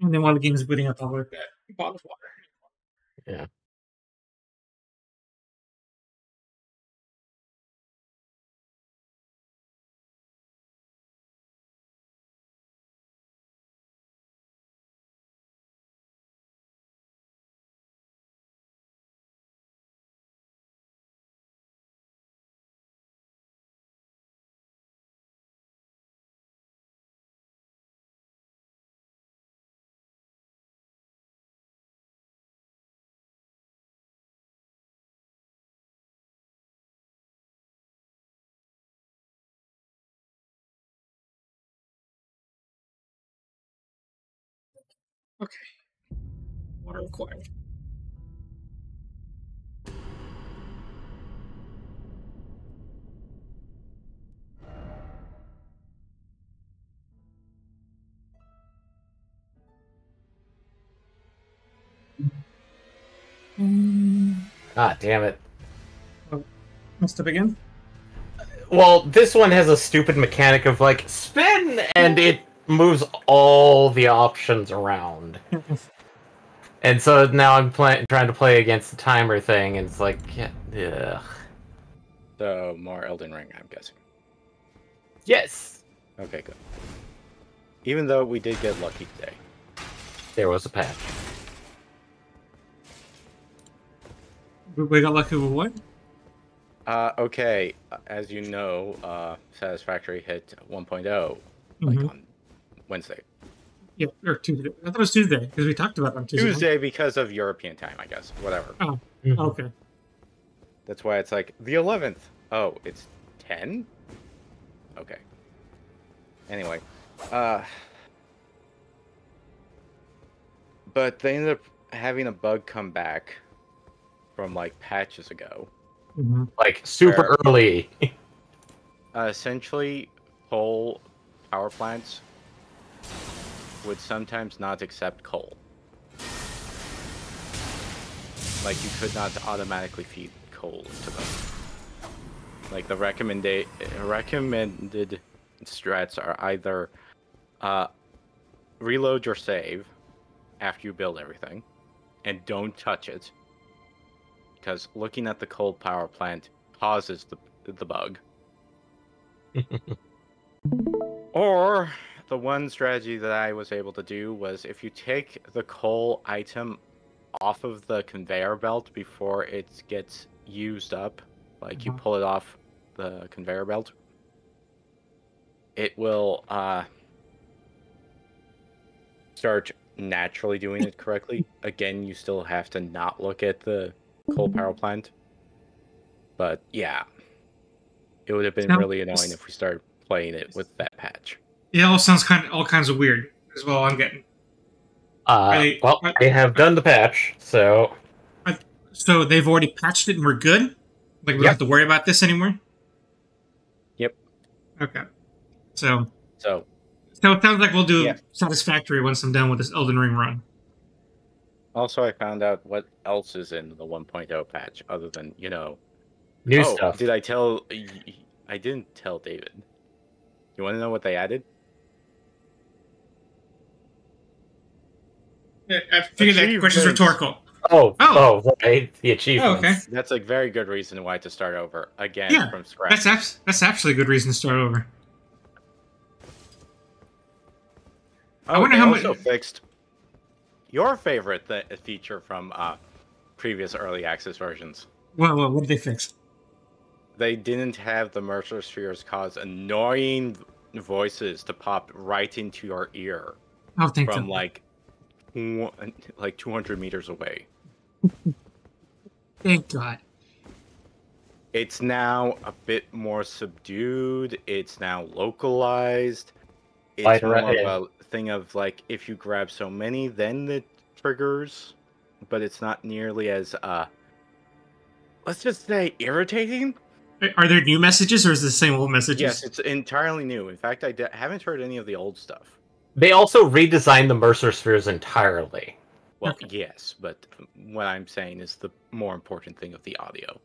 And then while the game's booting up, I'll look at bottle of water. Yeah. Okay. Water required. Ah, damn it. Oh, messed up again? Well, this one has a stupid mechanic of, like, spin, and it moves all the options around. And so now I'm trying to play against the timer thing, and it's like, yeah, ugh. So, more Elden Ring, I'm guessing. Yes! Okay, good. Even though we did get lucky today. There was a patch. We got lucky with what? Okay, as you know, Satisfactory hit 1.0 on Wednesday. Yeah, or Tuesday. I thought it was Tuesday, because we talked about it on Tuesday. Tuesday because of European time, I guess. Whatever. Oh, okay. That's why it's like, the 11th. Oh, it's 10? Okay. Anyway. But they ended up having a bug come back from, like, patches ago. Like, super early. Essentially, coal power plants would sometimes not accept coal. Like, you could not automatically feed coal to them. Like, the recommended strats are either reload your save after you build everything, and don't touch it, because looking at the coal power plant causes the bug. Or the one strategy that I was able to do was, if you take the coal item off of the conveyor belt before it gets used up, like you pull it off the conveyor belt, it will start naturally doing it correctly. Again, you still have to not look at the coal power plant. But yeah, it would have been really annoying if we started playing it with that patch. It all sounds all kinds of weird as well. I'm getting. I have done the patch, so. So they've already patched it and we're good? Like, we don't have to worry about this anymore? Yep. Okay. So it sounds like we'll do Satisfactory once I'm done with this Elden Ring run. Also, I found out what else is in the 1.0 patch other than, new stuff. Did I tell... I didn't tell David. You want to know what they added? I figured that question's rhetorical. Right. The achievements. Okay. That's a very good reason why to start over again from scratch. That's actually a good reason to start over. I wonder how much. Also fixed your favorite feature from previous early access versions. Well, what did they fix? They didn't have the Mercer spheres cause annoying voices to pop right into your ear. Oh, thank from God. like 200 meters away. Thank God. It's now a bit more subdued. It's now localized. It's more of a thing of, like, if you grab so many, then it triggers. But it's not nearly as, let's just say, irritating. Are there new messages, or is it the same old messages? Yes, it's entirely new. In fact, I haven't heard any of the old stuff. They also redesigned the Mercer spheres entirely. Well, yes, but what I'm saying is the more important thing of the audio.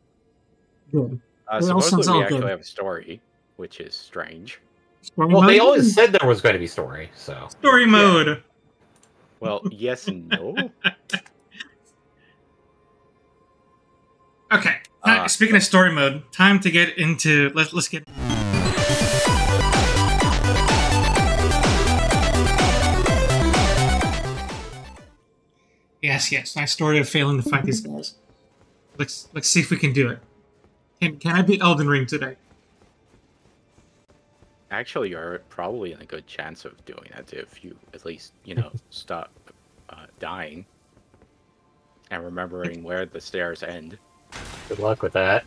Good. Supposedly we actually have a story, which is strange. Well, they always said there was going to be story, so... Story mode! Well, yes and no. Okay. Speaking of story mode, time to get into. Let's get. Yes. Nice story of failing to fight these guys. Let's see if we can do it. Can I beat Elden Ring today? Actually, you're probably in a good chance of doing that if you at least, stop dying and remembering where the stairs end. Good luck with that.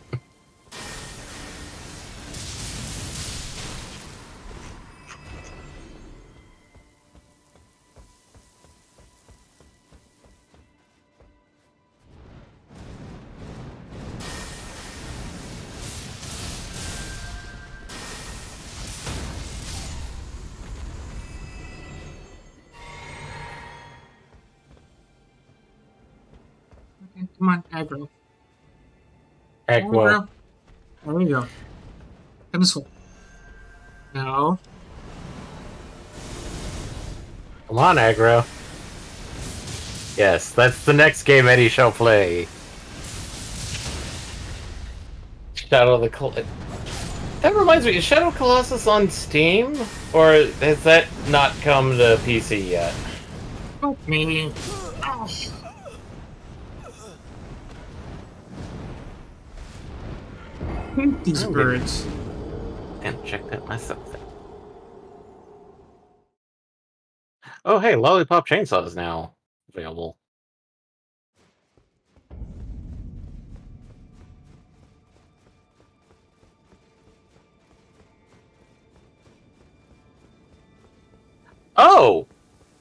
Okay, come on, aggro. Aggro. There we go. Come this way. No. Come on, aggro. Yes, that's the next game Eddie shall play. Shadow of the Colossus. That reminds me, is Shadow of Colossus on Steam? Or has that not come to PC yet? Fuck me. Oh. I hate these birds. And check that myself. Oh, hey, Lollipop Chainsaw is now available. Oh,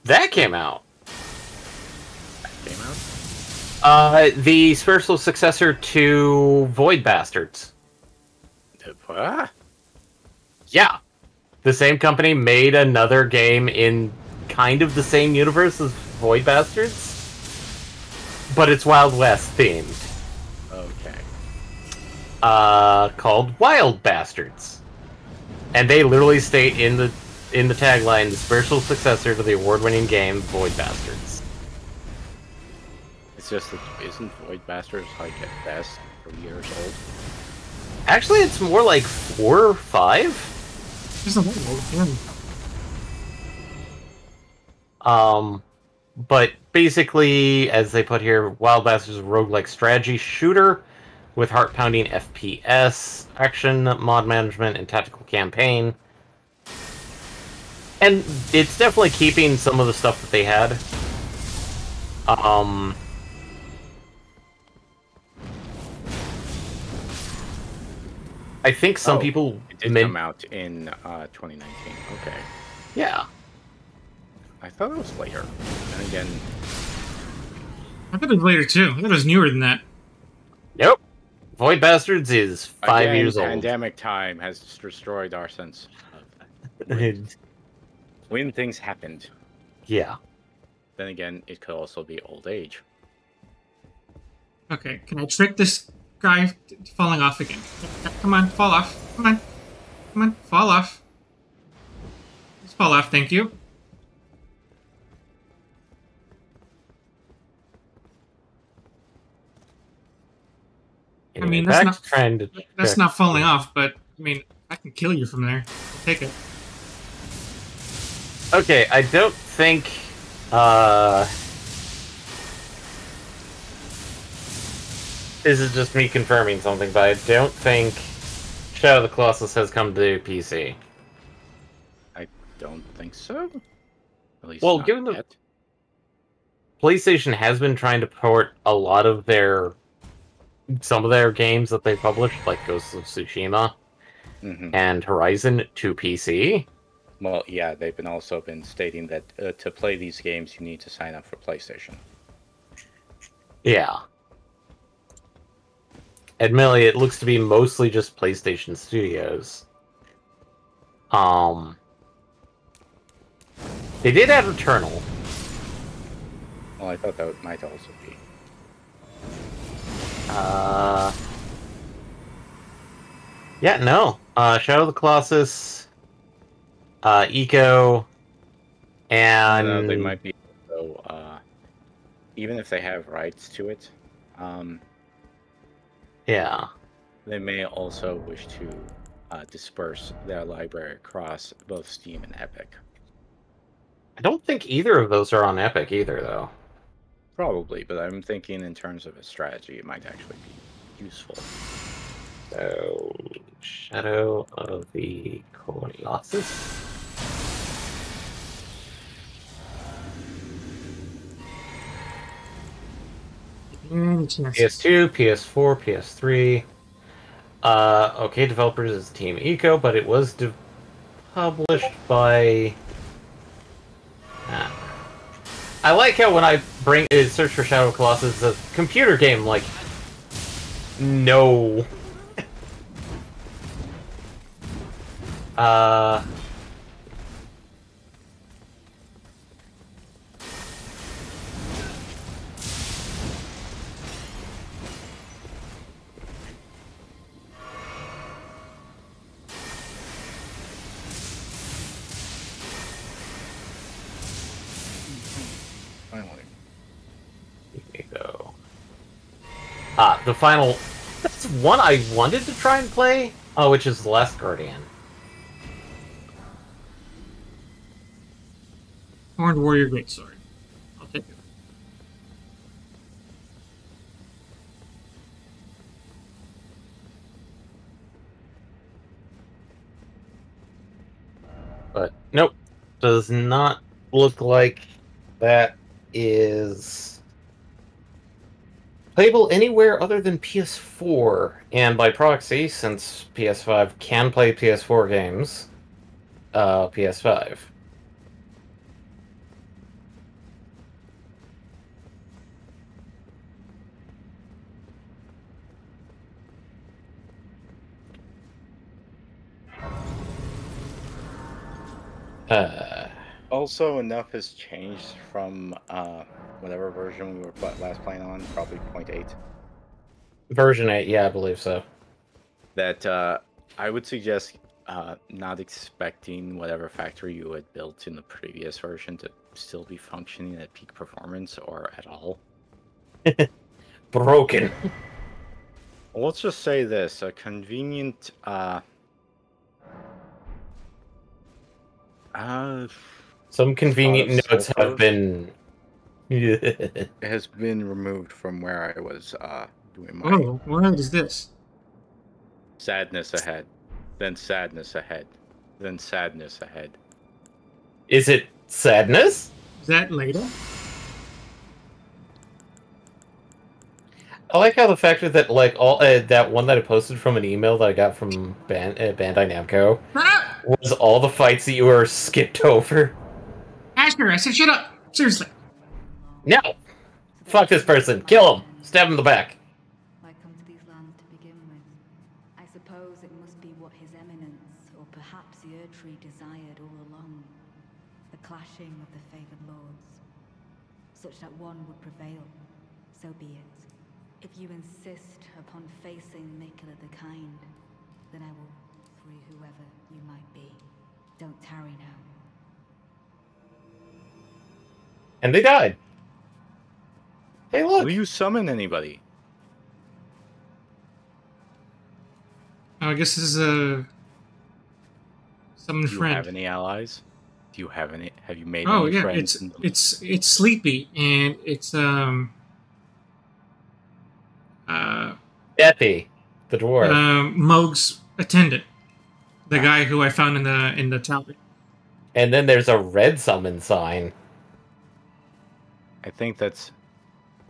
that came out. The spiritual successor to Void Bastards. What? Yeah. The same company made another game in kind of the same universe as Void Bastards, but it's Wild West themed. Okay. Called Wild Bastards. And they literally state in the tagline, the spiritual successor to the award-winning game Void Bastards. It's just that isn't Void Bastards like at best 3 years old? Actually, it's more like 4 or 5. There's a lot. But basically, as they put here, Wild Bastards is a roguelike strategy shooter with heart-pounding FPS, action, mod management, and tactical campaign. And it's definitely keeping some of the stuff that they had. I think some people... It did come out in 2019. Okay. Yeah. I thought it was later. And again... I thought it was later, too. I thought it was newer than that. Nope. Void Bastards is 5 years old. Pandemic time has destroyed our sense of when things happened. Yeah. Then again, it could also be old age. Okay, can I trick this guy falling off again? Come on, fall off. Come on. Come on, fall off. Just fall off, thank you. I mean, that's not falling off, but, I mean, I can kill you from there. I'll take it. Okay, I don't think, this is just me confirming something, but I don't think Shadow of the Colossus has come to PC. I don't think so. At least well, not given yet. the PlayStation has been trying to port a lot of some of their games that they published, like Ghost of Tsushima and Horizon, to PC. Well, yeah, they've also been stating that to play these games, you need to sign up for PlayStation. Yeah. Admittedly, it looks to be mostly just PlayStation Studios. They did add Returnal. Well, I thought that might also be. Yeah, no. Shadow of the Colossus, Eco, and... They might be also, even if they have rights to it, Yeah. they may also wish to disperse their library across both Steam and Epic. I don't think either of those are on Epic either, though. Probably, but I'm thinking in terms of a strategy, it might actually be useful. So, Shadow of the Colossus. PS2, PS4, PS3. Okay, developers is Team Eco, but it was published by... I like how when I bring search for Shadow of Colossus, it's a computer game, like... No. Finally. Here we go. The final... That's one I wanted to try and play, which is The Last Guardian. Horned Warrior Greatsword. I'll take it. But, nope. Does not look like that is playable anywhere other than PS4. And by proxy, since PS5 can play PS4 games, PS5. Also, enough has changed from whatever version we were last playing on, probably 0.8. Version 8, yeah, I believe so. That I would suggest not expecting whatever factory you had built in the previous version to still be functioning at peak performance or at all. Broken. Well, let's just say this: a convenient some convenient notes have been has been removed from where I was doing my. Oh, what is this? Sadness ahead, then sadness ahead, then sadness ahead. Is it sadness? Is that later? I like how the fact that like all that one that I posted from an email that I got from Bandai Namco was all the fights that you were skipped over. Ashner, I said shut up! Seriously. No! Fuck this person. Kill him. Stab him in the back. Why come to these lands to begin with? I suppose it must be what His Eminence, or perhaps the Erdtree desired all along. The clashing of the favored lords. Such that one would prevail. So be it. If you insist upon facing Miquella the Kind, then I will free whoever you might be. Don't tarry now. And they died. Hey, look. Will you summon anybody? Oh, I guess this is a summon Do you friend. have any allies? Do you have any? Have you made Oh any yeah, friends? it's Sleepy, and it's Epi, the dwarf. Moog's attendant, the guy who I found in the tower. And then there's a red summon sign. I think that's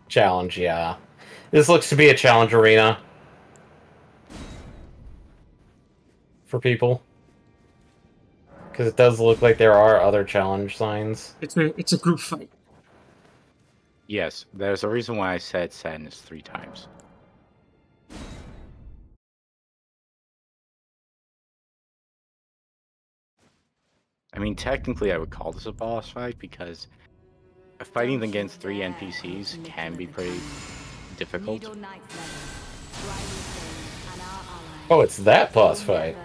Challenge, yeah. This looks to be a challenge arena. For people. Because it does look like there are other challenge signs. It's a group fight. yes. There's a reason why I said sadness 3 times. I mean, technically, I would call this a boss fight because fighting against 3 NPCs can be pretty difficult. Oh, it's that boss fight.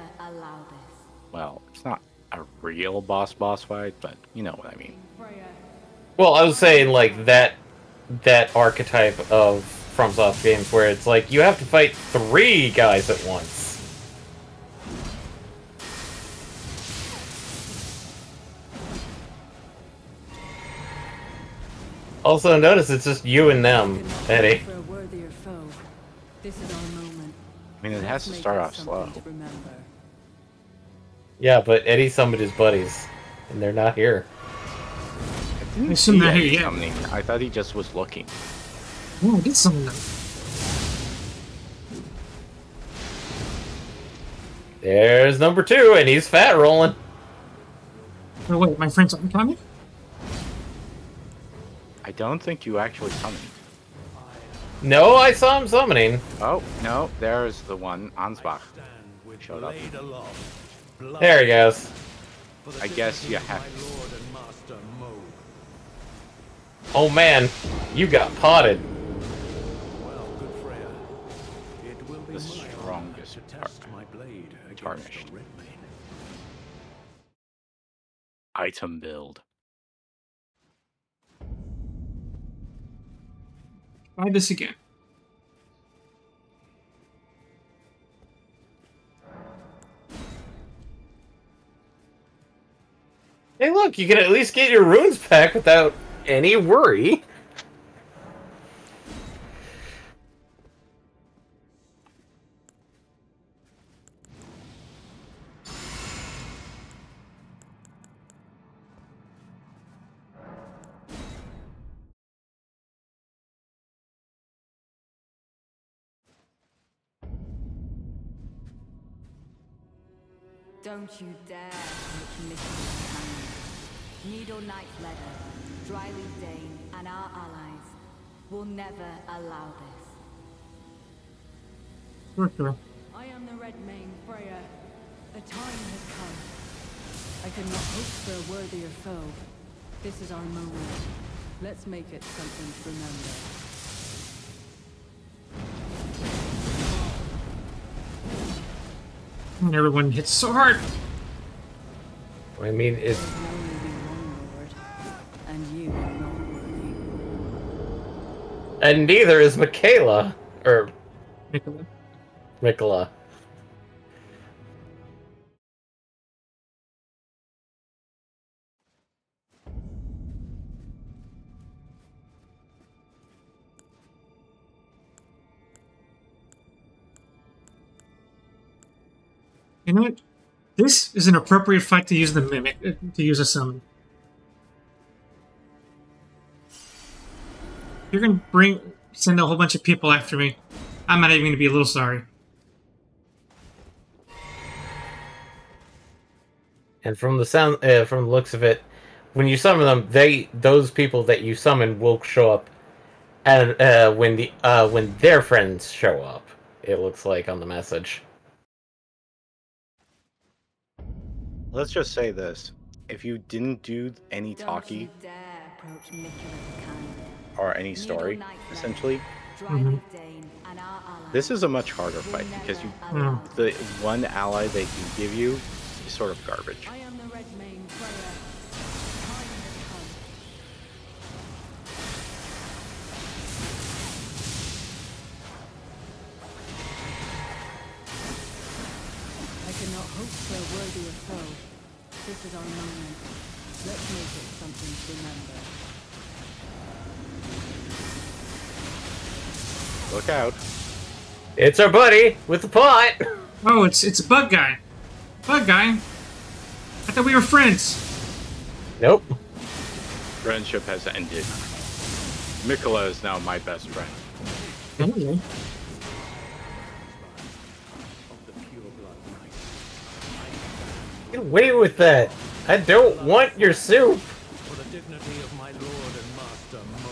Well, it's not a real boss fight, but you know what I mean. Well, I was saying, like, that archetype of FromSoft games where it's like, you have to fight 3 guys at once. Also, notice it's just you and them, Eddie. For a worthier foe. This is our moment. I mean, it has to start off slow. Yeah, but Eddie summoned his buddies, and they're not here. I didn't assume see they're Eddie here, yeah. summoning. I thought he just was looking. Oh, I did summon them. There's number 2, and he's fat rolling. Oh, wait, my friends aren't coming? I don't think you actually summoned. No, I saw him summoning. Oh, no, there's the one. Ansbach showed up. There he goes. I guess you have. Oh man, you got potted. The strongest tarnished. Item build. Try this again. Hey look, you can at least get your runes back without any worry. Don't you dare make Mickey's hand. Needle Knight Leather, Dryleaf Dane, and our allies will never allow this. Sure. I am the Red Mane Freya. The time has come. I cannot hope for a worthier foe. This is our moment. Let's make it something to remember. And everyone hits so hard. I mean, it's... There can only be one Lord, and you are not worthy. And neither is Michaela. Or... Nicola. Mikola. You know what? This is an appropriate fight to use the Mimic, to use a summon. You're gonna send a whole bunch of people after me. I'm not even gonna be a little sorry. And from the sound, from the looks of it, when you summon them, those people that you summon will show up, and when their friends show up, it looks like on the message. Let's just say this. If you didn't do any Don't talkie you dare approach Mickey with the kind. or any story, Needle Knight Leather, essentially, Dryleaf Dane, and our allies this is a much harder fight will because never allow the one ally they can give you is sort of garbage. I am the Red Mane Freya. Time has come. I cannot hope for a worthier foe. This is our moment. Let's make it something to remember. Look out. It's our buddy with the pot. Oh, it's a bug guy. Bug guy? I thought we were friends. Nope. Friendship has ended. Mikola is now my best friend. Okay. Get away with that. I don't want your soup. For the dignity of my lord and master Mo.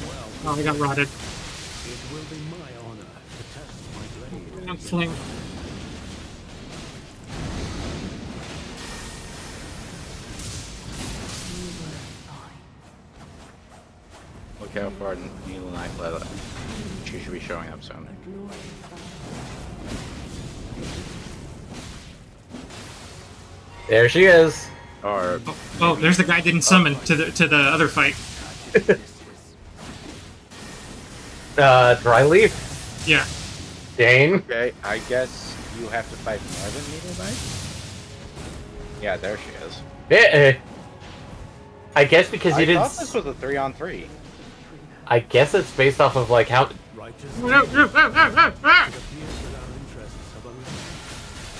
Well, Oh, I got rotted. it will be my honor to test my blade. I'm fling. Look out for Needle Knight Leather. She should be showing up soon. There she is. Or Oh, there's the guy didn't summon to the other fight. Dry leaf? Yeah. Dane? okay, I guess you have to fight more than Needle Knight? Yeah, there she is. I guess because you I didn't. thought this was a 3-on-3. I guess it's based off of like how. Righteous No, no, no, no, no, no. it appears that our interests have aligned.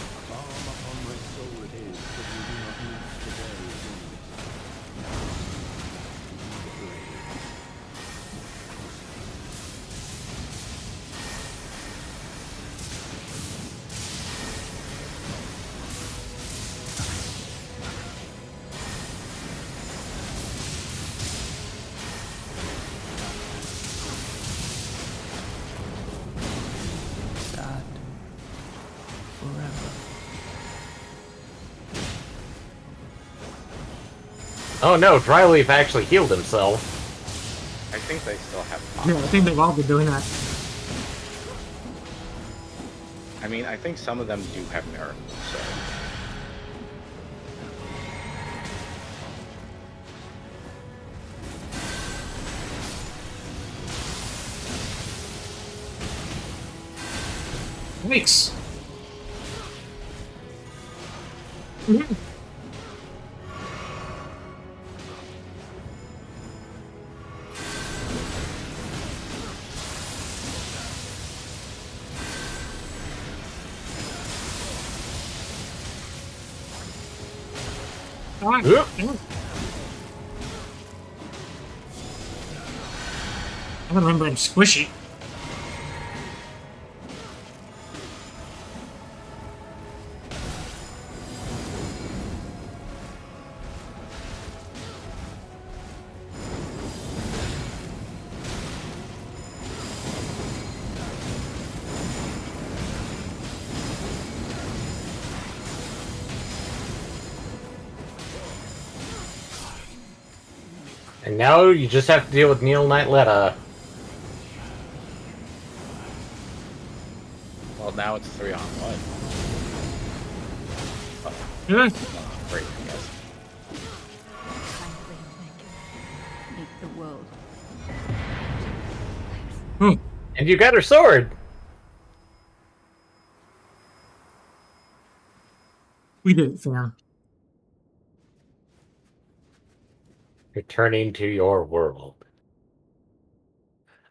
A balm upon my soul it is that we do not need to bear witness. Sad forever. Oh no, Dryleaf actually healed himself. I think they still have Yeah, pop. I think they've all been doing that. I mean, I think some of them do have miracles, so. Thanks. Mhm. Ah, Oop. yeah. I don't remember I'm squishy. And now you just have to deal with Neil Knightletta. Well, now it's 3-on-1. Yeah. Great, I guess. Kindly make the world. Hmm. And you got her sword! We did it, fam. Returning to your world.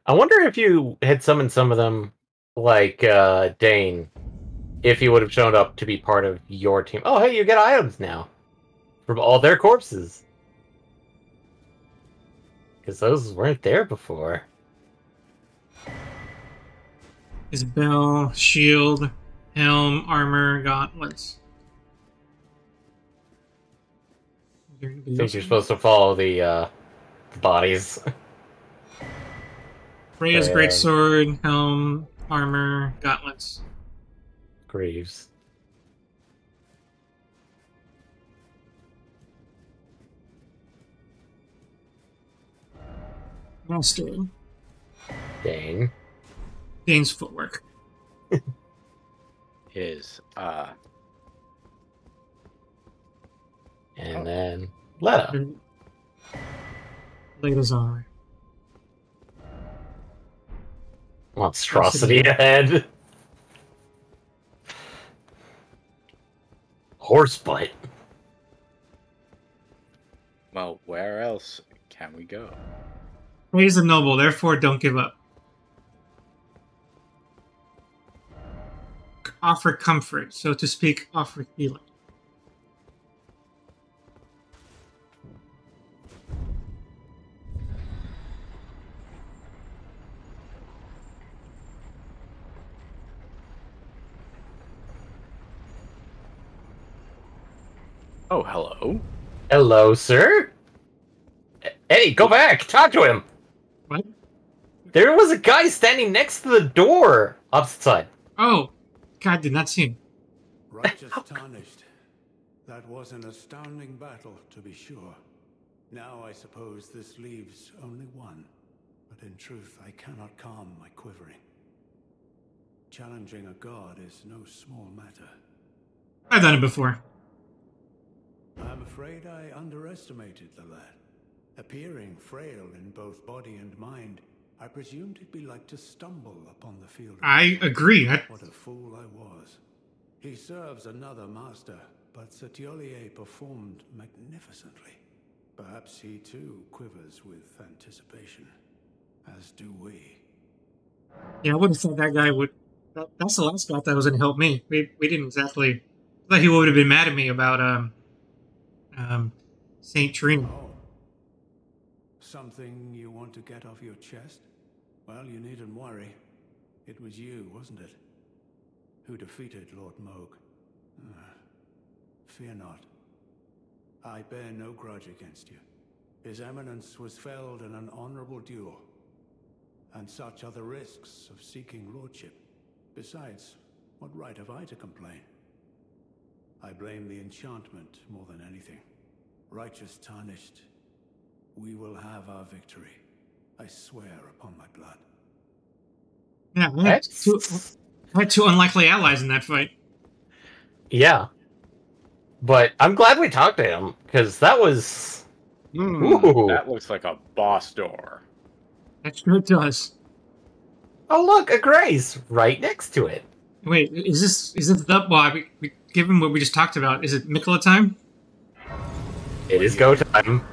I wonder if you had summoned some of them, like Dane, if he would have shown up to be part of your team. Oh, hey, you get items now from all their corpses. Because those weren't there before. His bell, shield, helm, armor, gauntlets. Is there anybody I think else? you're supposed to follow the bodies. Freya's Um, greatsword, helm, armor, gauntlets. Greaves. Master. Dane. Dane's footwork. His, And then Letta. Leda's armor. Monstrosity ahead. Horsebutt. well, where else can we go? Praise the noble, therefore don't give up. Offer comfort, so to speak, offer healing. Oh, hello. Hello, sir. Hey, go back. Talk to him. What? There was a guy standing next to the door. Opposite side. Oh, God, did not see him. Righteous tarnished. That was an astounding battle, to be sure. Now I suppose this leaves only one. But in truth, I cannot calm my quivering. Challenging a god is no small matter. I've done it before. I'm afraid afraid I underestimated the lad. Appearing frail in both body and mind, I presumed it'd be like to stumble upon the field. I agree. What a fool I was. He serves another master, but Setiolier performed magnificently. Perhaps he too quivers with anticipation, as do we. Yeah, I wouldn't have thought that guy would. That's the last guy I thought was going to help me. We didn't exactly. I thought he would have been mad at me about Saint Trina. Oh. Something you want to get off your chest? Well, you needn't worry. It was you, wasn't it? Who defeated Lord Mohg. Fear not. I bear no grudge against you. His Eminence was felled in an honorable duel. And such are the risks of seeking lordship. Besides, what right have I to complain? I blame the enchantment more than anything. Righteous tarnished, we will have our victory. I swear upon my blood. Yeah, I had two unlikely allies in that fight. Yeah. But I'm glad we talked to him, because that was... Ooh. That looks like a boss door. That sure does. Oh, look, a Grace right next to it. Wait, is this the... Well, given what we just talked about, is it Mikola time? It is go time.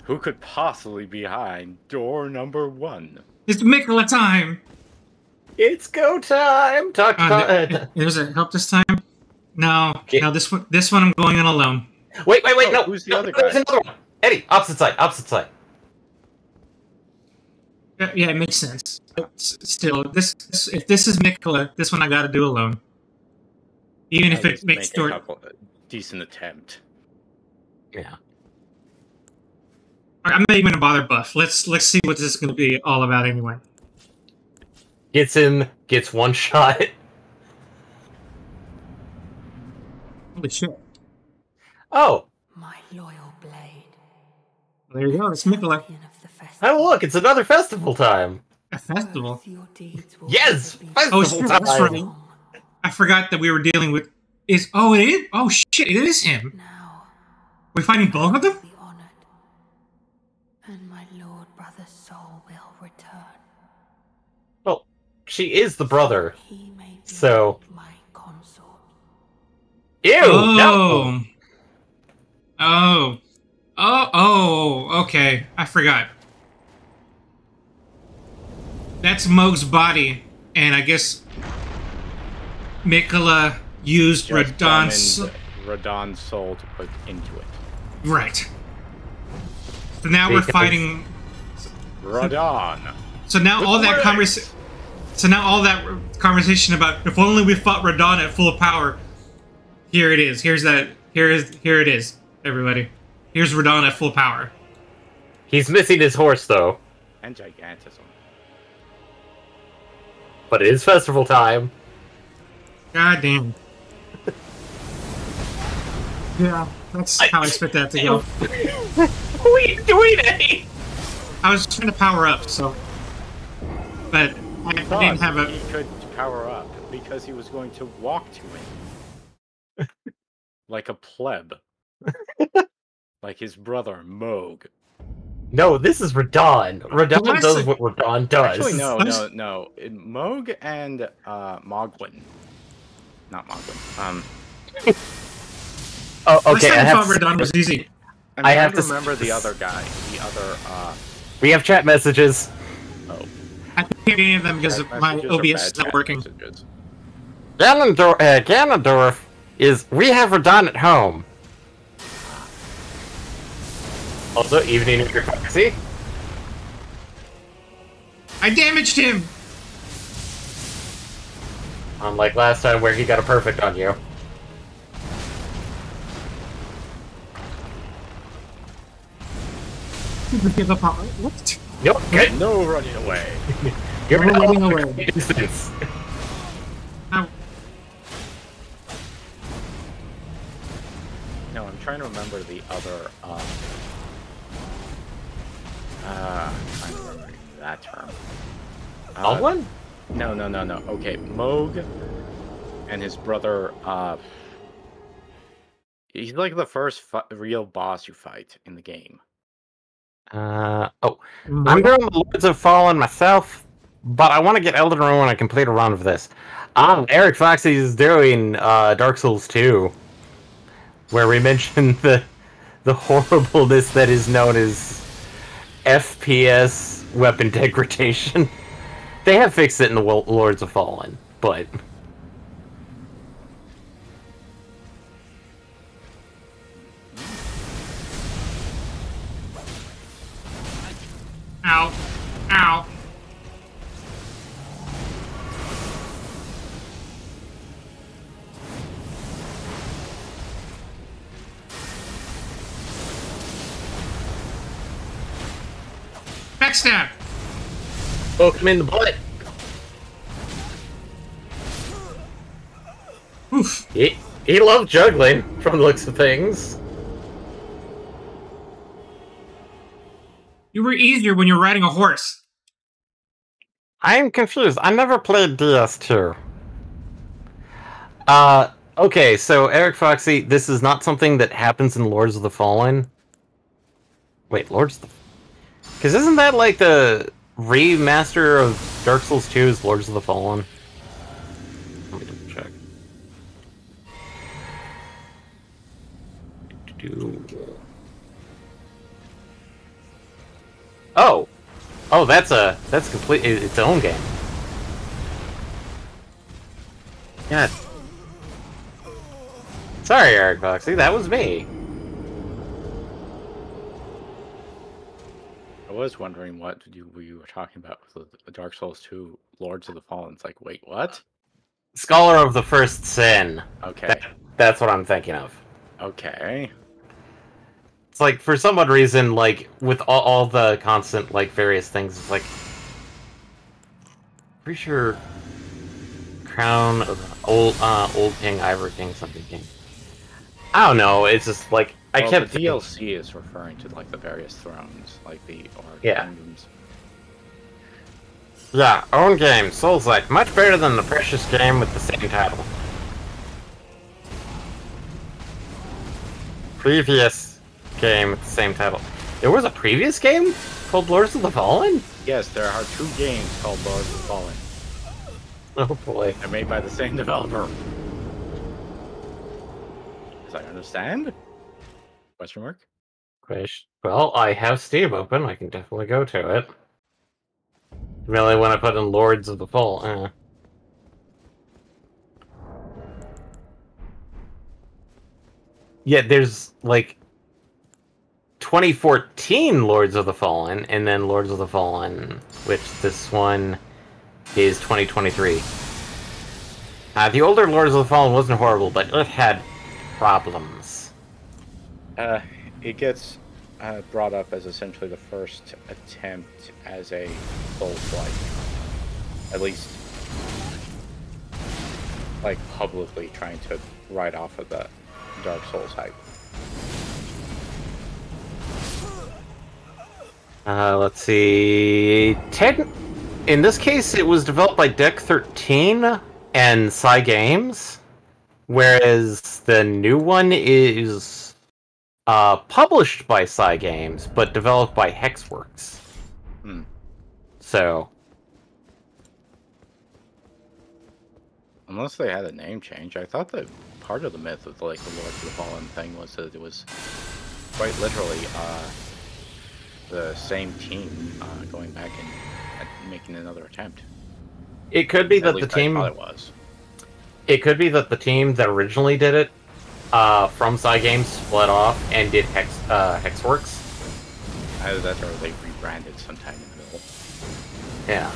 Who could possibly be behind door number 1? It's Mikola time! It's go time! There's a help this time? No, Okay. no, this one I'm going in alone. Wait, no! Who's the no, other there's guy? another one. Eddie, opposite side. Yeah, it makes sense. But still, if this is Mikola, this one I gotta do alone. Even if it makes a decent attempt. Yeah. I'm not even gonna bother Buff. Let's see what this is gonna be all about anyway. Gets in, gets one shot. Holy shit. Oh. My loyal blade. Well, there you go, it's Mikola. Champion of the festival. Oh, look, it's another festival time. A festival? Both your deeds will Yes! ever be Festival Oh, time! that's right. I forgot that we were dealing with... it is? Oh shit, it is him! Now, We're fighting both of them? be honored, and my lord brother's soul will return. Well, she is the brother. He may be So- my consort. Ew! No! Okay. I forgot. That's Mohg's body, and I guess Mikola used Radahn's... Radahn's soul to put into it. Right. So now we're fighting... Radahn! So now all that conversation about if only we fought Radahn at full power. Here it is. Here it is, everybody. Here's Radahn at full power. He's missing his horse, though. And gigantism. But it is festival time. God damn. Yeah, that's how I expect that to go. What are you doing, Eddie? I was trying to power up, so... But I didn't have a... He could power up because he was going to walk to it. Like a pleb. Like his brother, Mohg. No, this is Radahn. Radahn does what Radahn does. Actually, no. Mohg and Mogwin. Not Mogwin. Oh, okay. I thought Radahn was easy. I have to remember the other guy. The other. We have chat messages. Oh. I can't hear any of them because my Messages are OBS bad is not chat working. messages. Ganondorf is... We have Radahn at home. Also, evening in your taxi. I damaged him! Unlike last time where he got a perfect on you. Give up on... What? Yep, good. No running away. You're No not running away. Distance. Ow. No, I'm trying to remember the other. I'm trying to remember that term. One? No. Okay, Mohg and his brother He's like the first real boss you fight in the game. I'm doing the Lords of Fallen myself, but I want to get Elden Ring when I complete a run of this. Eric Foxy is doing Dark Souls 2, where we mentioned the horribleness that is known as FPS weapon degradation. They have fixed it in the Lords of Fallen, but... Ow. Ow. Backstab! Poke him in the butt! Oof. He loved juggling, from the looks of things. You were easier when you're riding a horse. I'm confused. I never played DS2. Okay, so Eric Foxy, this is not something that happens in Lords of the Fallen. Wait, Lords of the... Because isn't that like the remaster of Dark Souls 2's Lords of the Fallen? Let me double check. Oh, that's complete its own game. God. Sorry, Eric Foxy, that was me. I was wondering what you were talking about with the Dark Souls 2 Lords of the Fallen. It's like, wait, what? Scholar of the First Sin. Okay. That's what I'm thinking of. Okay. It's like, for some odd reason, like, with all the constant, like, various things, it's like... Pretty sure... Crown of the Old King, Ivor King, something King. I don't know, it's just, like, I kept... The DLC is referring to, like, the various thrones, like the... kingdoms. Yeah, own game, Souls-like, much better than the precious game with the same title. Previous game with the same title. There was a previous game called Lords of the Fallen? Yes, there are 2 games called Lords of the Fallen. Oh boy. They're made by the same developer. As I understand? Question mark? Well, I have Steam open. I can definitely go to it. Really, when I put in Lords of the Fallen, Yeah, there's, like, 2014 Lords of the Fallen, and then Lords of the Fallen, which this one is 2023. The older Lords of the Fallen wasn't horrible, but it had problems. It gets brought up as essentially the first attempt as a Souls-like. At least, like, publicly trying to write off of the Dark Souls hype. Let's see... In this case, it was developed by Deck 13 and Cygames, whereas the new one is published by Cygames, but developed by Hexworks. So... Unless they had a name change, I thought that part of the myth of, like, the Lords of the Fallen thing was that it was quite literally the same team going back and making another attempt. It could be that the team... I thought it was. It could be that the team that originally did it from Cygames split off and did Hexworks. Either that or they rebranded sometime in the middle. Yeah.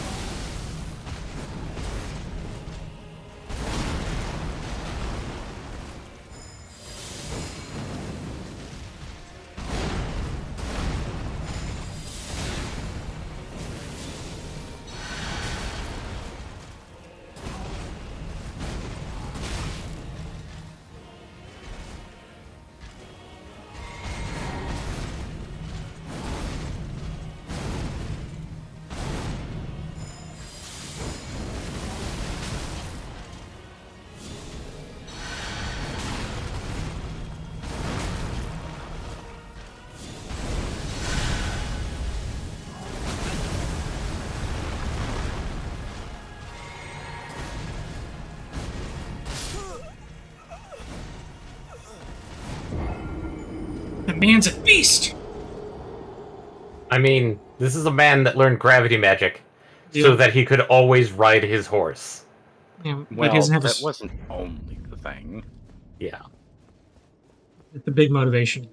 The man's a beast! I mean, this is a man that learned gravity magic so that he could always ride his horse. Yeah, but Well, he doesn't have that wasn't only the thing. Yeah. the big motivation.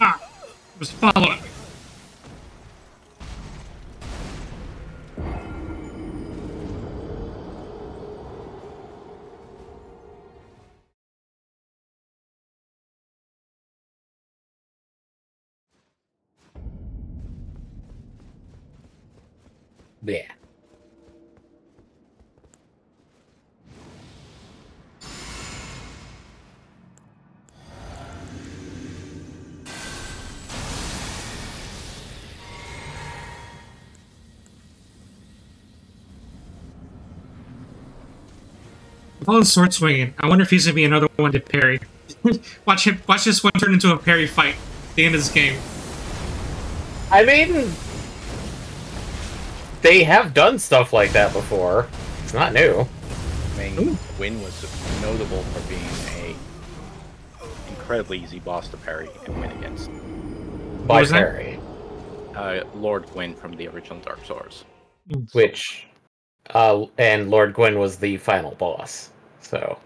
Ah! It was follow-up. Yeah. With all the sword swinging, I wonder if he's gonna be another one to parry. Watch this one turn into a parry fight at the end of this game. I mean, they have done stuff like that before. It's not new. I mean, Gwyn was notable for being a incredibly easy boss to parry and win against. By parry. Lord Gwyn from the original Dark Souls. Which, and Lord Gwyn was the final boss, so...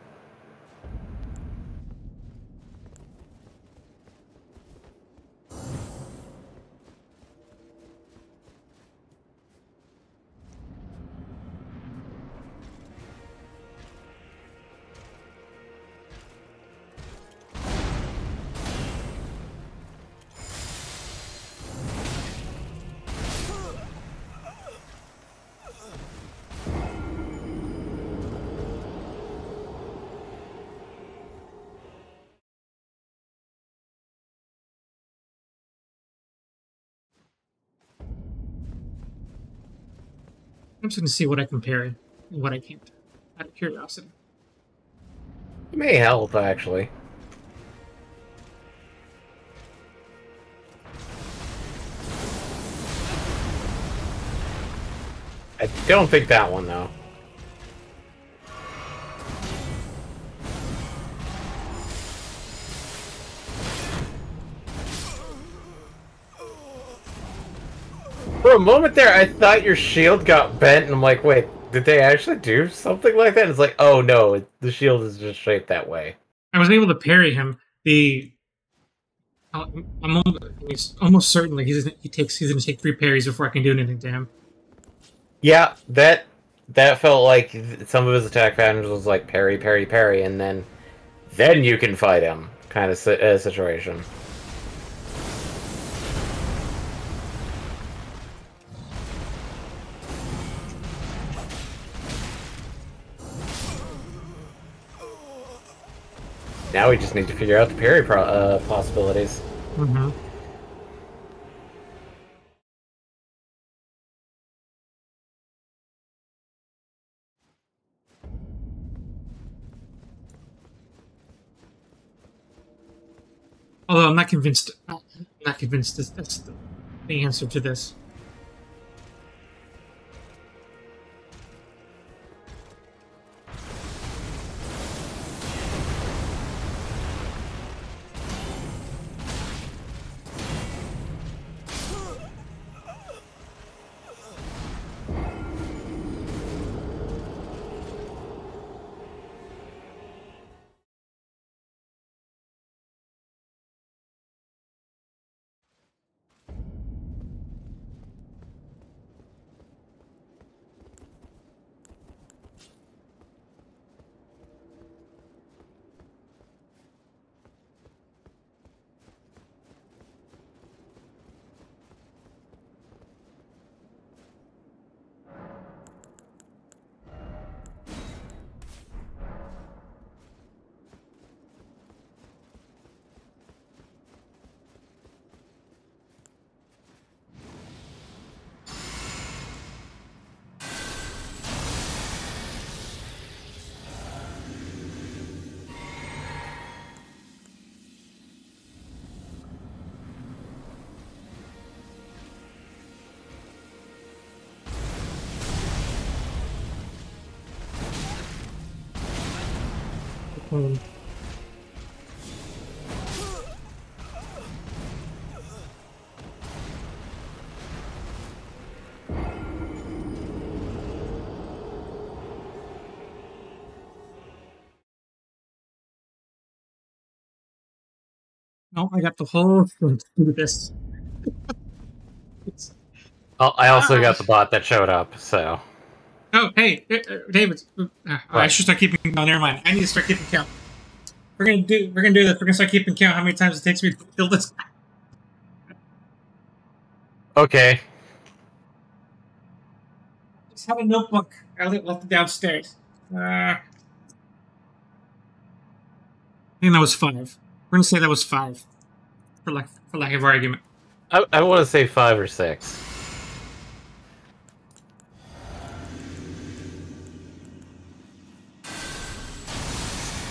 I'm just gonna see what I can parry and what I can't, out of curiosity. It may help, actually. I don't think that one, though. For a moment there, I thought your shield got bent, and I'm like, wait, did they actually do something like that? And it's like, oh no, the shield is just shaped that way. I was able to parry him. I'm almost certainly he's gonna take 3 parries before I can do anything to him. Yeah, that felt like some of his attack patterns was like parry, parry, parry, and then you can fight him kind of situation. Now we just need to figure out the parry possibilities. Mm-hmm. Although I'm not convinced. That's the answer to this. Hmm. No, I got the whole thing to do this. Oh, I also got the bot that showed up, so. Oh, hey, David. I should start keeping. No, never mind. I need to start keeping count. We're gonna do this. We're gonna start keeping count how many times it takes me to kill this guy. Okay. Just have a notebook. I left it downstairs. I think that was 5. We're gonna say that was 5, for lack of argument. I want to say 5 or 6.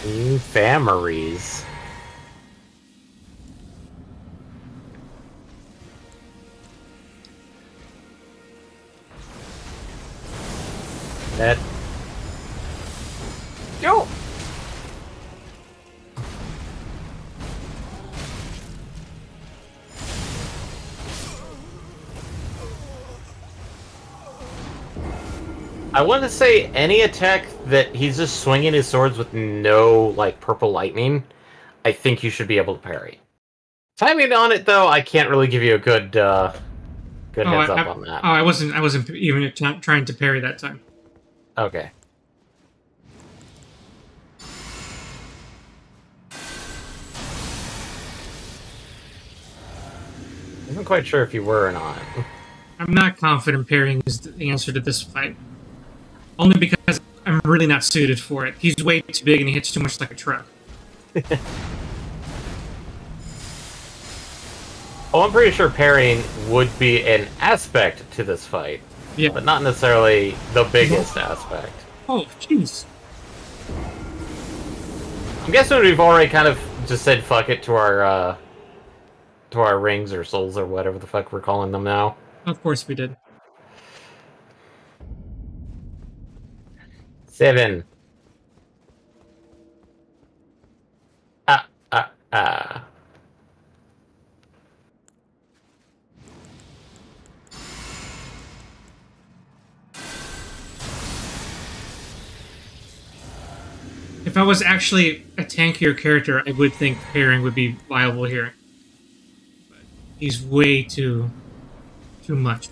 Infirmaries. That. Yo. I want to say any attack that he's just swinging his swords with no, like, purple lightning, I think you should be able to parry. Timing on it, though, I can't really give you a good heads up on that. Oh, I wasn't even trying to parry that time. Okay. I wasn't quite sure if you were or not. I'm not confident parrying is the answer to this fight. Only because I'm really not suited for it. He's way too big and he hits too much like a truck. Oh, I'm pretty sure parrying would be an aspect to this fight. Yeah. But not necessarily the biggest aspect. Oh, jeez. I'm guessing we've already kind of just said fuck it to our rings or souls or whatever the fuck we're calling them now. Of course we did. 7. If I was actually a tankier character, I would think parrying would be viable here. But he's way too much.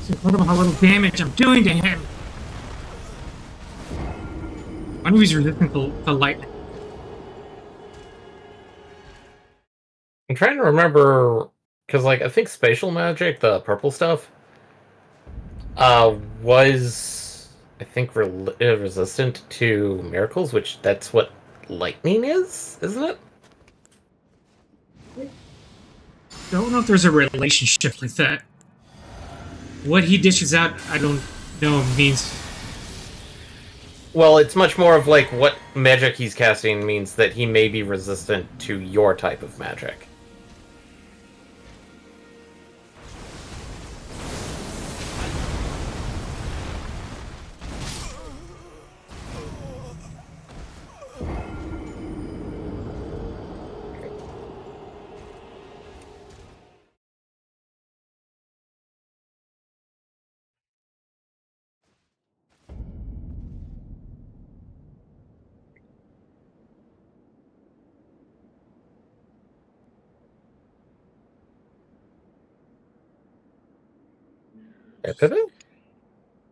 It's incredible how little damage I'm doing to him. I know he's resistant to lightning. I'm trying to remember, because, like, I think spatial magic, the purple stuff, was, I think, resistant to miracles, which that's what lightning is, isn't it? Don't know if there's a relationship like that. What he dishes out, I don't know means... Well, it's much more of, like, what magic he's casting means that he may be resistant to your type of magic.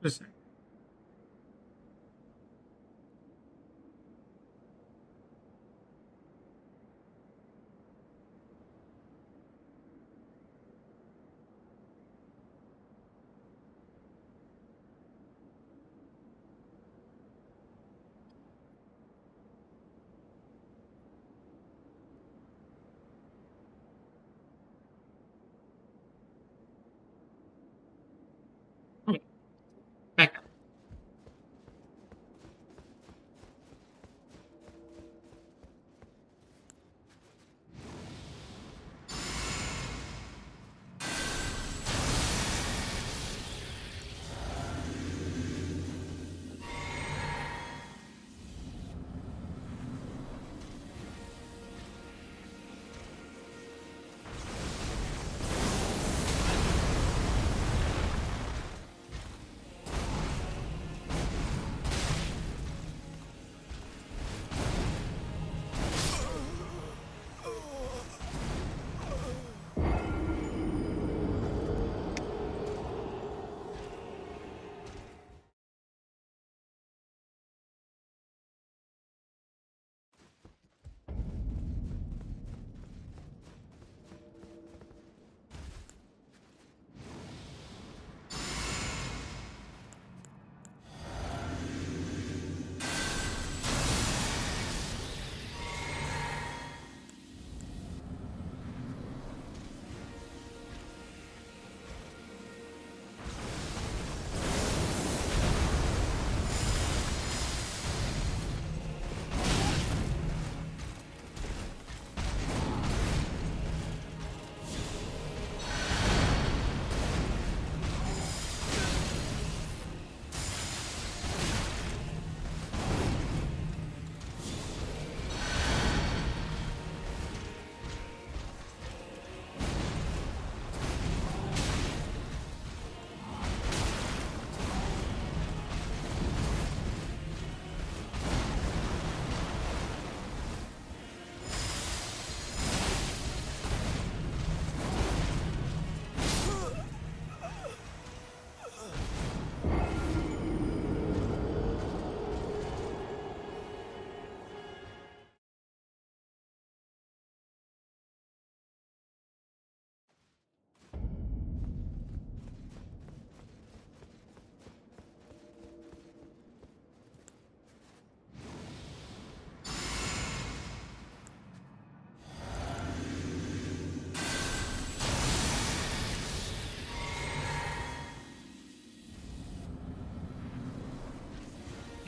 Just, back up.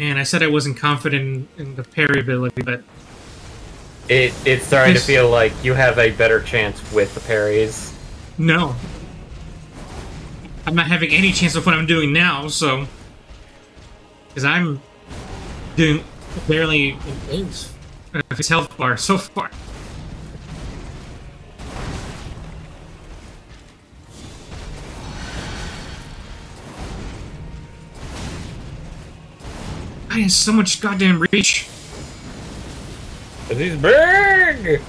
And I said I wasn't confident in the parry ability, but... It's starting to feel like you have a better chance with the parries. No. I'm not having any chance of what I'm doing now, so... Because I'm doing barely an eighth of his health bar so far. I have so much goddamn reach. He's big!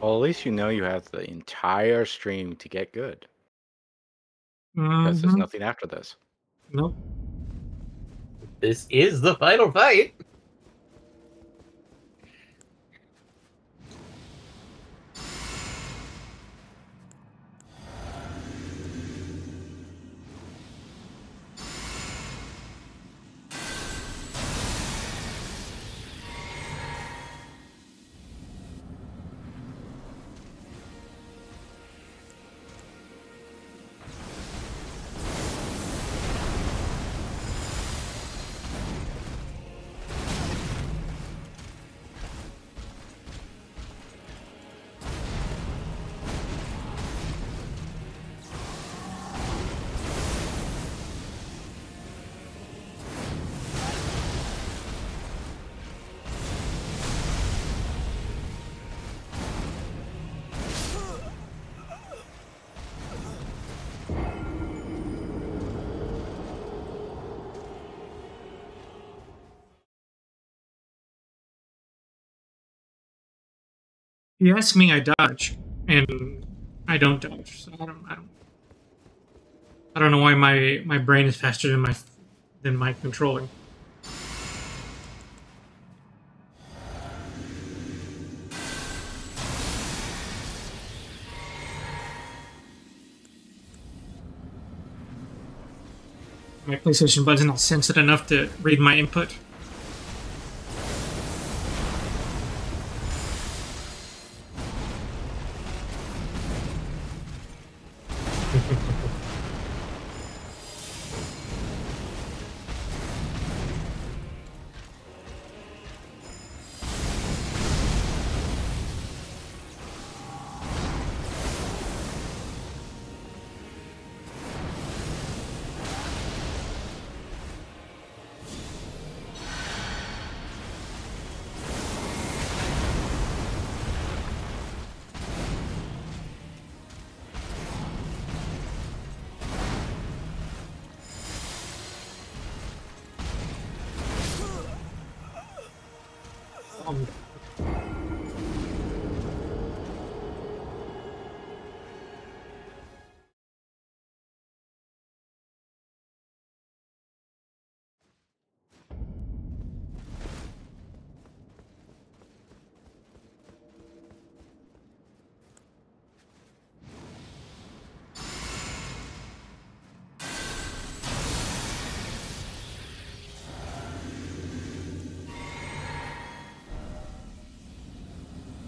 Well, at least you know you have the entire stream to get good. Because there's nothing after this. Nope. This is the final fight. You ask me, I dodge, and I don't dodge. So I don't know why my brain is faster than my controller. My PlayStation button's not sensitive enough to read my input.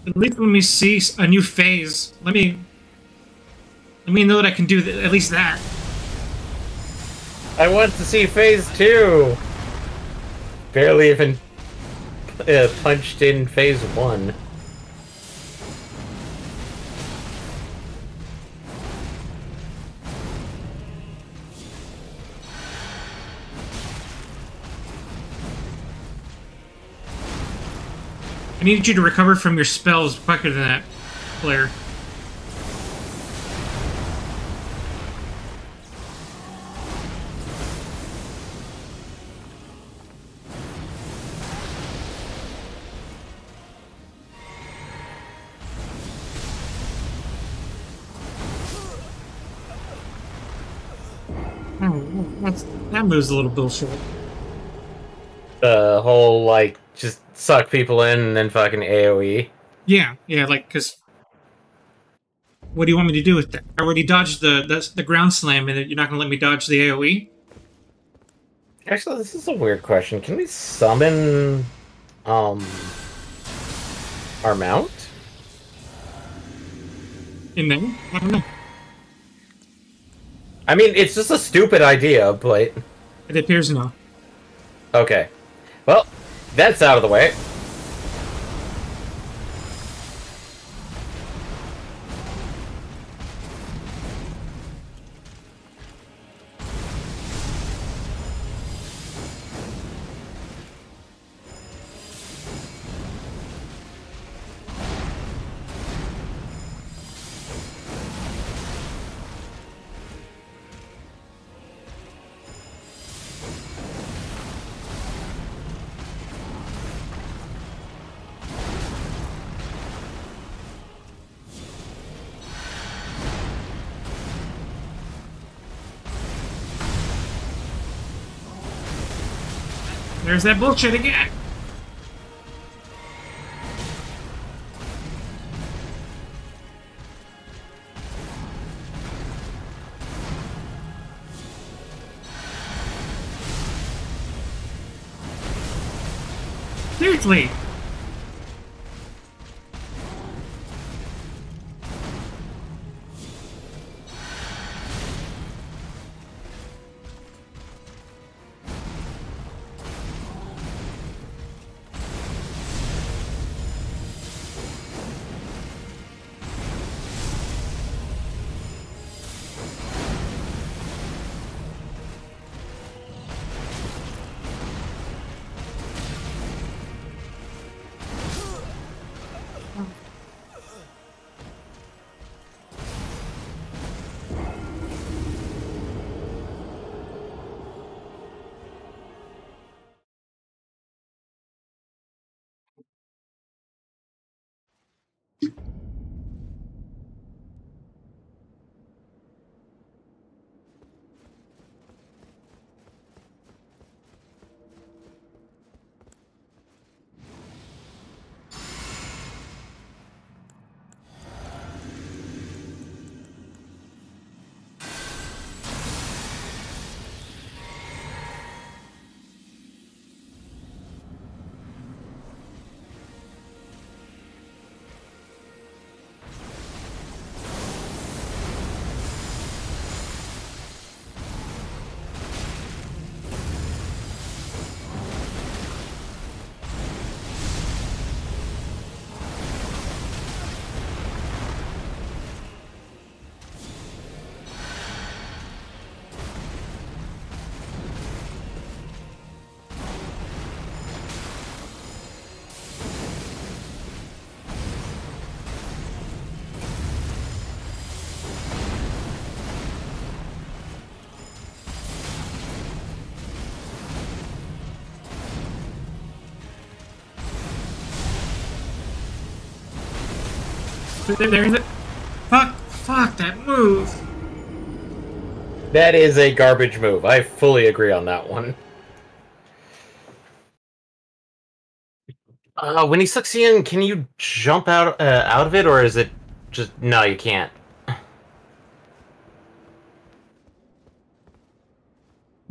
At least let me see a new phase. Let me know that I can do at least that. I want to see phase 2. Barely even punched in phase 1. I need you to recover from your spells quicker than that, Blair. That move's a little bullshit. The whole, like, just suck people in and then fucking AoE. Yeah, like, because... What do you want me to do with that? I already dodged the ground slam, and you're not going to let me dodge the AoE? Actually, this is a weird question. Can we summon, our mount? In there? I don't know. I mean, it's just a stupid idea, but... It appears no. Okay. Well, That's out of the way. There's that bullshit again. Seriously. There's it. Fuck that move. That is a garbage move. I fully agree on that one. When he sucks you in, can you jump out of it, or is it just no? You can't. I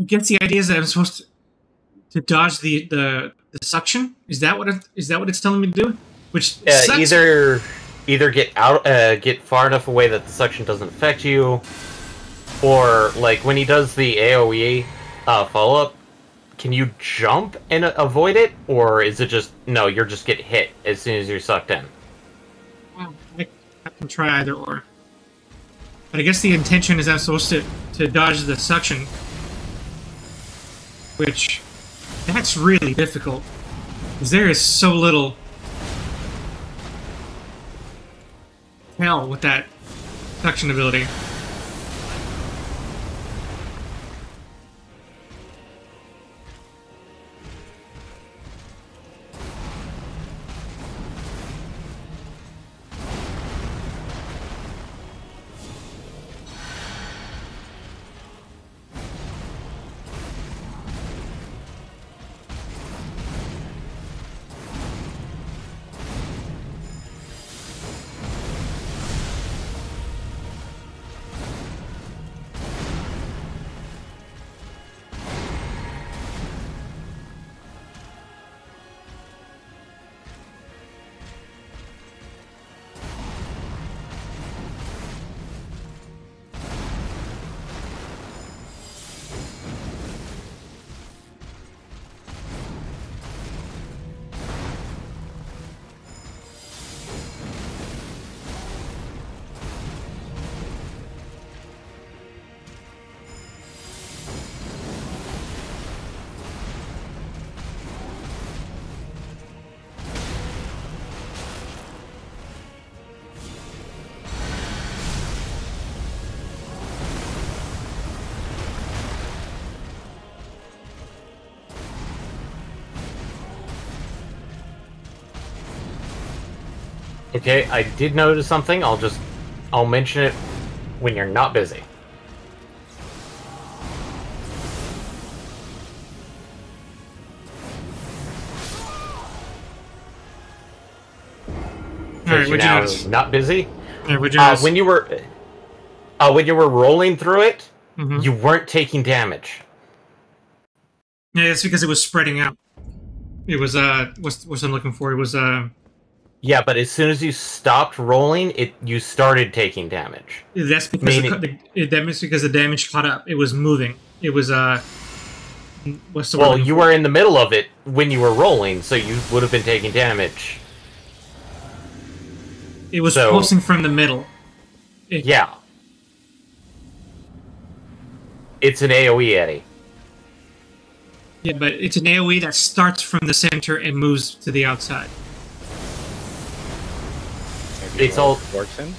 guess the idea is that I'm supposed to dodge the suction. Is that what it's telling me to do? Which sucks. Either get far enough away that the suction doesn't affect you, or like when he does the AOE follow up, can you jump and avoid it, or is it just no? You're just get hit as soon as you're sucked in. Well, I can try either or, but I guess the intention is I'm supposed to dodge the suction, which that's really difficult because there is so little hell with that suction ability. Okay, I did notice something. I'll mention it when you're not busy. Alright, what'd you notice? Not busy. Alright, what'd you notice? When you were rolling through it, Mm-hmm. you weren't taking damage. Yeah, it's because it was spreading out. It was what's I'm looking for? It was Yeah, but as soon as you stopped rolling, you started taking damage. that's because that's because the damage caught up. It was moving. It was what's the word? Well, you were in the middle of it when you were rolling, so you would have been taking damage. It was pulsing from the middle. Yeah. It's an AoE, Eddie. Yeah, but it's an AoE that starts from the center and moves to the outside. It's all works in.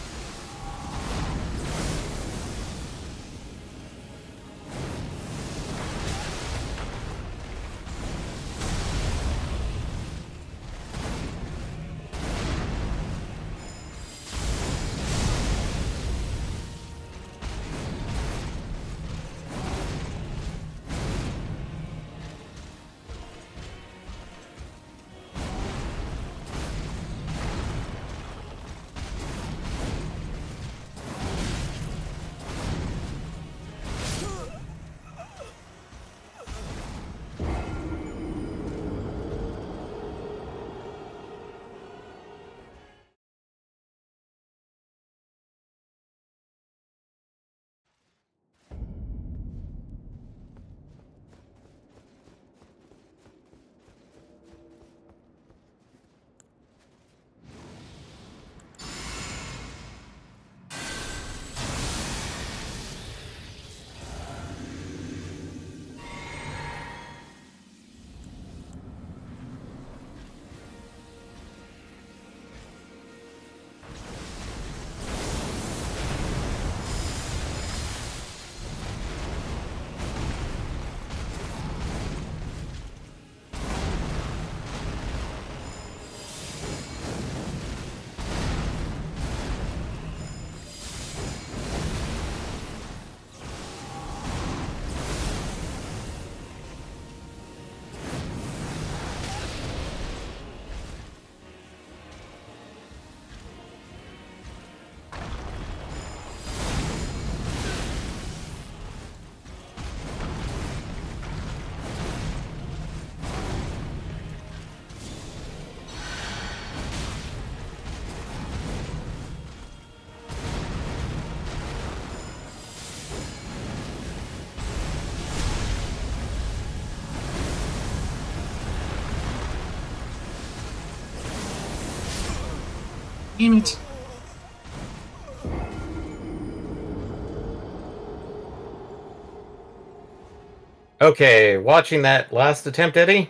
Damn it. Okay, watching that last attempt, Eddie,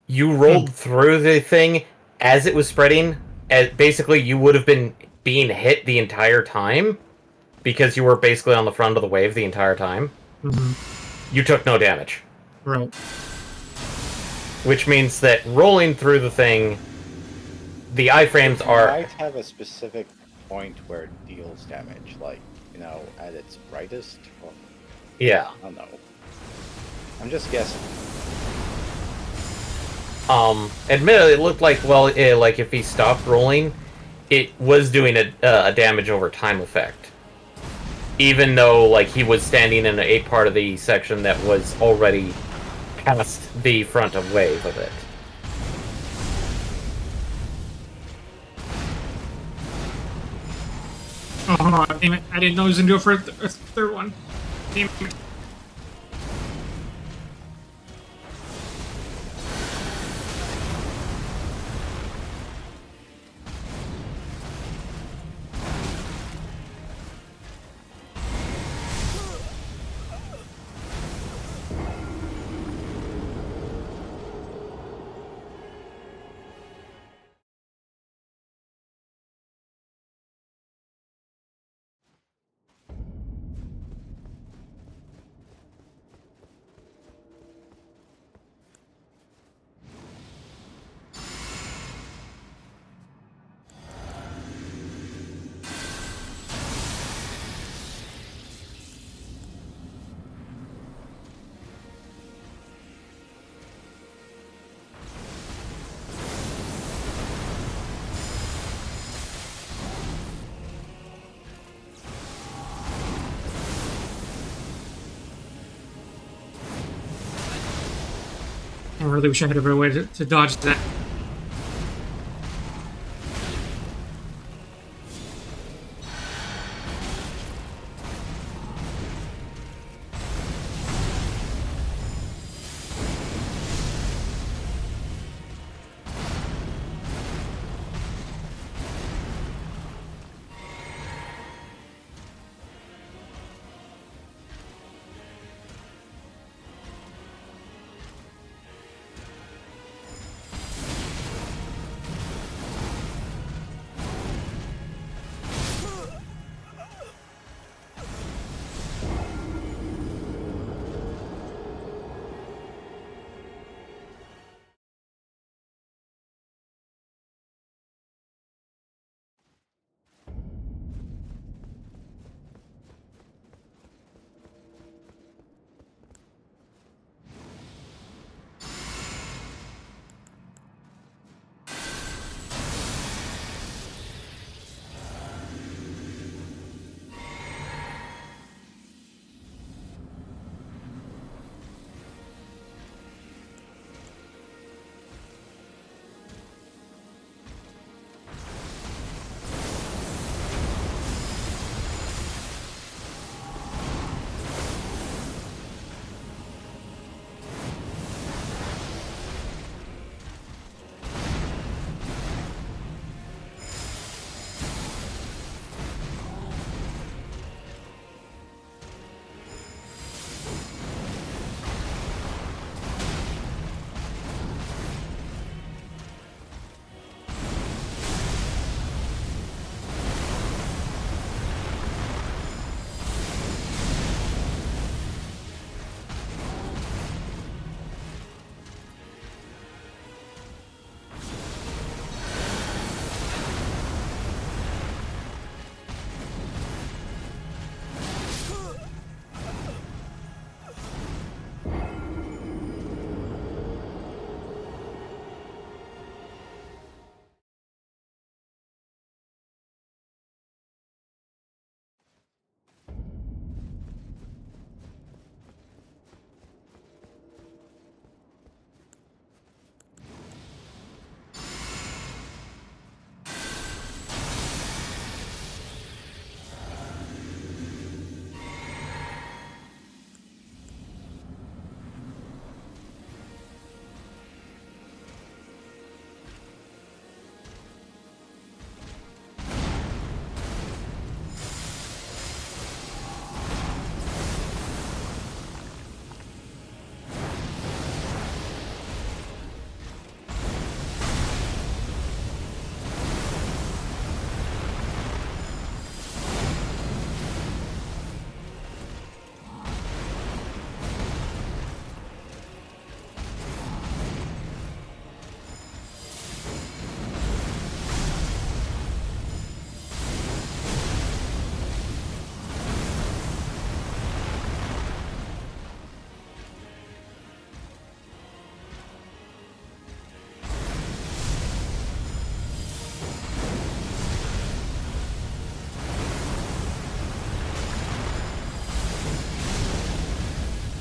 you rolled through the thing as it was spreading. Basically, you would have been being hit the entire time because you were basically on the front of the wave the entire time. Mm-hmm. You took no damage. Right. Which means that rolling through the thing, the iframes are... It might have a specific point where it deals damage, like, at its brightest. Or... Yeah. I don't know. I'm just guessing. Admittedly, it looked like, like if he stopped rolling, it was doing a damage over time effect. Even though, like, he was standing in a part of the section that was already past the front of wave of it. Oh, hold on. Damn it. I didn't know he was going to do it for a third one. Damn it. I really wish I had a better way to dodge that.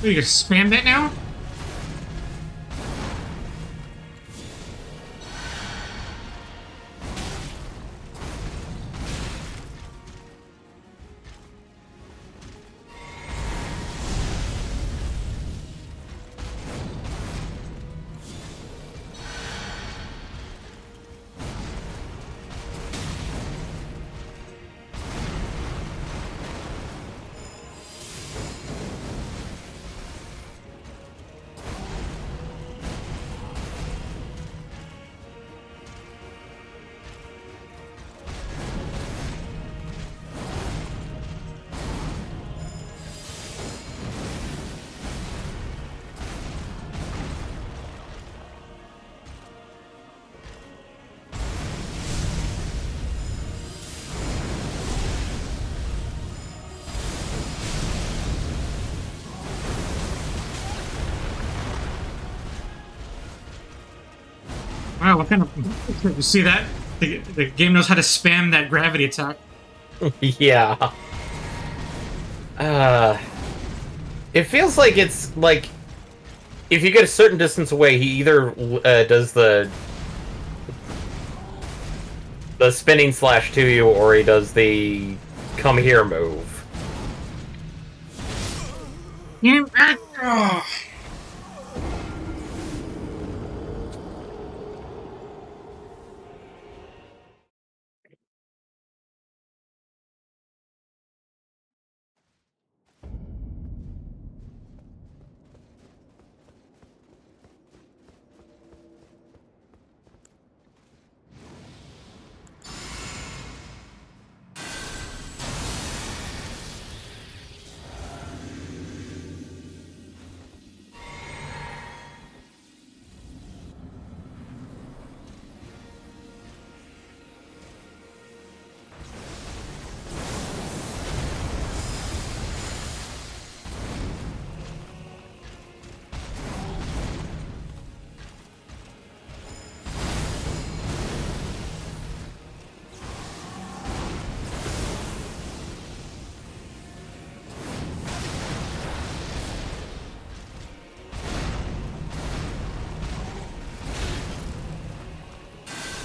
You can spam that now? Wow, what kind of... You see that? The game knows how to spam that gravity attack. Yeah. It feels like it's, like... if you get a certain distance away, he either does the spinning slash to you, or he does the come here move.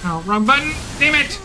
Oh, wrong button! Damn it!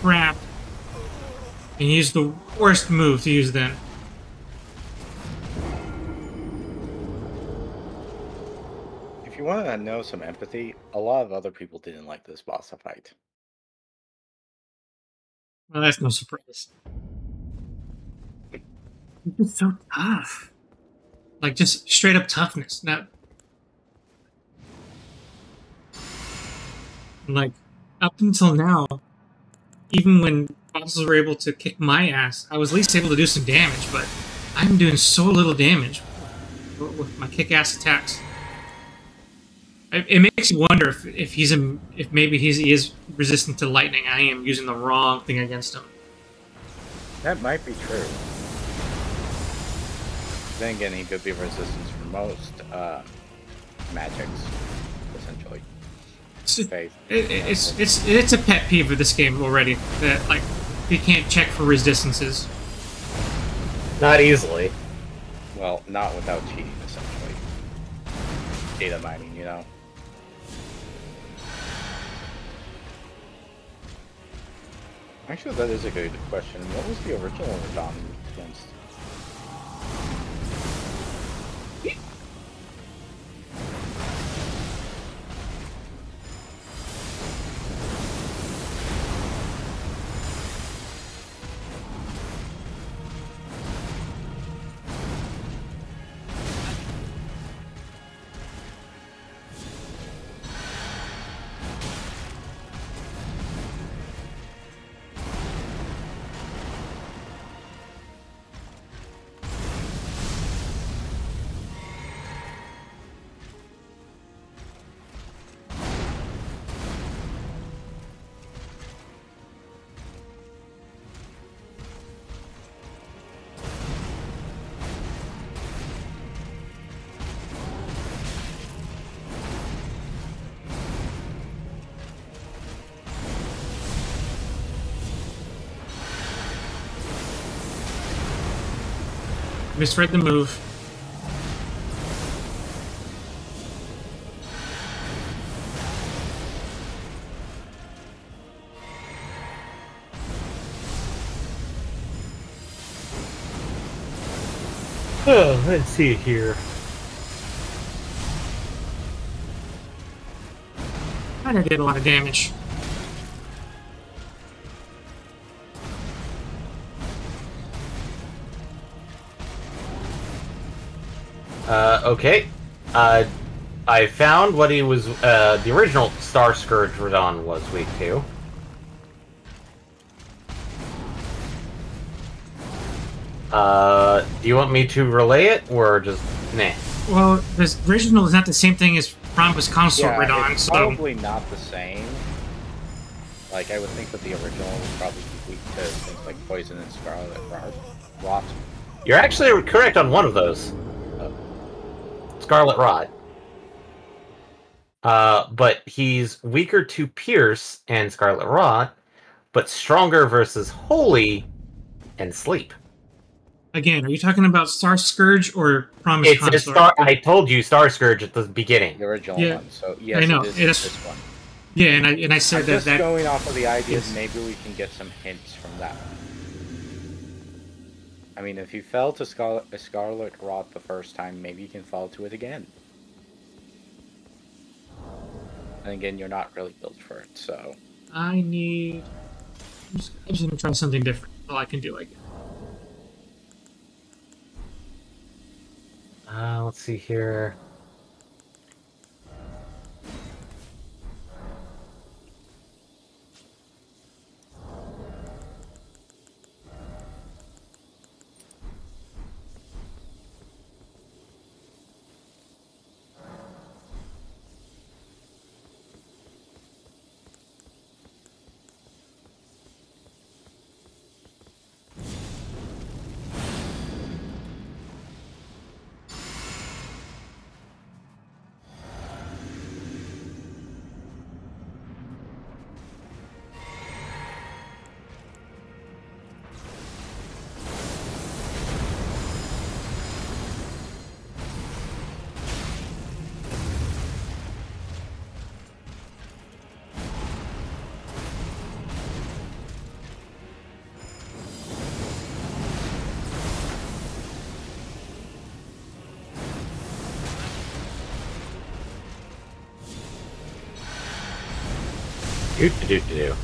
Crap. And use the worst move to use then. If you want to know some empathy, a lot of other people didn't like this boss fight. Well, that's no surprise. It's so tough. Like, just straight up toughness. Not... Like, up until now, even when bosses were able to kick my ass, I was at least able to do some damage, but I'm doing so little damage with my kick-ass attacks. It makes you wonder if maybe he is resistant to lightning. I am using the wrong thing against him. That might be true. Then again, he could be resistant for most magics, essentially. It's a pet peeve of this game already that like you can't check for resistances. Not easily. Well, not without cheating, essentially. Data mining, you know. Actually, that is a good question. What was the original Radahn against? Misread the move. Oh, let's see here. I did a lot of damage. Okay. I found what he was, the original Star Scourge Radon was weak to. Do you want me to relay it, or just, nah? Well, the original is not the same thing as Promise Consort Yeah, Radon, it's so... probably not the same. Like, I would think that the original would probably be weak to things like Poison and Scarlet Rot. You're actually correct on one of those. Scarlet Rot. But he's weaker to Pierce and Scarlet Rot, but stronger versus Holy and Sleep. Again, are you talking about Star Scourge or Promise Consort? I told you Star Scourge at the beginning. The original Yeah, one, so yes, I know. it is this one. Yeah, and I said I'm that... just going off of the idea Yes. maybe we can get some hints from that. I mean, if you fell to Scarlet Rot the first time, maybe you can fall to it again. And again, you're not really built for it, so... I'm just going to try something different. All I can do, I guess. Let's see here. Do.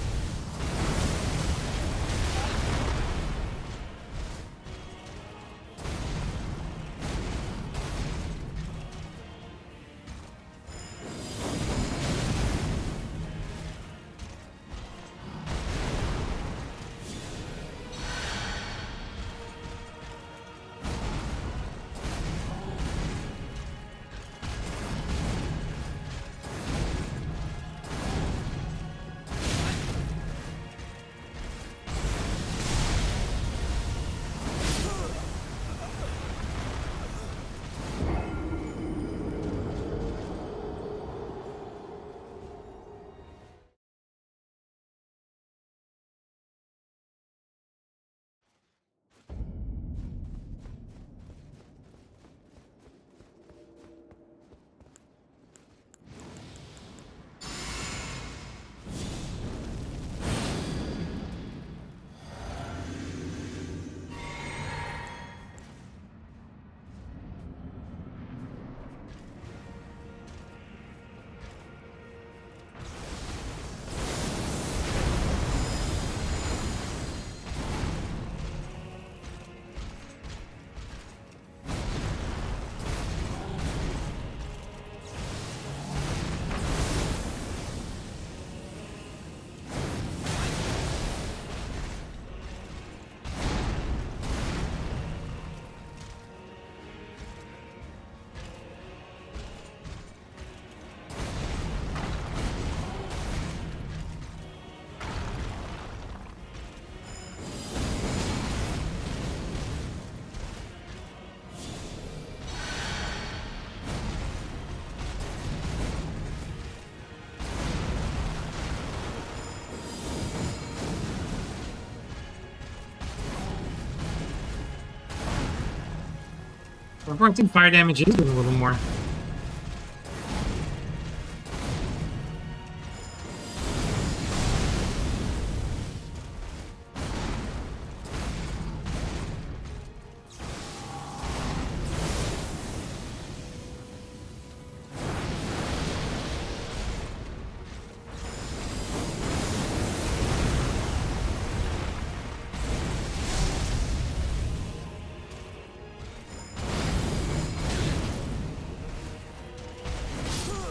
I think fire damage is doing a little more.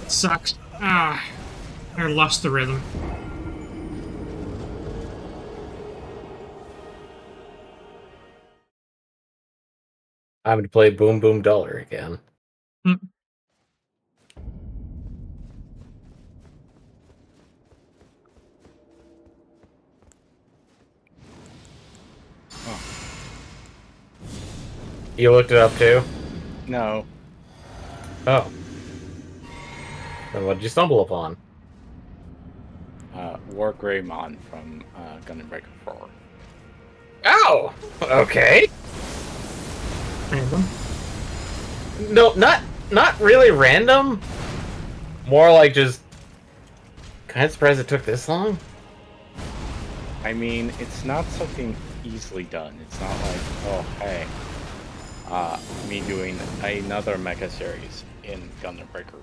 Sucks. Ah, I lost the rhythm. I'm going to play Boom Boom Dollar again. Hmm. You looked it up too? No. Oh. Then what did you stumble upon? War Greymon from Gundam Breaker 4. Oh! Okay. Random. No, not really random. More like just kind of surprised it took this long. I mean, it's not something easily done. It's not like, oh, hey, me doing another mecha series in Gundam Breakers.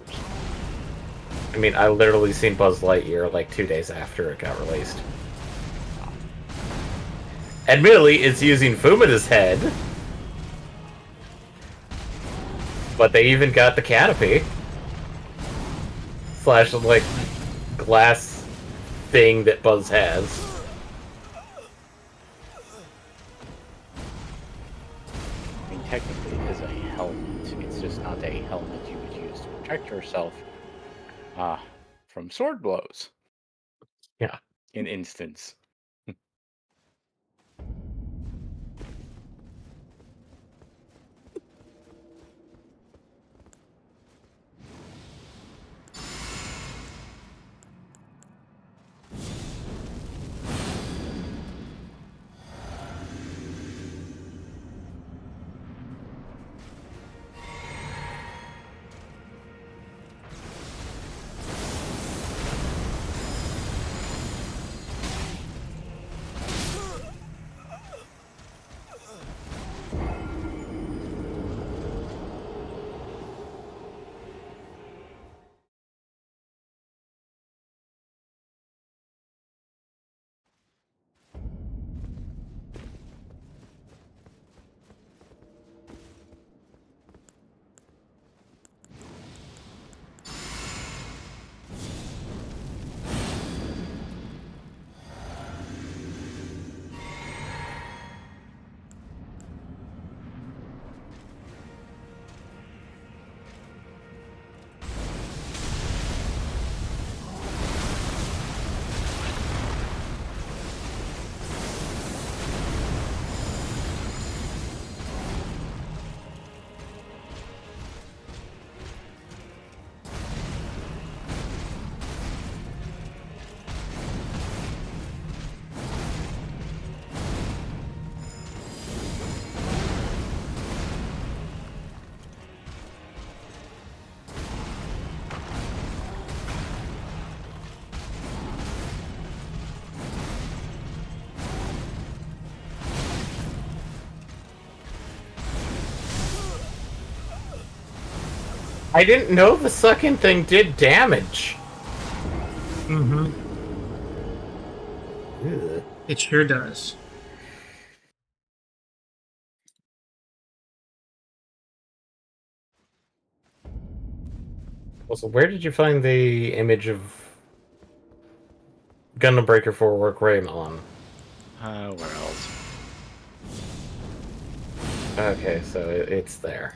I mean, I literally seen Buzz Lightyear like 2 days after it got released. Admittedly, it's using Fumina's head. But they even got the canopy. Slash, like, glass thing that Buzz has. I mean, technically it is a helmet. It's just not a helmet you would use to protect yourself from sword blows. Yeah. In instance. I didn't know the sucking thing did damage. Mm-hmm. Ugh. It sure does. Also, where did you find the image of Gundam Breaker 4 War Greymon? Where else? Okay, so it's there.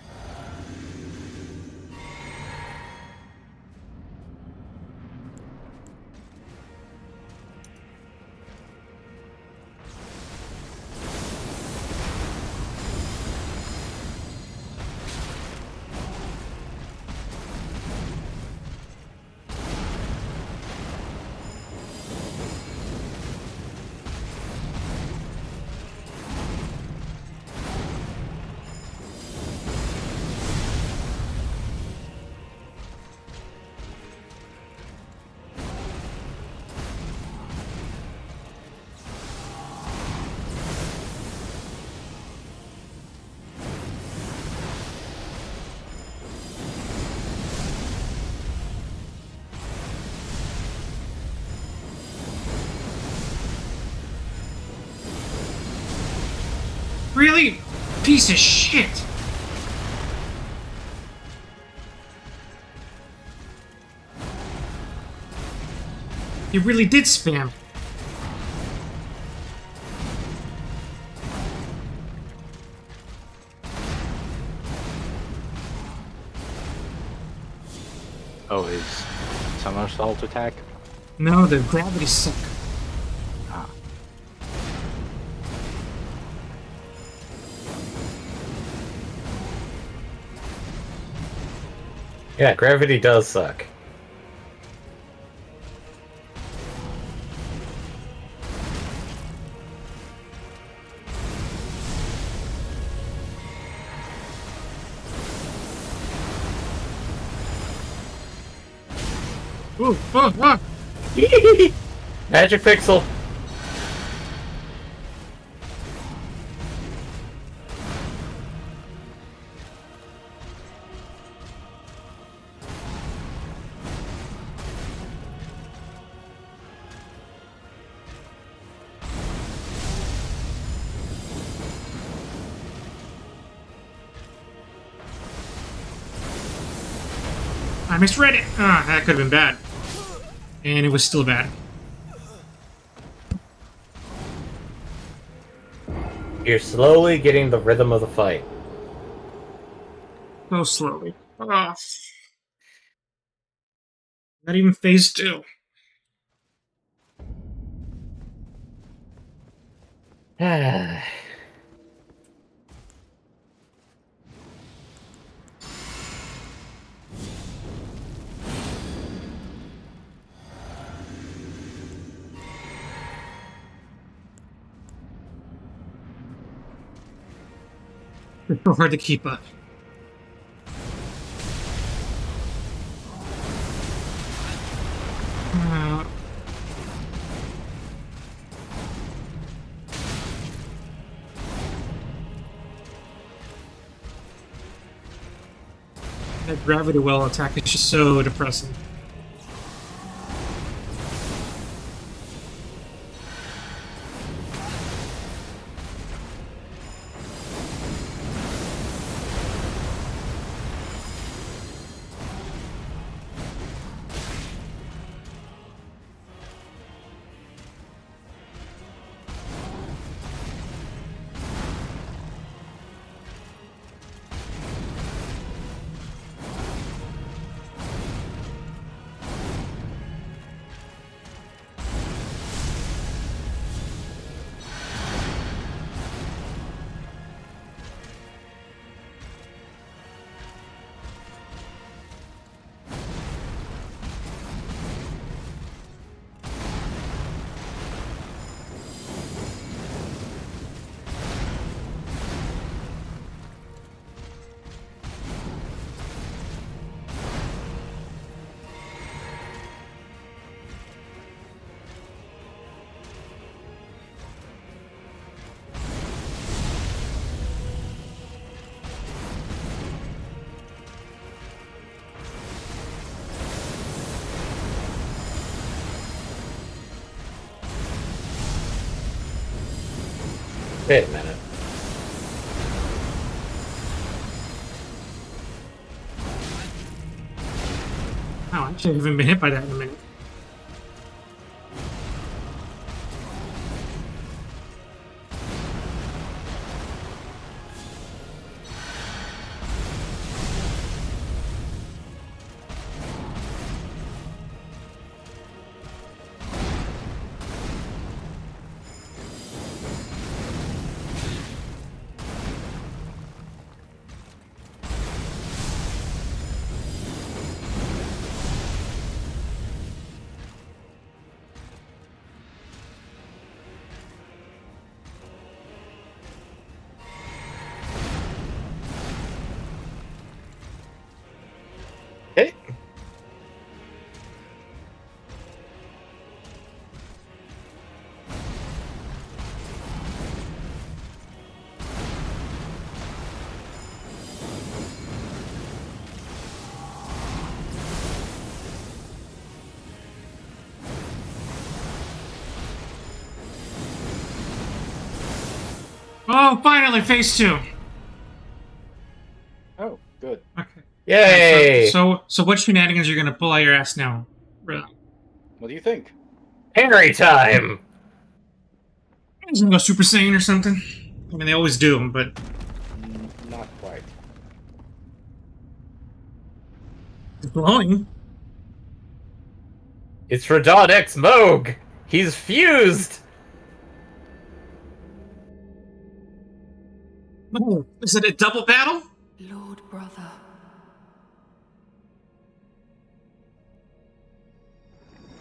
Really? Piece of shit. You really did spam. Oh, his somersault attack? No, the gravity suck. Ah. Yeah, gravity does suck. Ooh, oh, oh. Magic pixel. I misread it. Ah, that could have been bad. And it was still bad. You're slowly getting the rhythm of the fight. So slowly. Ah. Not even phase 2. It's so hard to keep up. That gravity well attack is just so depressing. Wait a minute. Oh, I actually haven't been hit by that in a minute. Hey. Oh, finally, phase 2. Oh, good. Okay. Yay! So what shenanigans are you gonna pull out your ass now? Really? What do you think? Henry time! He's gonna go Super Saiyan or something? I mean, they always do, but... Not quite. It's glowing. It's Radon X Moog! He's fused! Oh, is it a double battle? Lord brother.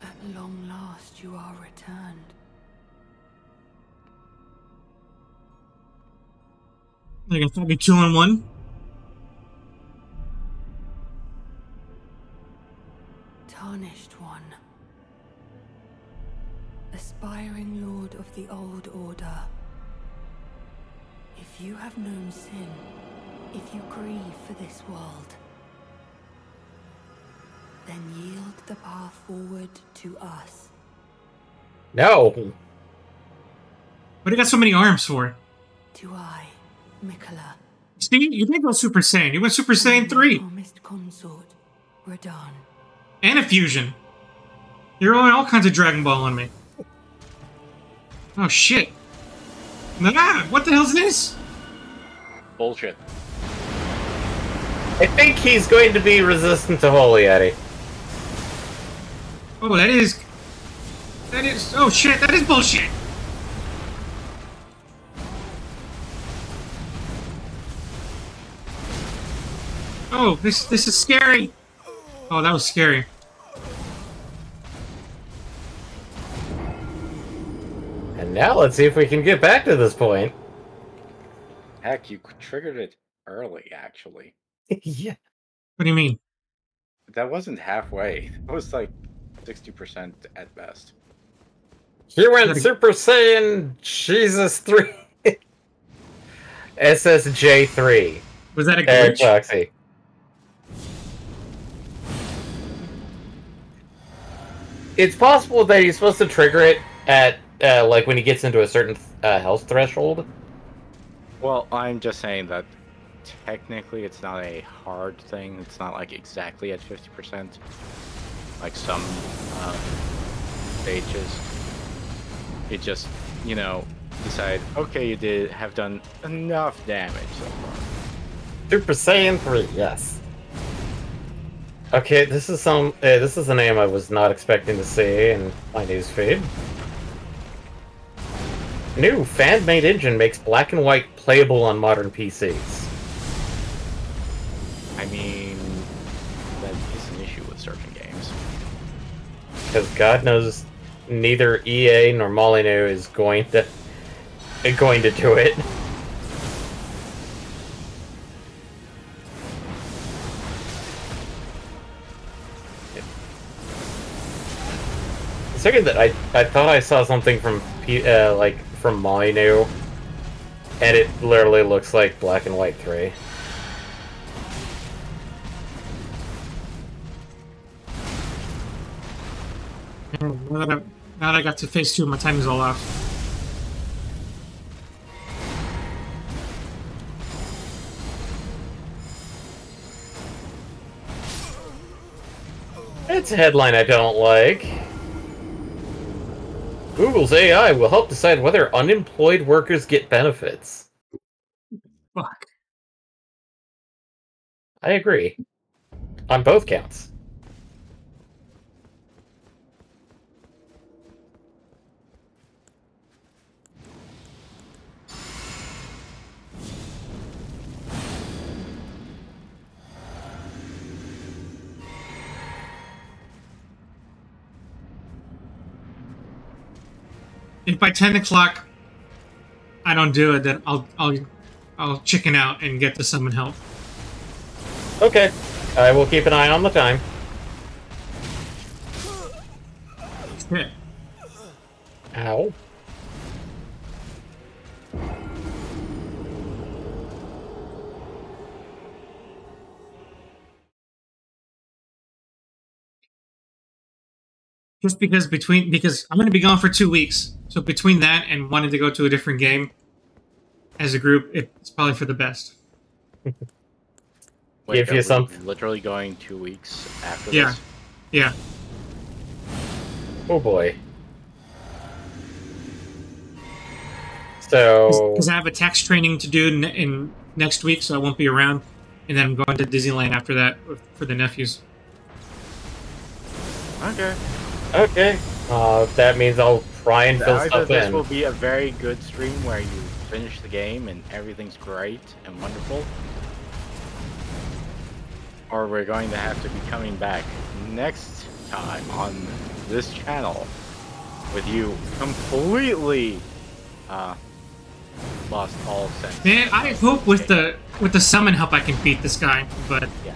At long last you are returned. They're gonna fight me 2-on-1? Tarnished one. Aspiring lord of the old order. If you have known sin, if you grieve for this world, then yield the path forward to us. No! What do you got so many arms for? To I, Miquella. Steve, you didn't go Super Saiyan. You went Super Saiyan 3. Promised consort, Radon. And a fusion. You're rolling all kinds of Dragon Ball on me. Oh, shit. Ah, what the hell's this? Bullshit. I think he's going to be resistant to Holy Eddie. Oh, that is... Oh, shit, that is bullshit. Oh, this is scary. Oh, that was scary. And now let's see if we can get back to this point. Heck, you triggered it early, actually. Yeah. What do you mean? That wasn't halfway. That was like 60% at best. He went Super Saiyan Jesus 3. SSJ3. Was that a Eric glitch? Foxy. It's possible that he's supposed to trigger it at, like, when he gets into a certain health threshold. Well, I'm just saying that technically it's not a hard thing. It's not like exactly at 50%. Like some stages. It just, you know, decide, okay, you have done enough damage so far. Super Saiyan 3, yes. Okay, this is a name I was not expecting to see in my newsfeed. New fan-made engine makes black and white playable on modern PCs. I mean, that is an issue with certain games. Because God knows neither EA nor Molyneux is going to do it. Second that I thought I saw something from from Molyneux, and it literally looks like Black and White 3. Now that I got to phase 2, my time is all off. It's a headline I don't like. Google's AI will help decide whether unemployed workers get benefits. Fuck. I agree. On both counts. If by 10 o'clock I don't do it, then I'll chicken out and get to summon help. Okay. I will keep an eye on the time. Yeah. Ow. Just because I'm going to be gone for 2 weeks, so between that and wanting to go to a different game, as a group, it's probably for the best. Wait, If you are we some- literally going 2 weeks after Yeah. this? Yeah. Oh boy. So Because I have a tax training to do in next week, so I won't be around. And then I'm going to Disneyland after that for the nephews. Okay. okay, that means I'll try and fill Either stuff this in. will be a very good stream where you finish the game and everything's great and wonderful, or we're going to have to be coming back next time on this channel with you completely lost all sense. Man, I hope with the summon help I can beat this guy, but Yeah.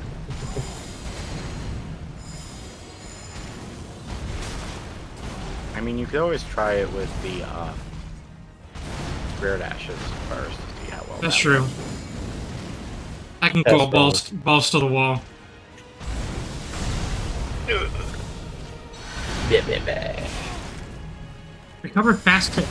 I mean, you could always try it with the Spirit Ashes first to see how well that's that true. works. I can That's go balls to the wall. Recover faster.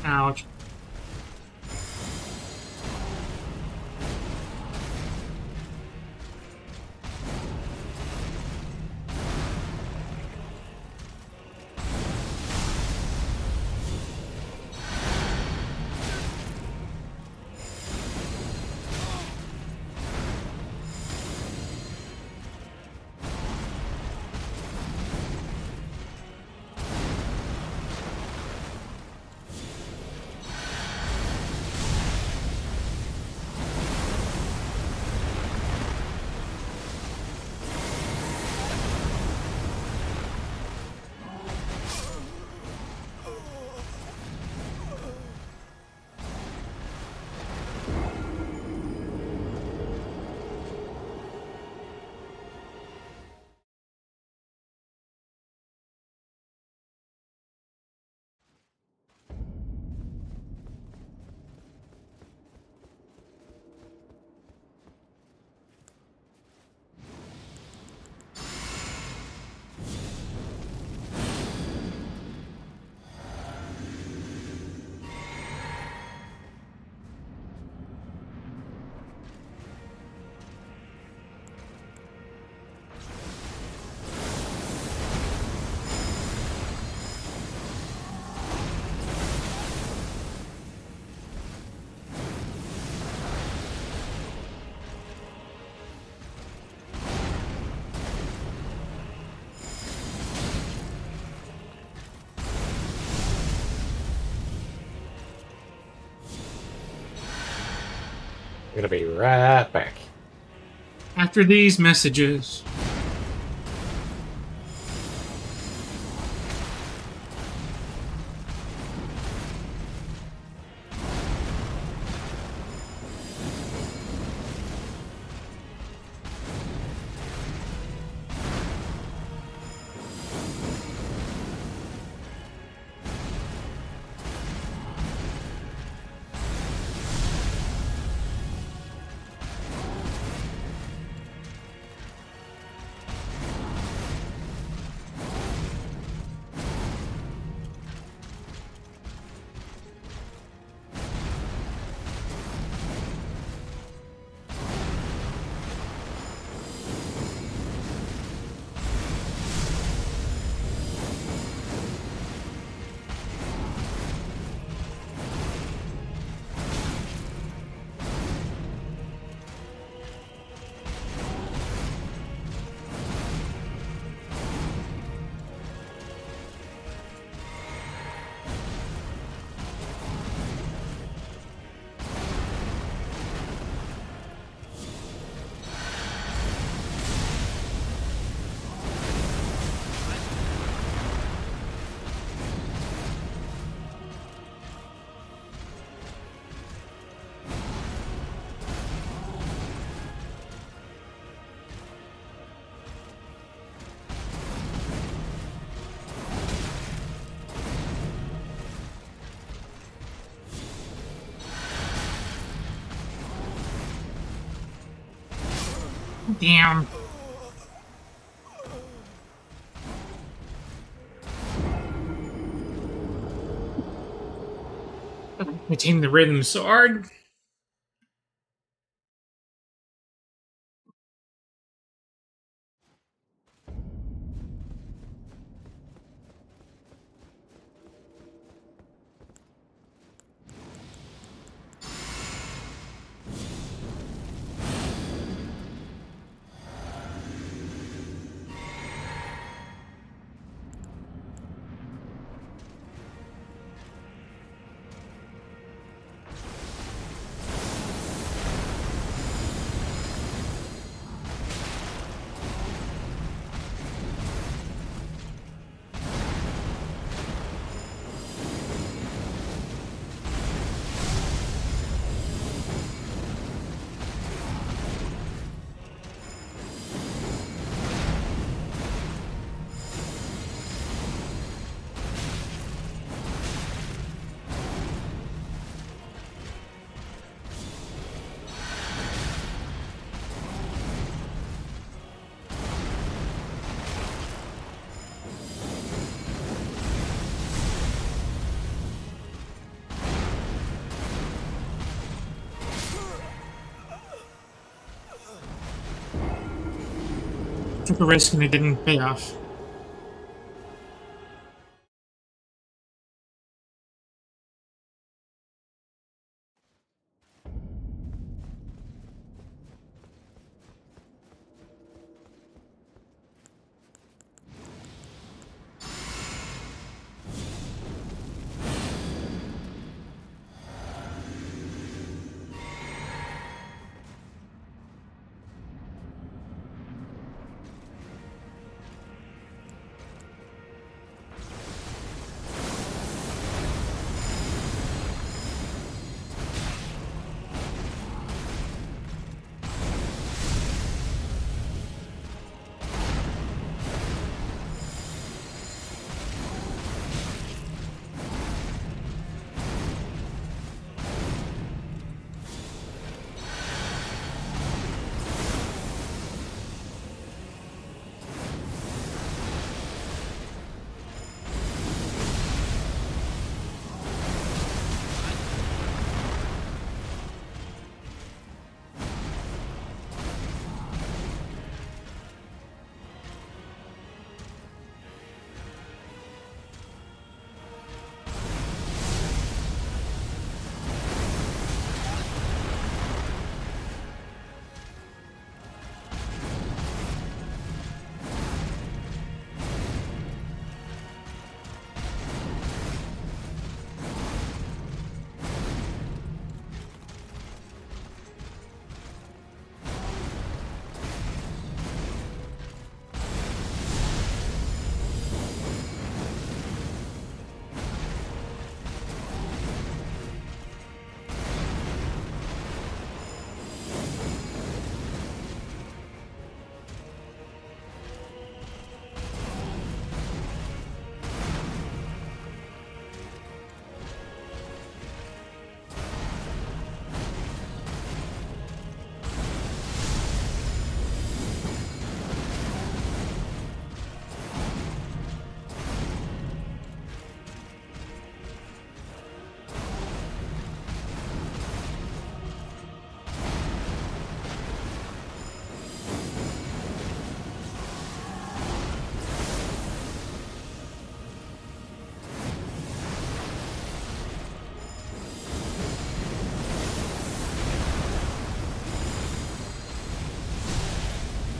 Ouch. I'm gonna be right back. After these messages. Damn. Maintain the rhythm so hard. Took a risk and it didn't pay off.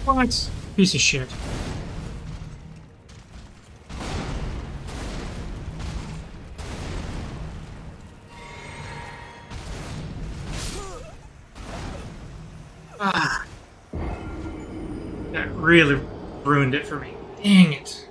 What? Piece of shit. Ah. That really ruined it for me. Dang it.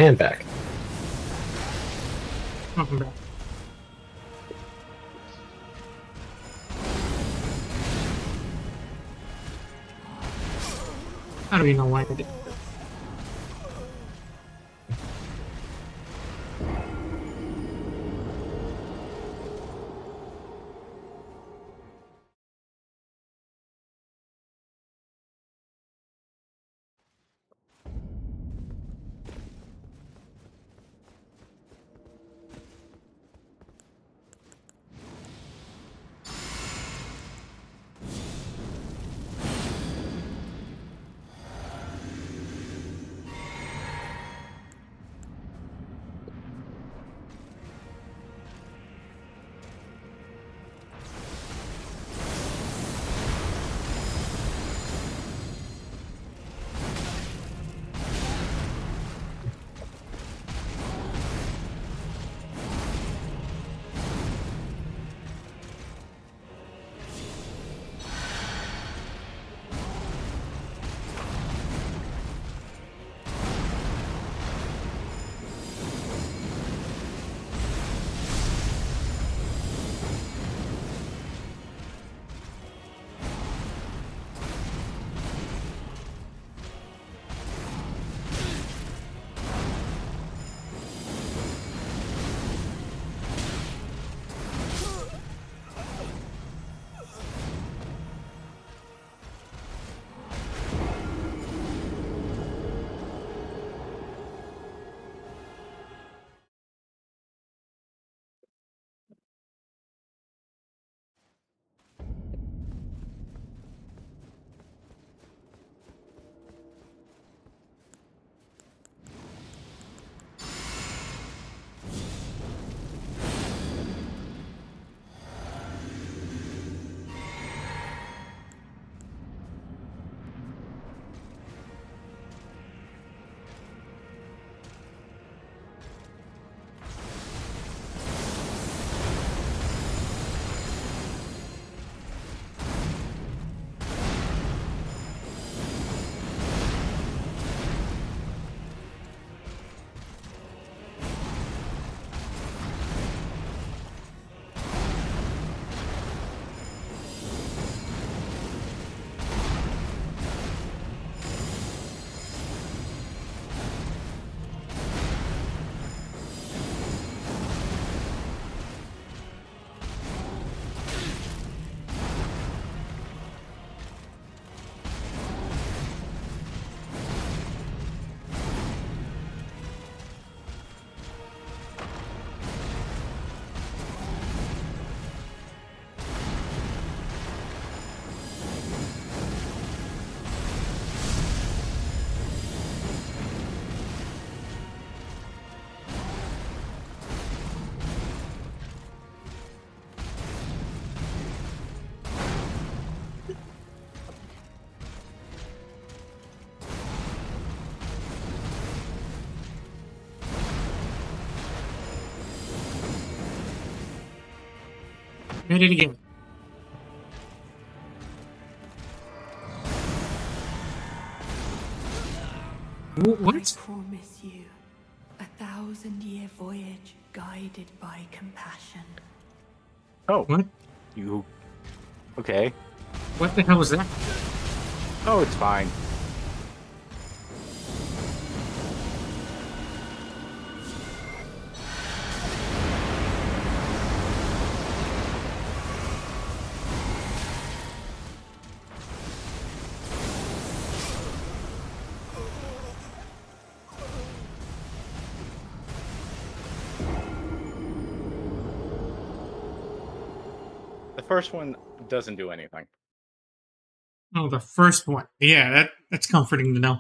And back. Welcome back. I don't even know why I did it. Made it again. What? I promise you, 1,000-year voyage guided by compassion. Oh, What? you... Okay. What the hell was that? Oh, it's fine. The first one doesn't do anything. Oh, the first one. Yeah, that's comforting to know.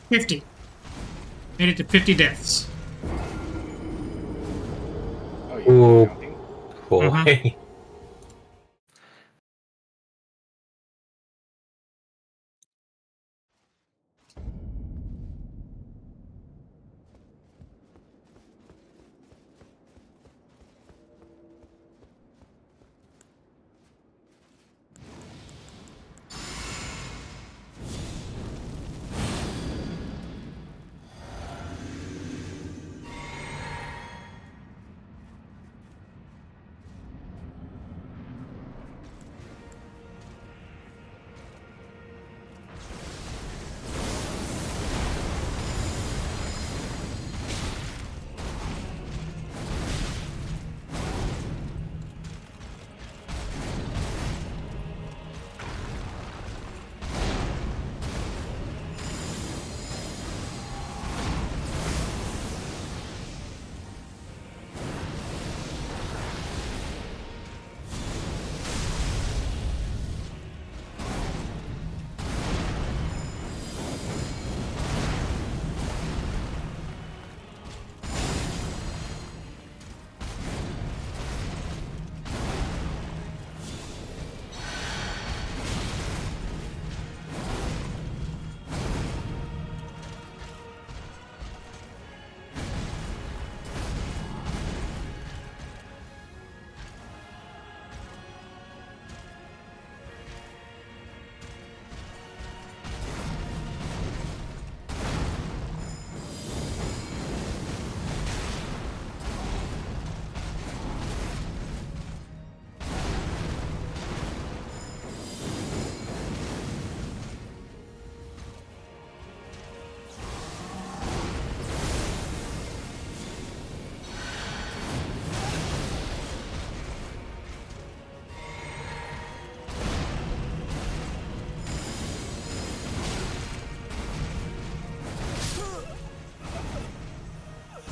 50. Made it to 50 deaths. Oh, Ooh. you're counting? Boy. Uh-huh.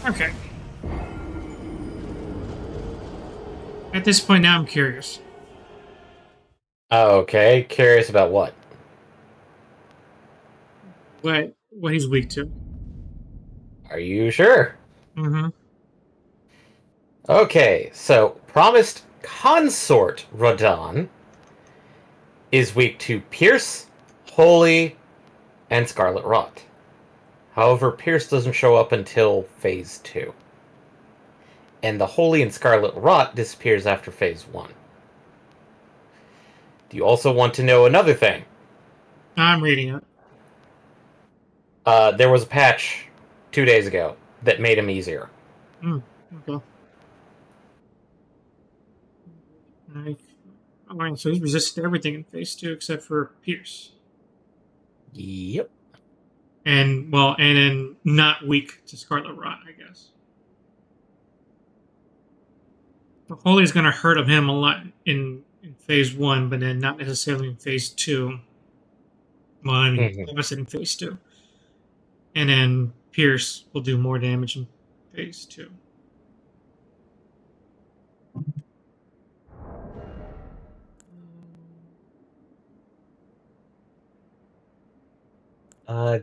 Okay. At this point now, I'm curious. Okay, curious about what? What he's weak to. Are you sure? Mm-hmm. Okay, so promised consort Radahn is weak to Pierce, Holy, and Scarlet Rot. However, Pierce doesn't show up until Phase 2. And the Holy and Scarlet Rot disappears after Phase 1. Do you also want to know another thing? I'm reading it. There was a patch 2 days ago that made him easier. Okay. Alright, so he's resisted everything in phase 2 except for Pierce. Yep. And then not weak to Scarlet Rot, I guess. The Holy's gonna hurt him a lot in phase 1, but then not necessarily in phase 2. Well, I mean, opposite in phase 2. And then Pierce will do more damage in phase 2.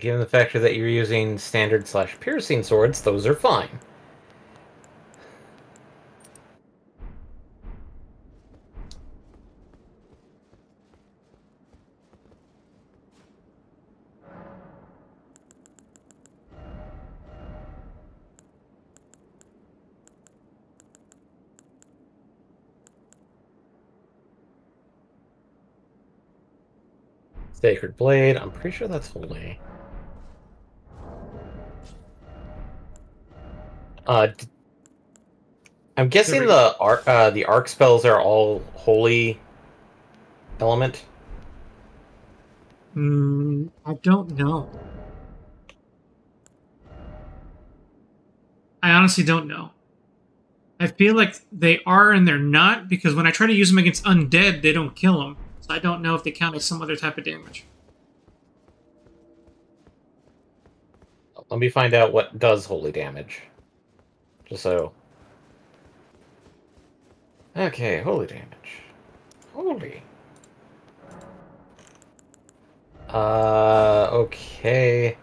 Given the factor that you're using standard/piercing swords, those are fine. Sacred Blade, I'm pretty sure that's holy. I'm guessing the arc spells are all holy element. I don't know. I honestly don't know. I feel like they are and they're not, because when I try to use them against undead, they don't kill them. So I don't know if they count as some other type of damage. Let me find out what does holy damage. Just so... Okay, holy damage. Holy. Okay.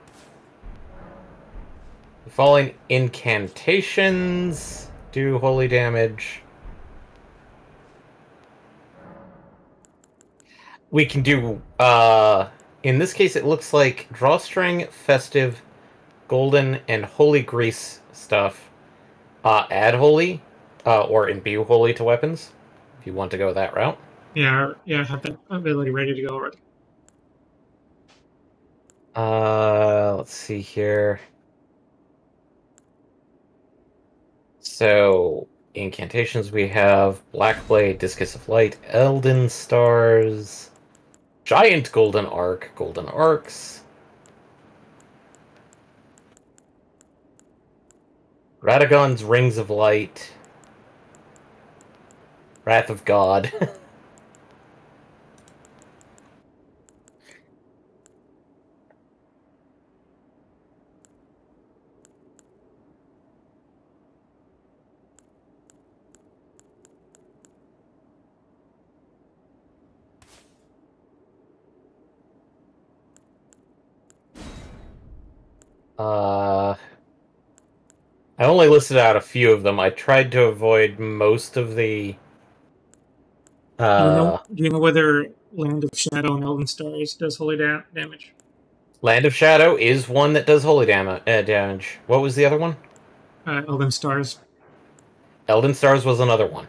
Falling incantations do holy damage. We can do, in this case, it looks like Drawstring, Festive, Golden, and Holy Grease stuff. Add Holy, or imbue Holy to weapons, if you want to go that route. Yeah, I have that ability ready to go already. Let's see here. So, incantations we have Black Blade, Discus of Light, Elden Stars, Giant Golden Arc, Golden Arcs, Radagon's Rings of Light, Wrath of God. I only listed out a few of them. I tried to avoid most of the... Do you know whether Land of Shadow and Elden Stars does holy damage? Land of Shadow is one that does holy damage. What was the other one? Elden Stars. Elden Stars was another one.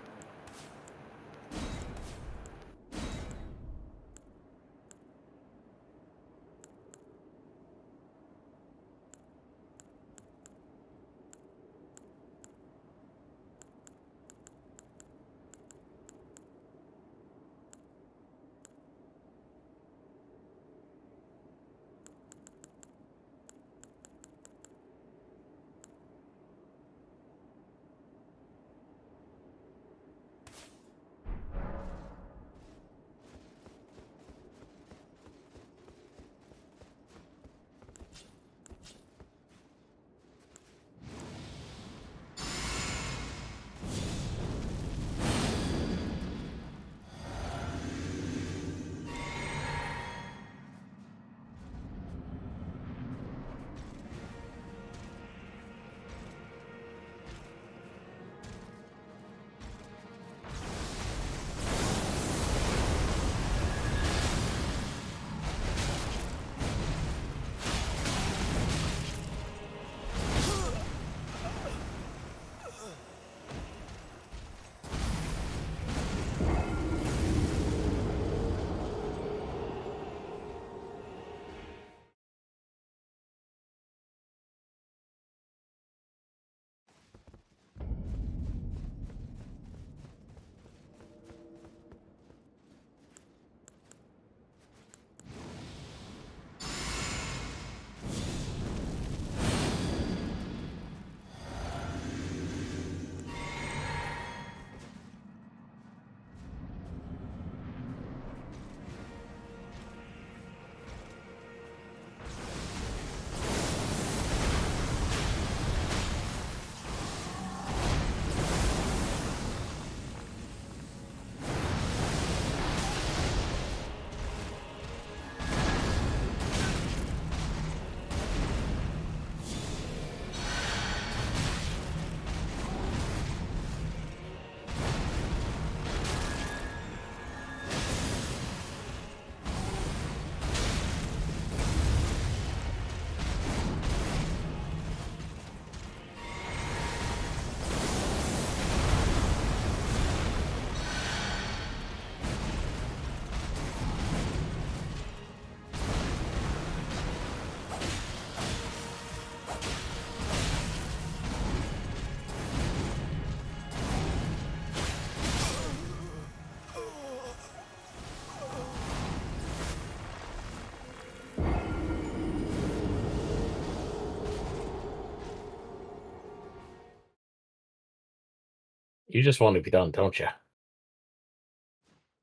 You just want to be done, don't you?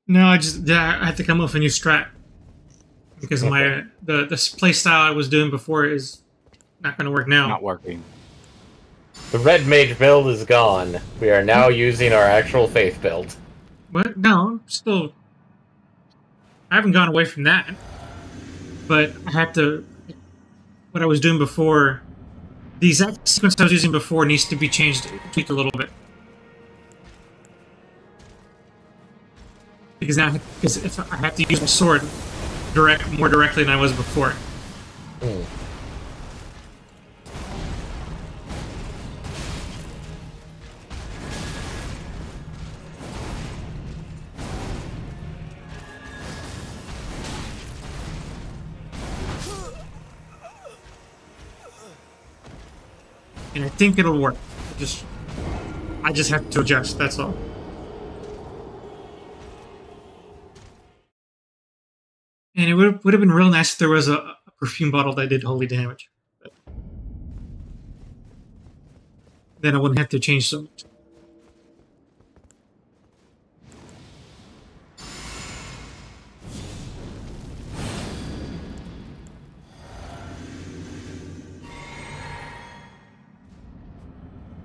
No, I have to come up with a new strat because my the play style I was doing before is not going to work now. Not working. The red mage build is gone. We are now using our actual faith build. But no, still, I haven't gone away from that. But I have to. What I was doing before The exact sequence I was using before needs to be changed, tweaked a little bit. Because now, if I have to use my sword more directly than I was before. Mm. And I think it'll work. I just have to adjust, that's all. And it would have been real nice if there was a perfume bottle that did holy damage. But then I wouldn't have to change so much.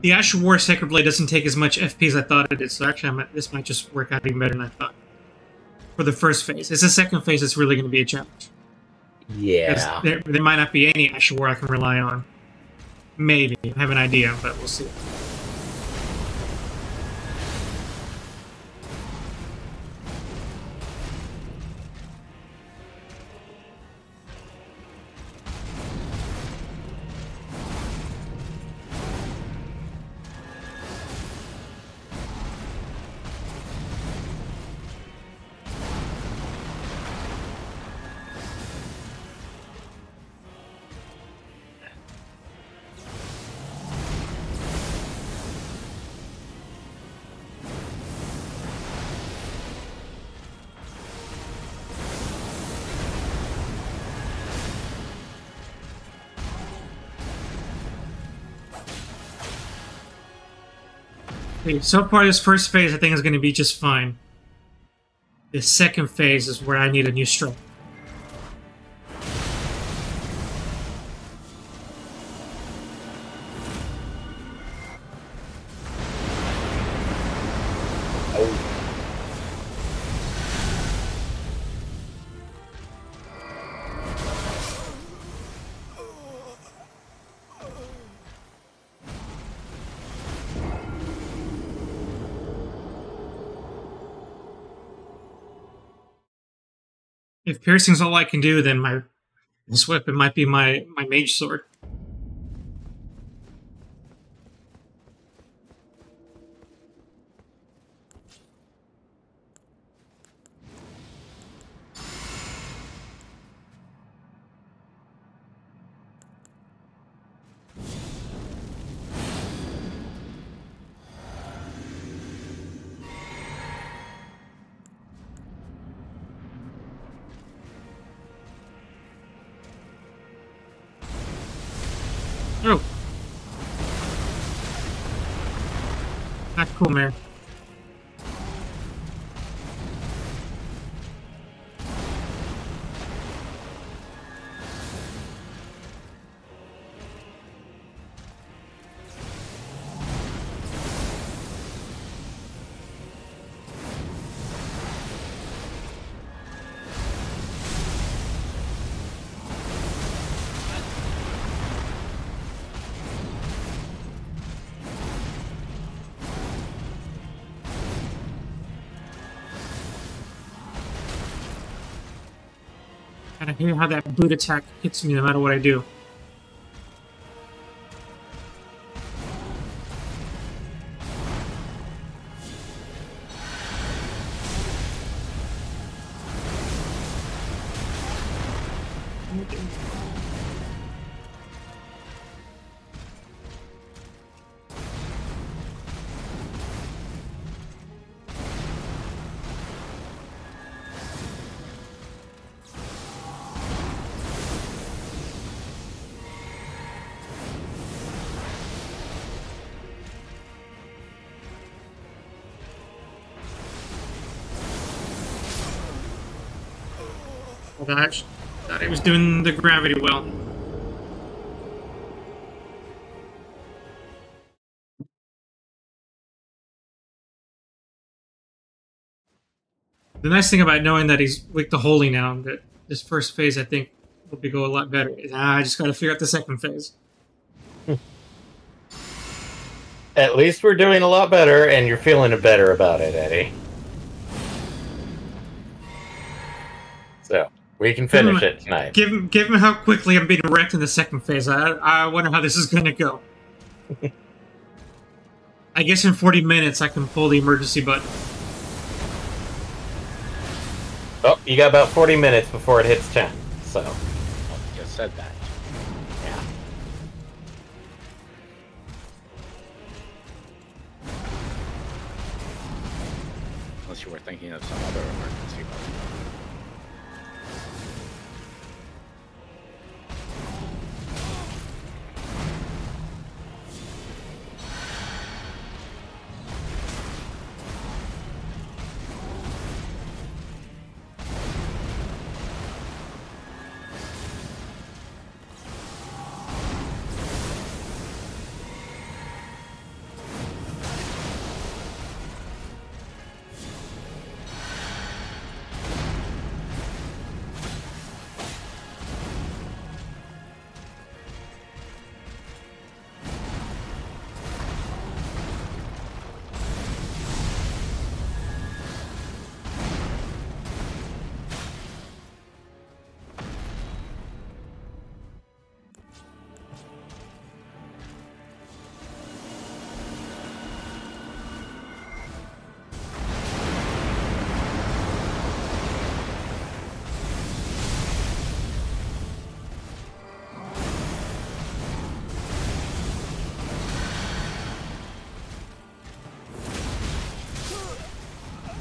The Ash of War Sacred Blade doesn't take as much FP as I thought it did, so actually this might just work out even better than I thought. For the first phase. It's the second phase that's really going to be a challenge. Yeah. There might not be any Ash of War I can rely on. Maybe. I have an idea, but we'll see. Okay, so far this first phase I think is going to be just fine. The second phase is where I need a new strike. If piercing's all I can do, then this weapon might be my mage sword. Oh. Not cool, man. And I hear how that boot attack hits me no matter what I do. Oh gosh, thought he was doing the gravity well. The nice thing about knowing that he's weak to holy now, that this first phase I think will go a lot better. I just got to figure out the second phase. At least we're doing a lot better, and you're feeling better about it, Eddie. So, we can finish it tonight. Given how quickly I'm being wrecked in the second phase, I wonder how this is going to go. I guess in 40 minutes I can pull the emergency button. Oh, you got about 40 minutes before it hits 10, so... Just said that. Yeah. Unless you were thinking of some other emergency button.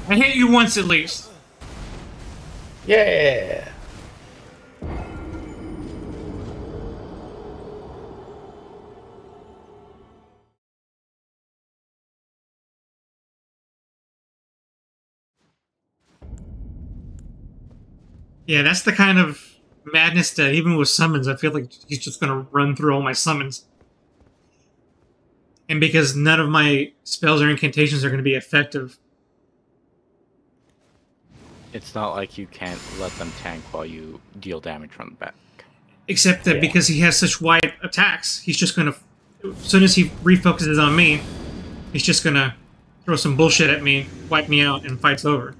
I hit you once at least. Yeah! Yeah, that's the kind of madness that even with summons, I feel like he's just going to run through all my summons. And because none of my spells or incantations are going to be effective. It's not like you can't let them tank while you deal damage from the back. Except that because he has such wide attacks, he's just going to... As soon as he refocuses on me, he's just going to throw some bullshit at me, wipe me out, and fight's over.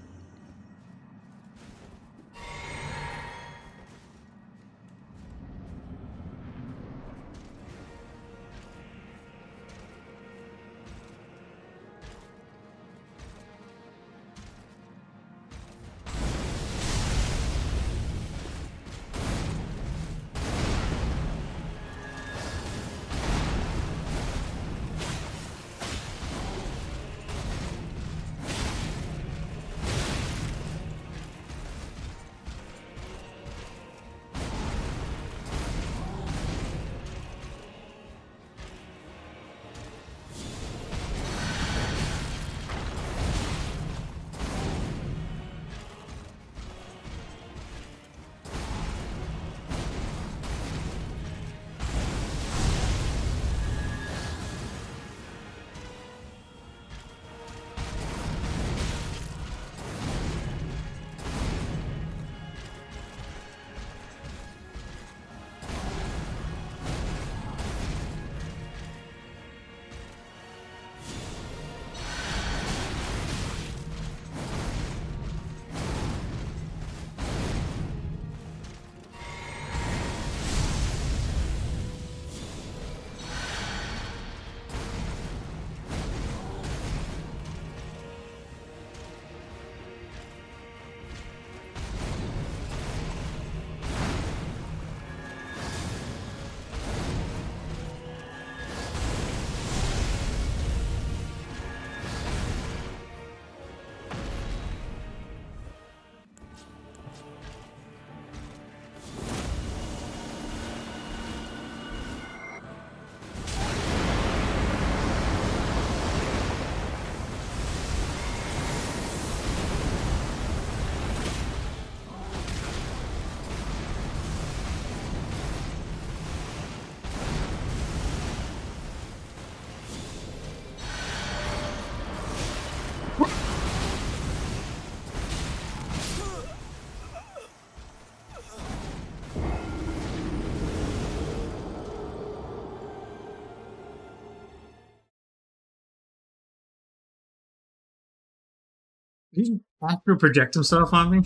Did he astral project himself on me?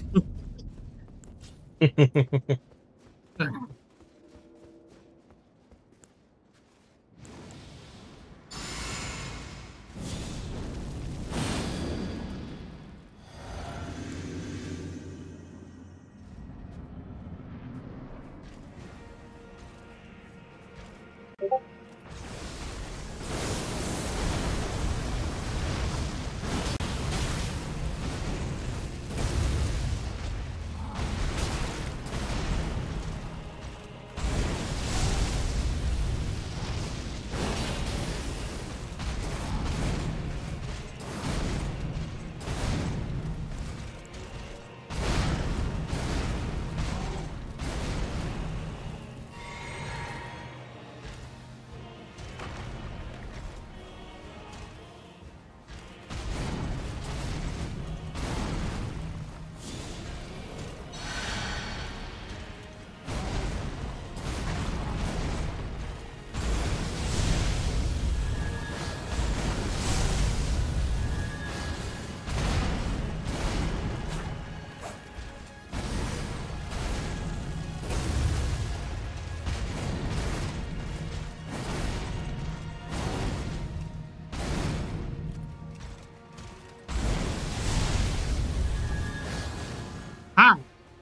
Ah,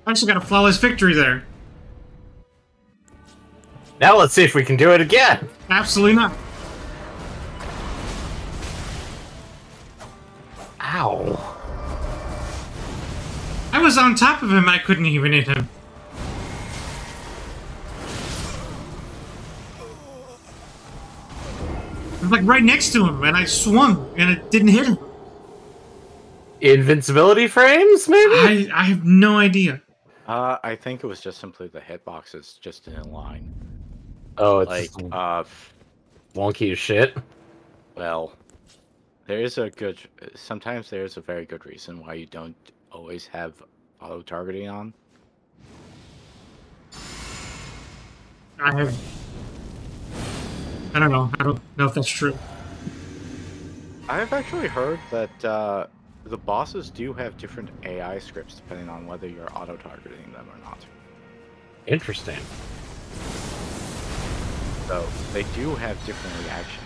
I actually got a flawless victory there. Now let's see if we can do it again. Absolutely not. Ow. I was on top of him and I couldn't even hit him. I was like right next to him and I swung and it didn't hit him. Invincibility frames, maybe? I have no idea. I think it was just simply the hitboxes just in line. Oh, it's Like, wonky as shit. well, there is a good. Sometimes there's a very good reason why you don't always have auto targeting on. I don't know. I don't know if that's true. I've actually heard that the bosses do have different AI scripts depending on whether you're auto targeting them or not. Interesting. So they do have different reactions.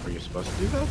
Are you supposed to do that?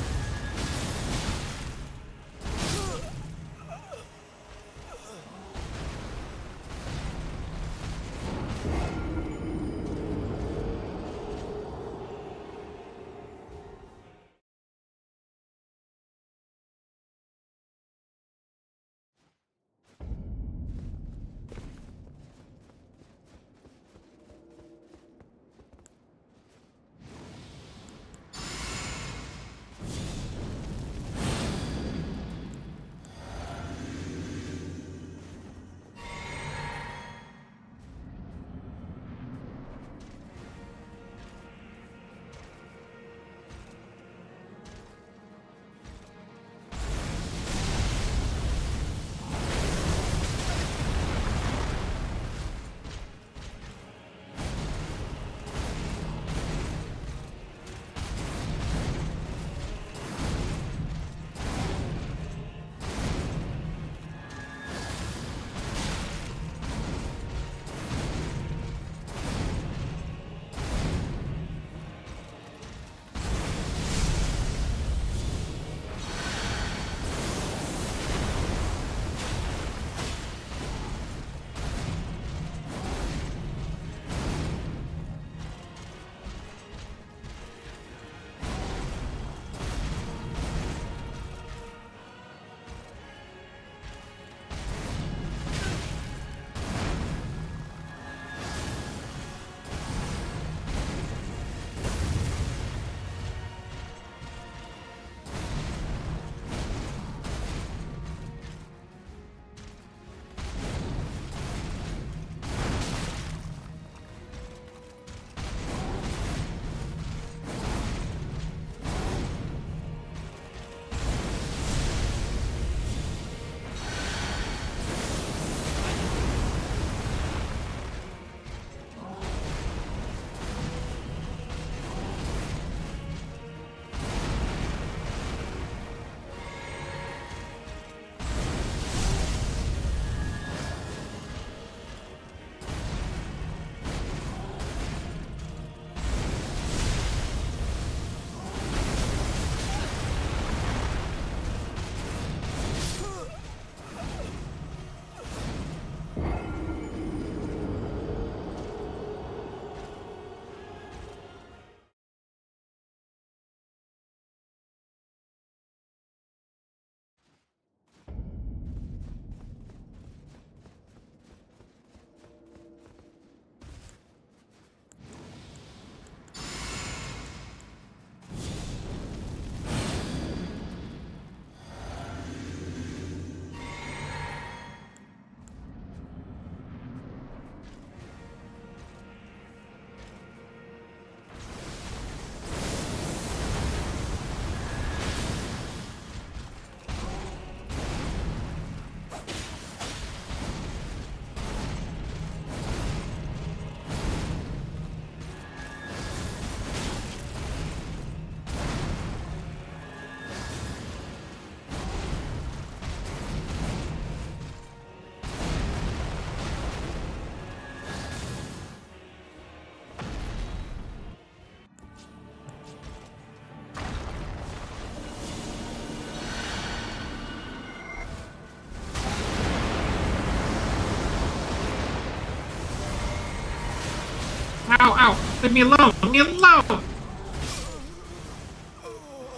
Ow, ow! Leave me alone! Leave me alone!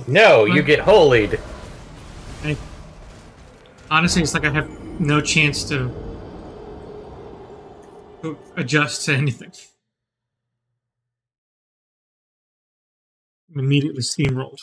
No, you get holied. Honestly, it's like I have no chance to adjust to anything. I'm immediately steamrolled.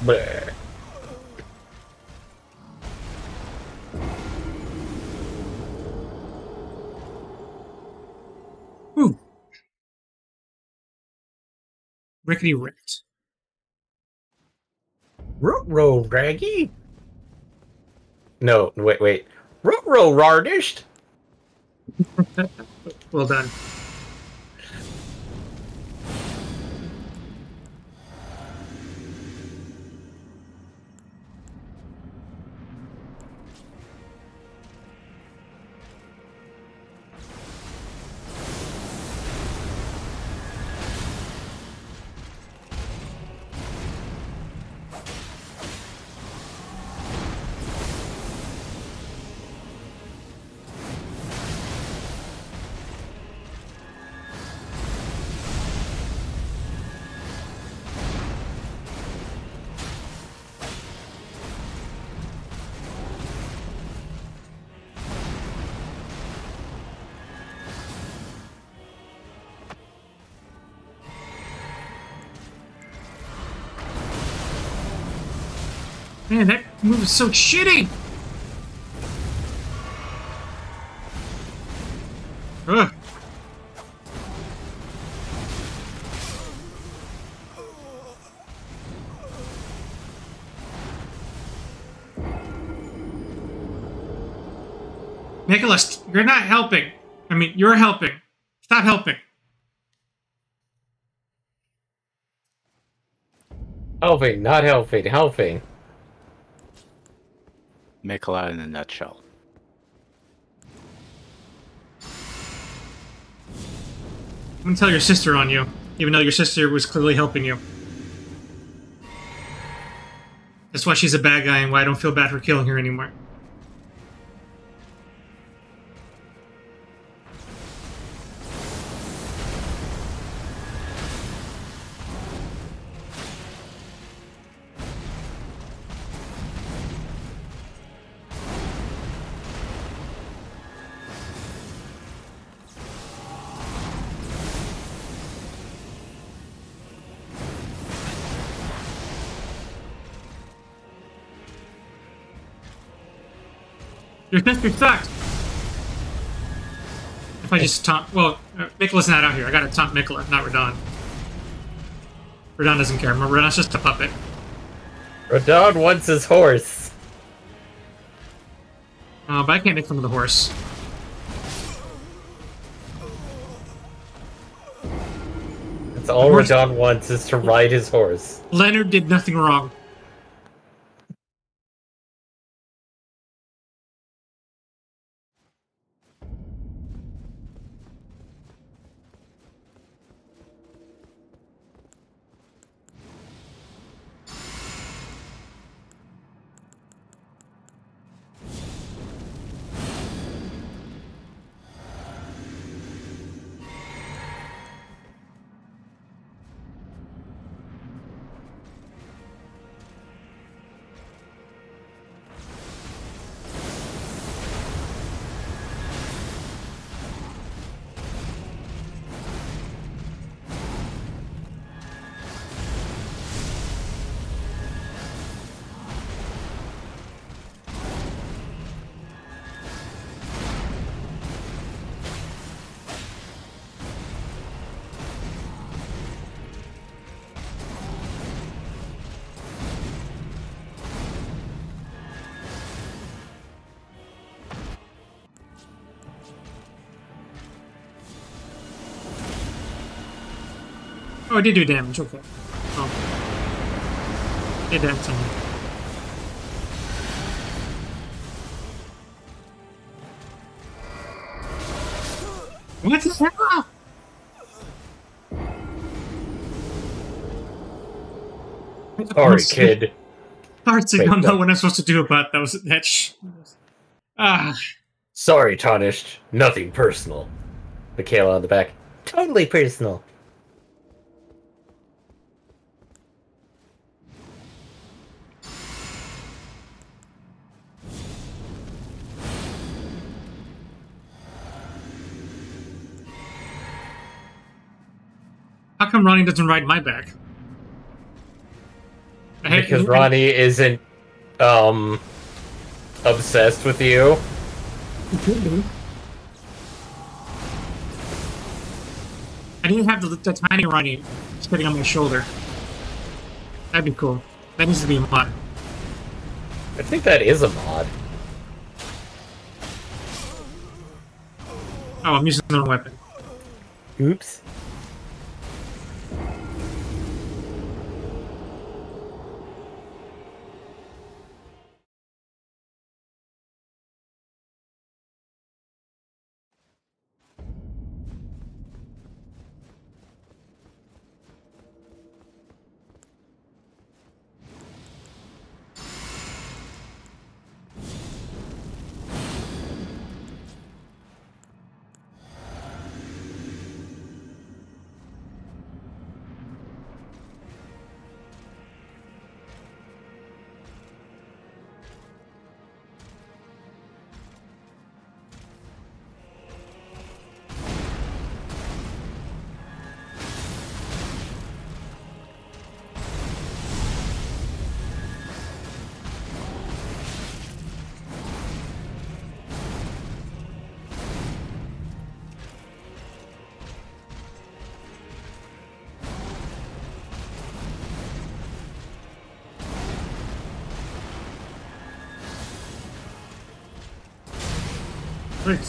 Bleh. Whew. Rickety wrecked. Ruh-roh, Raggy. No, wait. Ruh-roh, Rardished. Well done. Man, that move is so shitty! Ugh. Nicholas, you're not helping. I mean, you're helping. Stop helping. Helping, not helping, helping. Miquella in a nutshell. I'm gonna tell your sister on you, even though your sister was clearly helping you. That's why she's a bad guy and why I don't feel bad for killing her anymore. Your sister sucks! If I just taunt... Well, Miquella's not out here. I gotta taunt Miquella, not Radahn. Radahn doesn't care. Radahn's just a puppet. Radahn wants his horse. But I can't make fun of the horse. That's all Radahn wants, is to ride his horse. Leonard did nothing wrong. Oh, it did do damage, okay. Oh. It did that something. What the hell? Sorry, kid. Hearts, I don't know what I'm supposed to do about that. Sorry, Tarnished. Nothing personal. Miquella on the back. Totally personal. How come Ronnie doesn't ride my back? Because Ronnie isn't, obsessed with you. I didn't have the tiny Ronnie sitting on my shoulder. That'd be cool. That needs to be a mod. I think that is a mod. Oh, I'm using the wrong weapon. Oops. Great.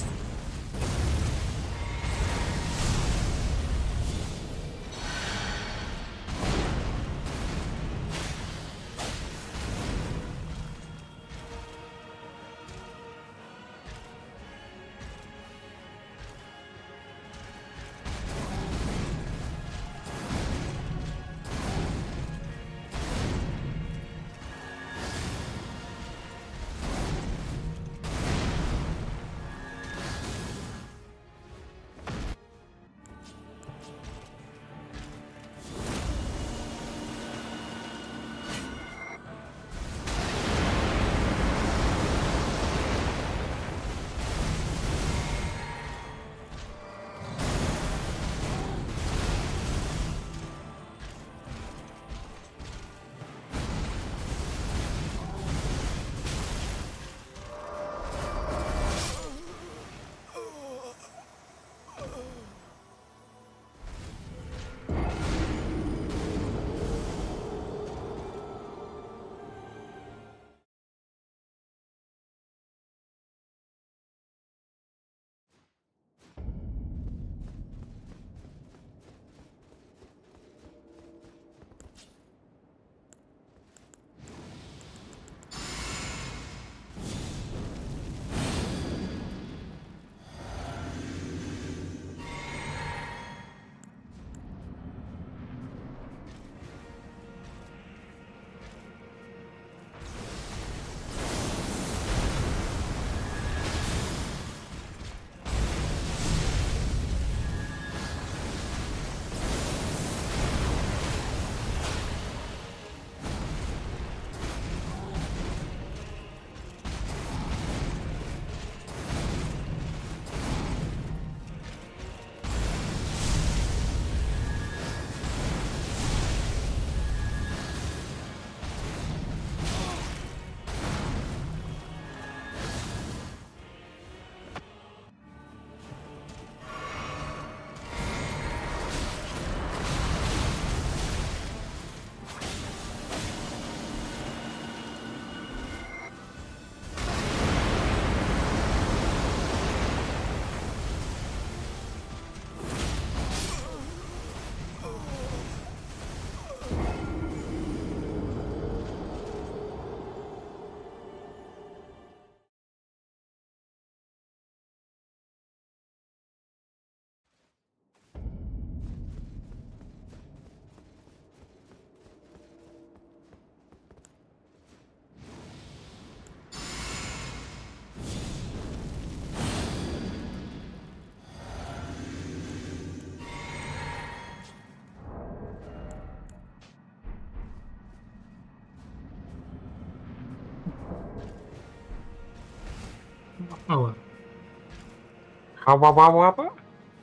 Oh, Wah.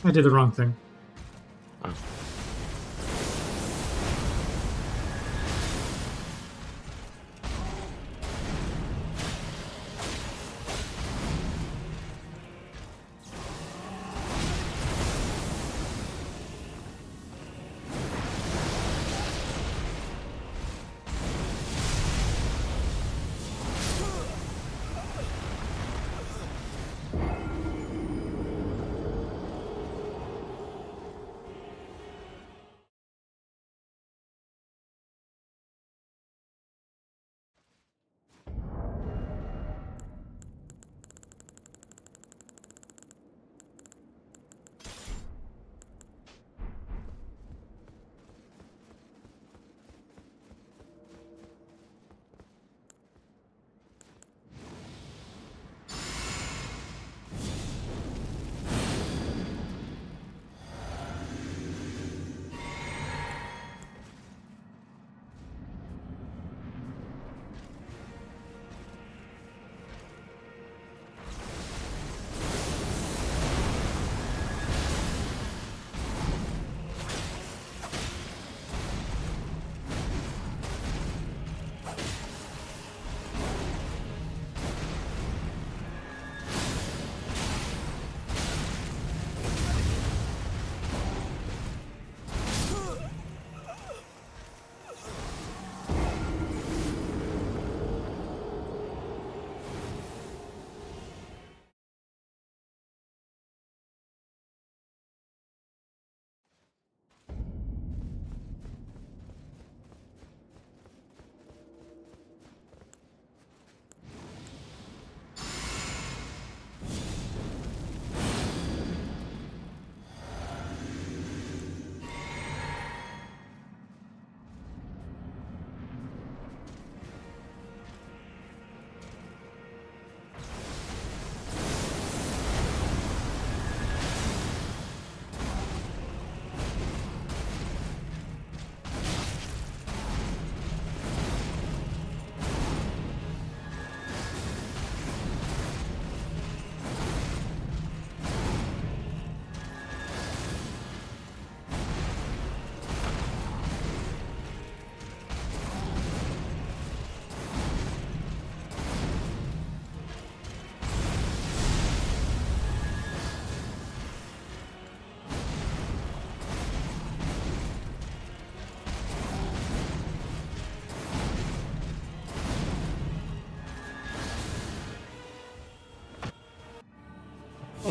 I did the wrong thing. Oh.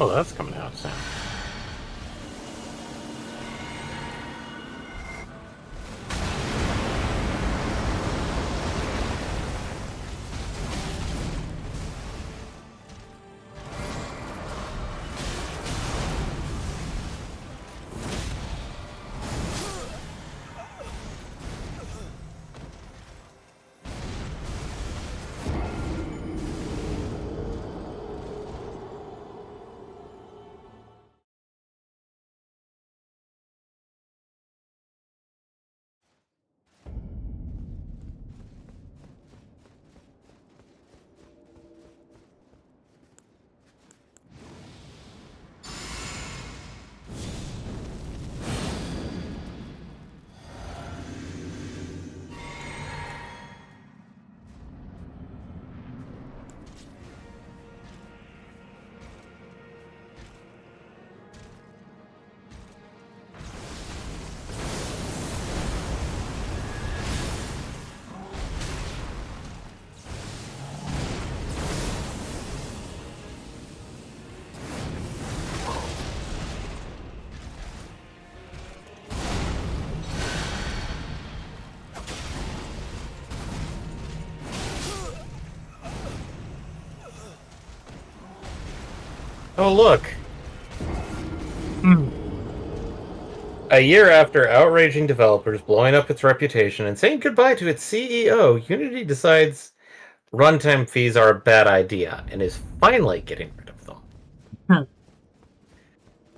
Oh, that's coming out soon. Oh, look. A year after outraging developers, blowing up its reputation, and saying goodbye to its CEO, Unity decides runtime fees are a bad idea and is finally getting rid of them.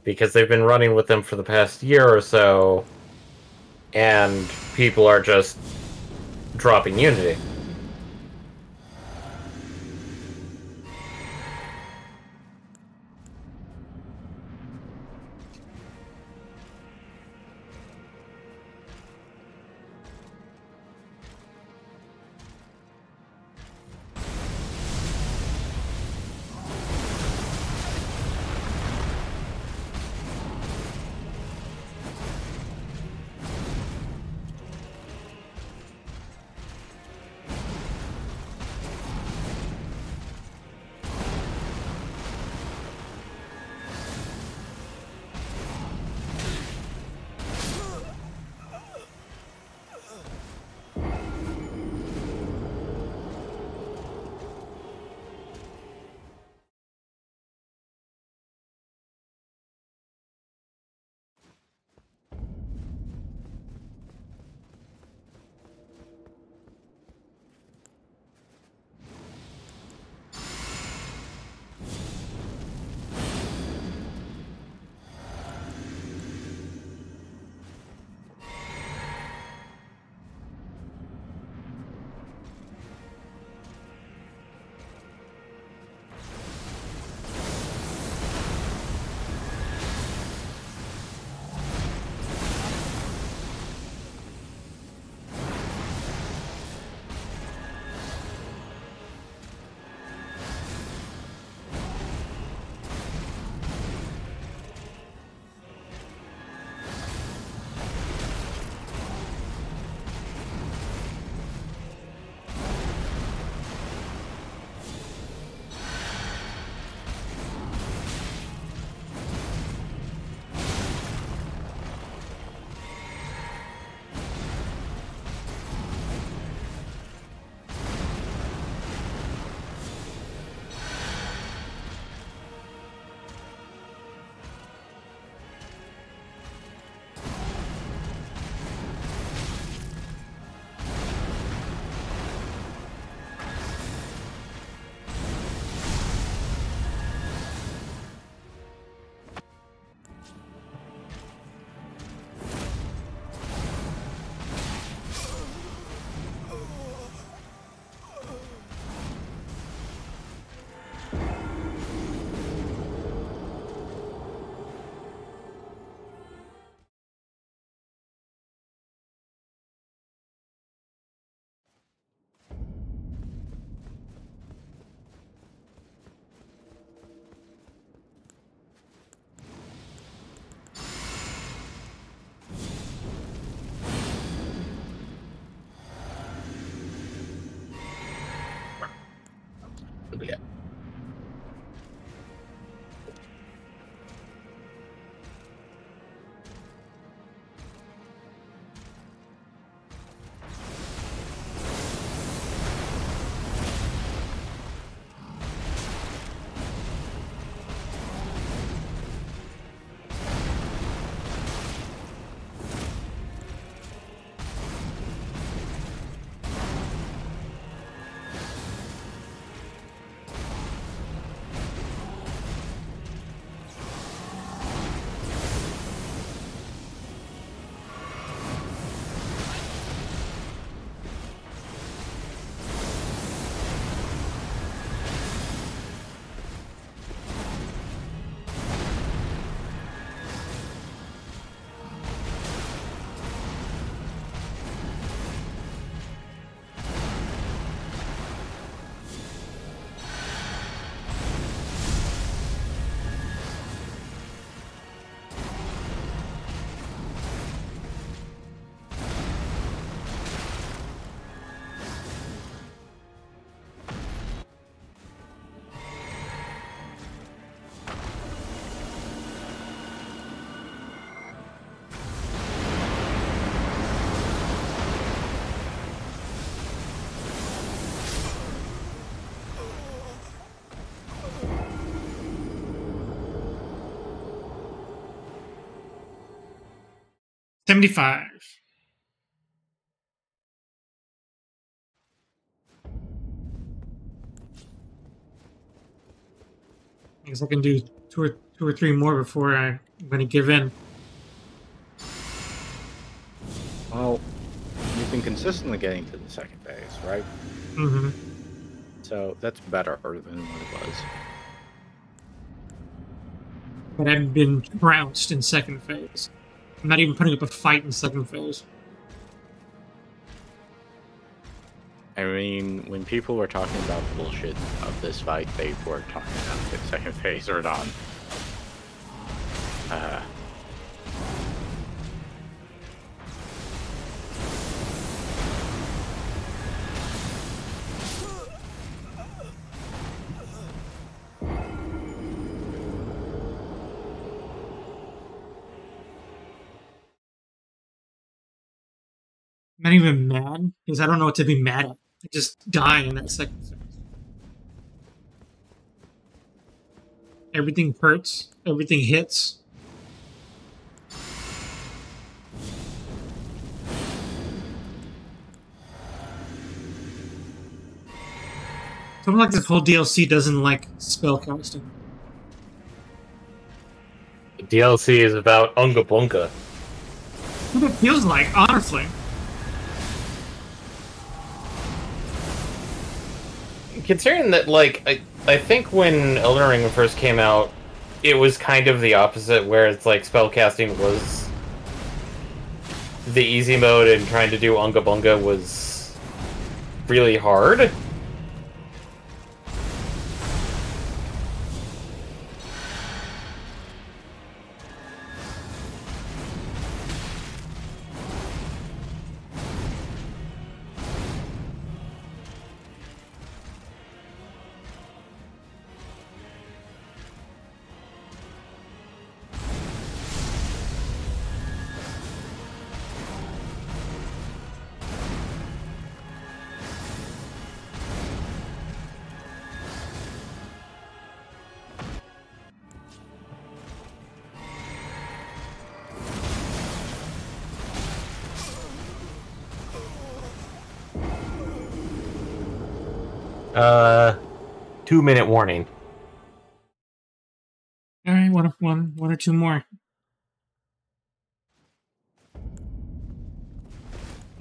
Because they've been running with them for the past year or so, and people are just dropping Unity. 75. I guess I can do two or three more before I'm going to give in. Well, you've been consistently getting to the second phase, right? Mm-hmm. So that's better than what it was. But I've been trounced in second phase. I'm not even putting up a fight in second phase. I mean, when people were talking about the bullshit of this fight, they were talking about the second phase or not. I'm not even mad, because I don't know what to be mad at. I just die in that second phase. Everything hurts. Everything hits. Something like this whole DLC doesn't like spellcasting. The DLC is about Unga Bunga. That's what it feels like, honestly. Considering that, like, I think when Elden Ring first came out, it was kind of the opposite, where it's like spellcasting was the easy mode and trying to do Unga Bunga was really hard. Uh, 2-minute warning. All right, one or two more,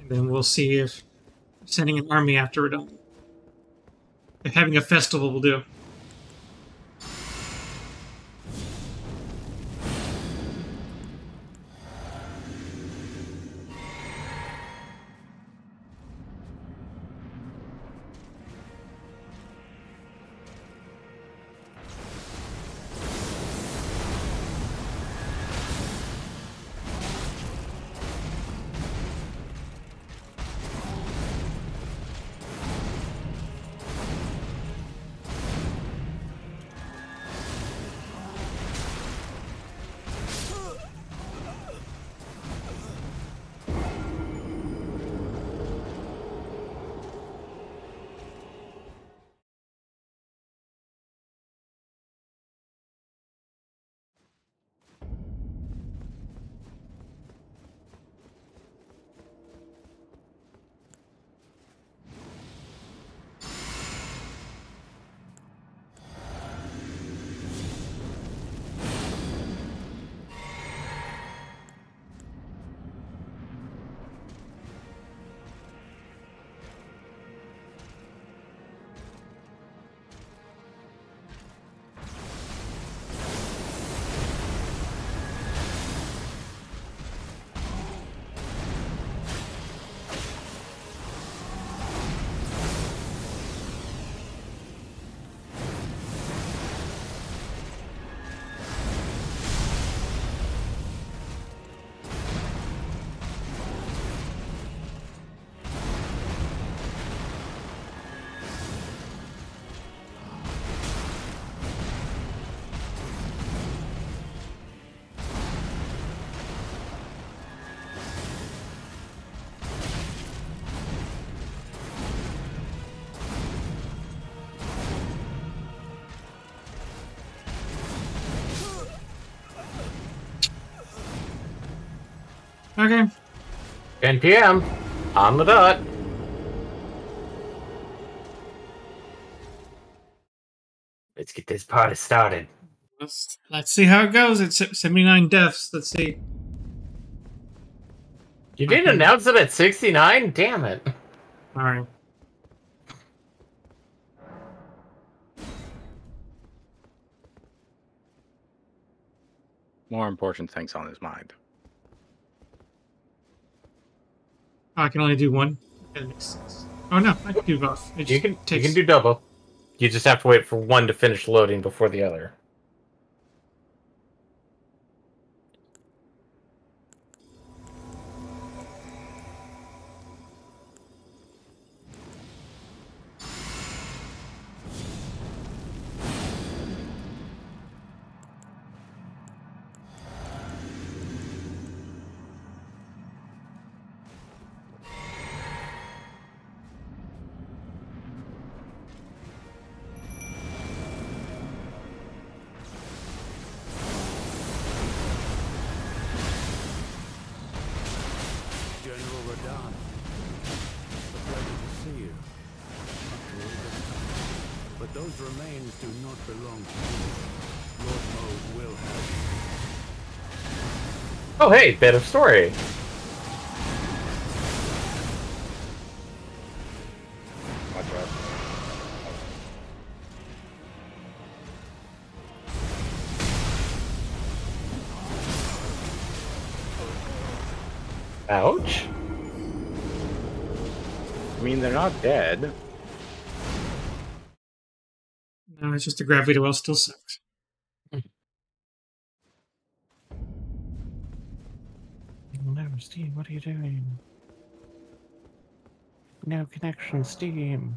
and then we'll see if sending an army after we're done. If having a festival will do. Okay. 10 p.m. on the dot. Let's get this party started. Let's see how it goes. It's 79 deaths. Let's see. You didn't announce it at 69? Damn it. All right. More important things on his mind. I can only do one. That makes sense. Oh no, I can do both. You can do double. You just have to wait for one to finish loading before the other. General Radahn, a pleasure to see you. After all this time. But those remains do not belong to you. Lord Moog will have you. Oh, hey, bit of story. Watch out. Ouch. I mean, they're not dead. No, it's just the gravity well still sucks. No, Steve, what are you doing? No connection, Steam.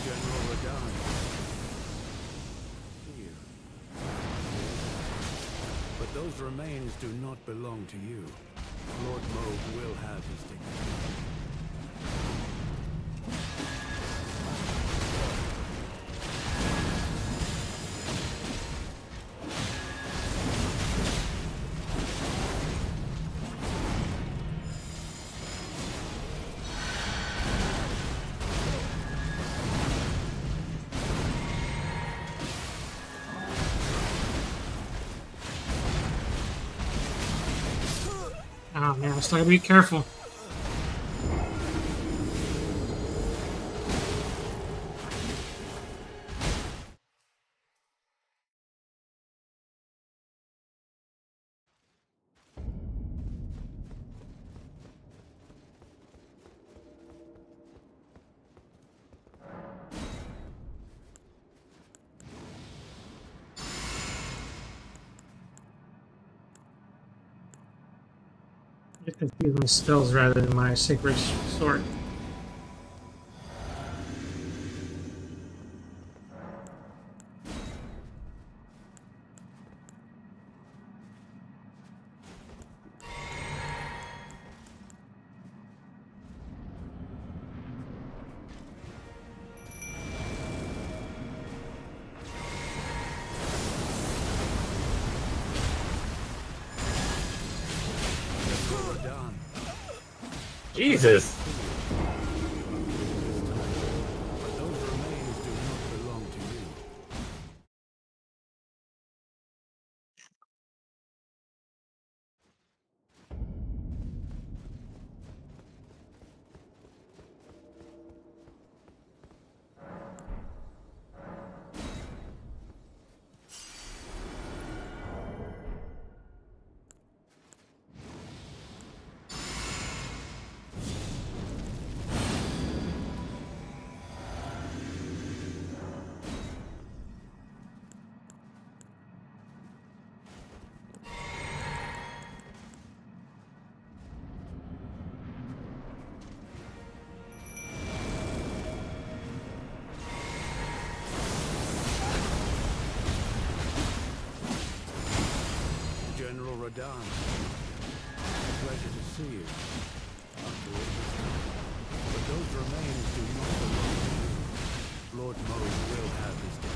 General Radahn. Here. But those remains do not belong to you. Lord Moog will have his dignity. Oh man, I still gotta be careful. I confuse my spells rather than my sacred sword. Radahn. Jesus. But those remains do not belong to you. Radahn. A pleasure to see you. After all this time. But those remains do not belong to you. Lord Mold will have his day.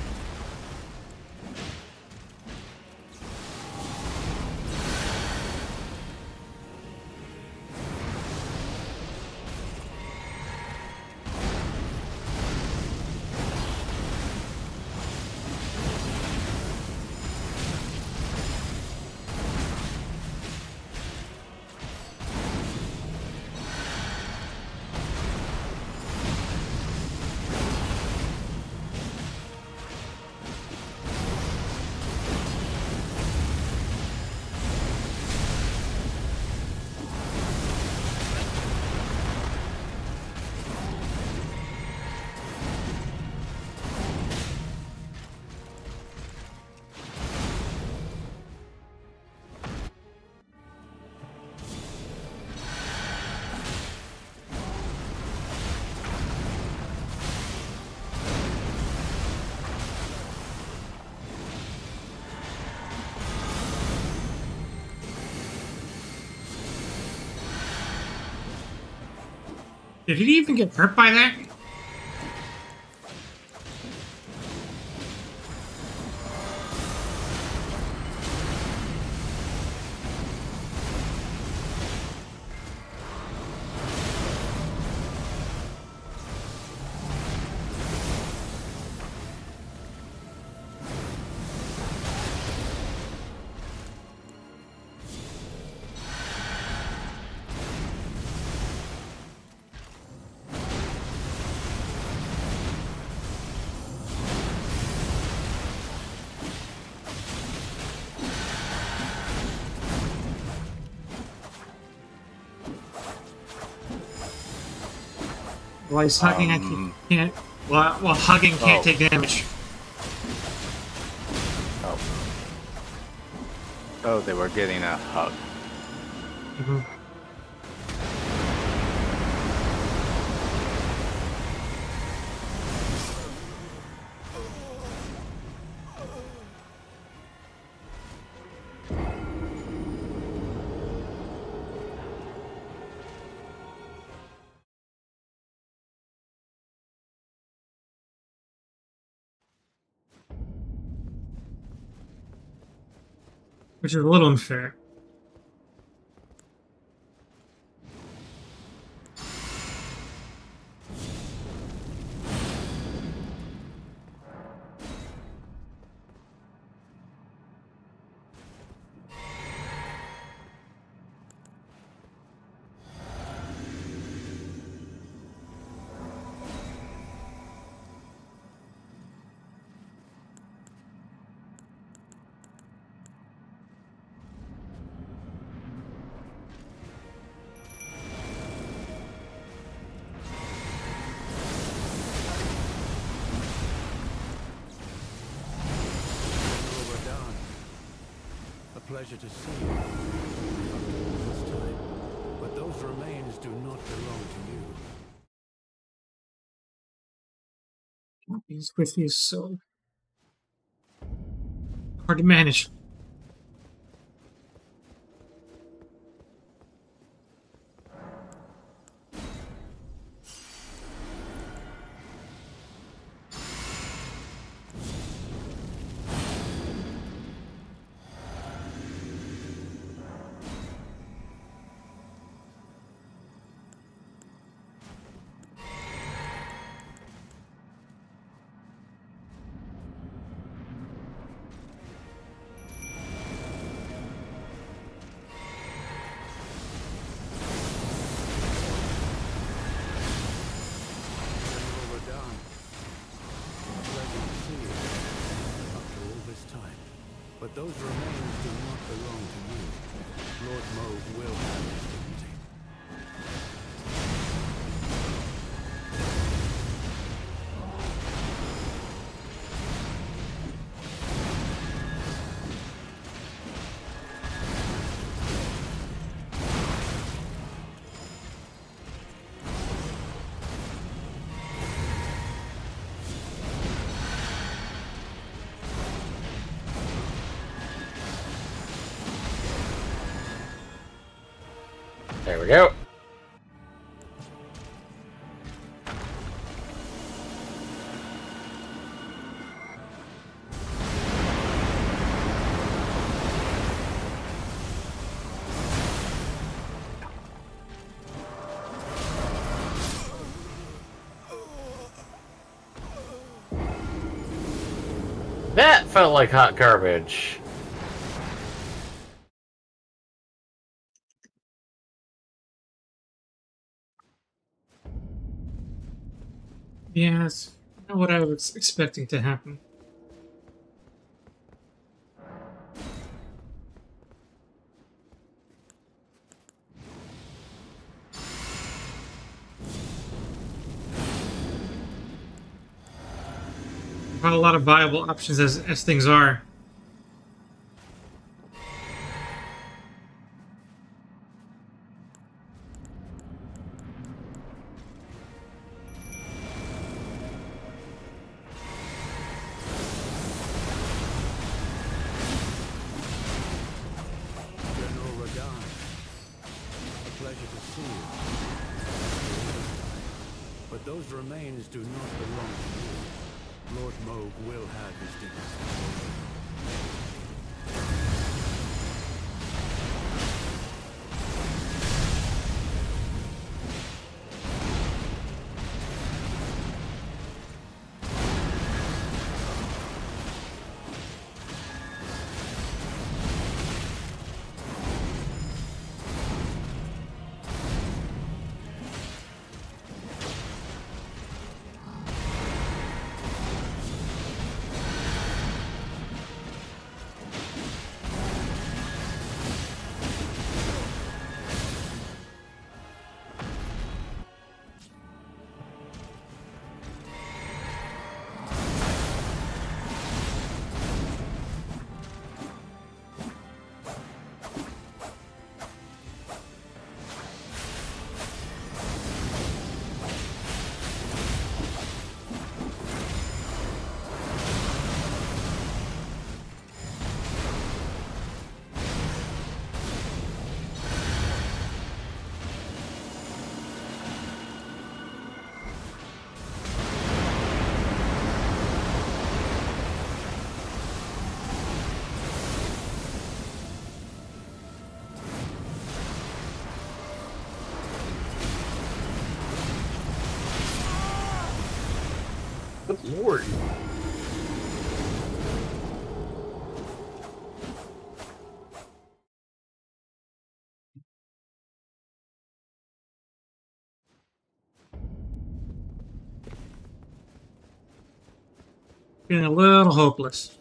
Did he even get hurt by that? While he's hugging, I can't. Well, hugging can't take damage. Oh. Oh, they were getting a hug. Mm-hmm. Which is a little unfair. Pleasure to see you after all this time. But those remains do not belong to you. He's with you, so hard to manage. we go. That felt like hot garbage. Yeah, that's not what I was expecting to happen. Not a lot of viable options as things are. General Radahn, a pleasure to see you. But those remains do not belong to you. Lord Moog will have his dignity. Good lord. Feeling a little hopeless.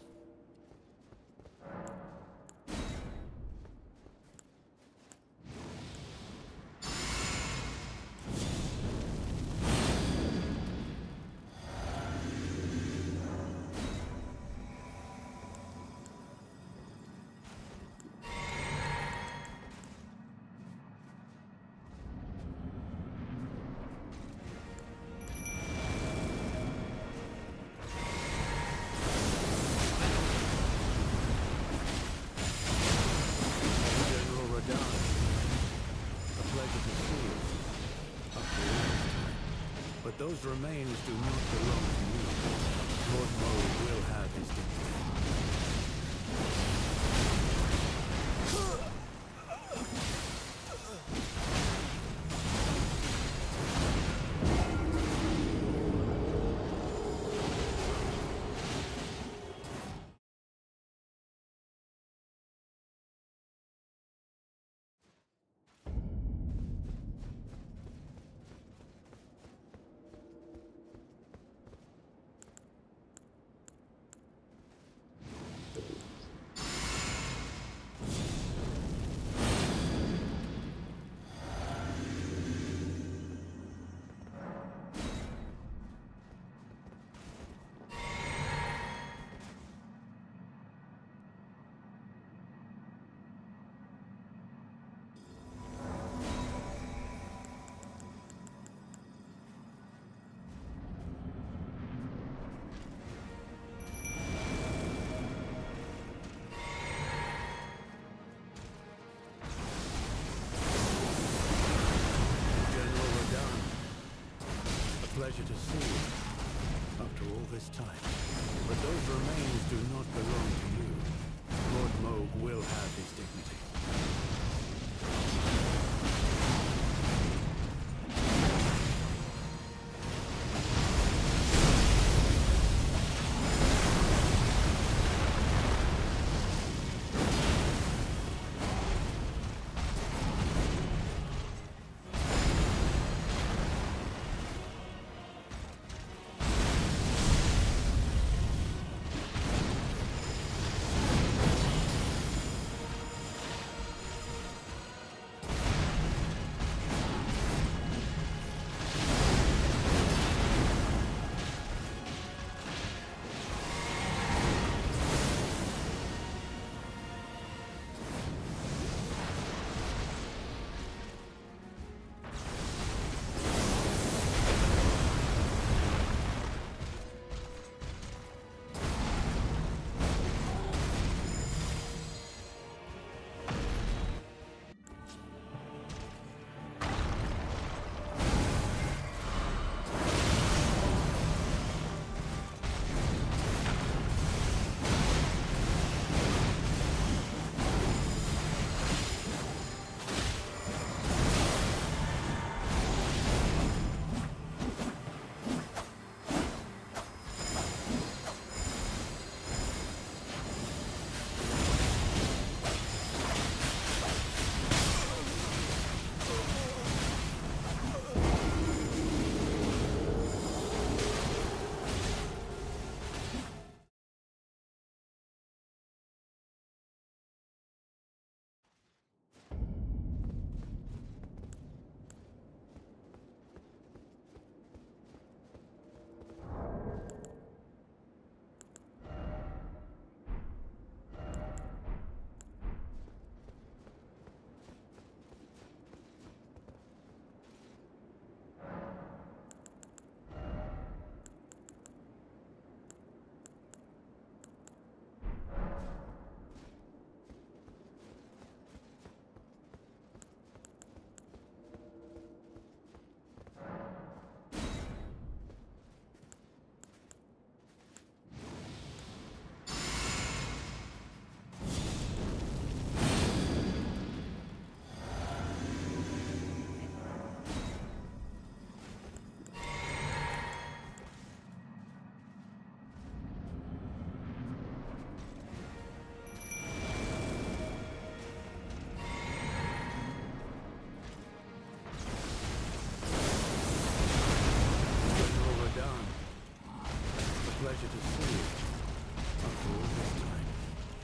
General Radahn, a pleasure to see you. After all this time. But those remains do not belong to you. Lord Moog will have his dignity. pleasure to see you after all this time. But those remains do not belong to you. Lord Moog will have his dignity.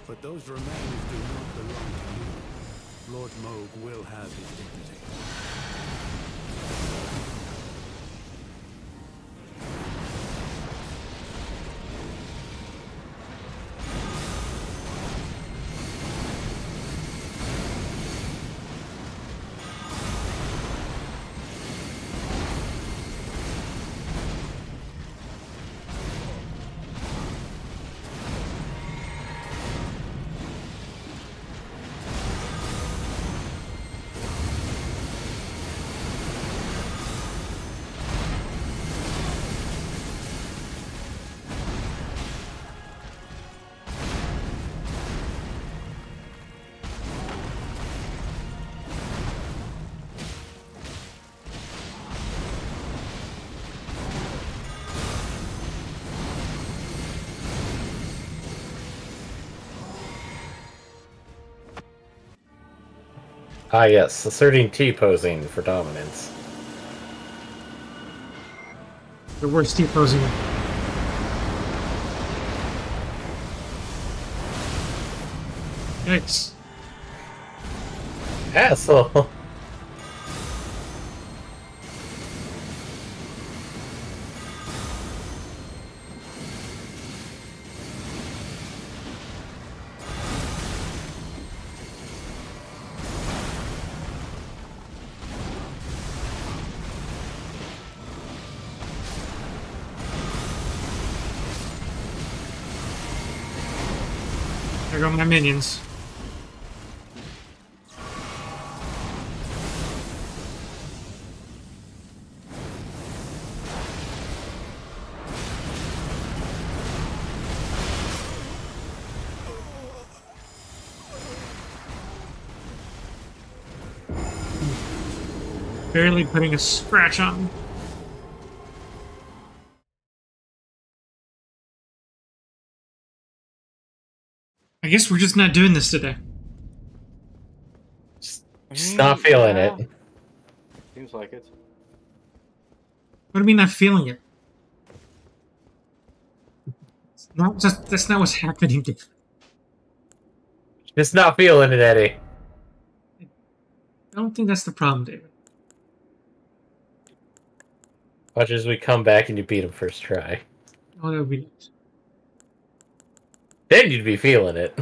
But those remains do not belong to you. Lord Moog will have his dignity. Ah yes, asserting T-posing for dominance. The worst T-posing. Yikes. Asshole! There go my minions. barely putting a scratch on me. I guess we're just not doing this today. Just not feeling it. Seems like it. What do you mean not feeling it? That's not what's happening. Just not feeling it, Eddie. I don't think that's the problem, David. Watch as we come back and you beat him first try. Oh, that would be nice. Then you'd be feeling it.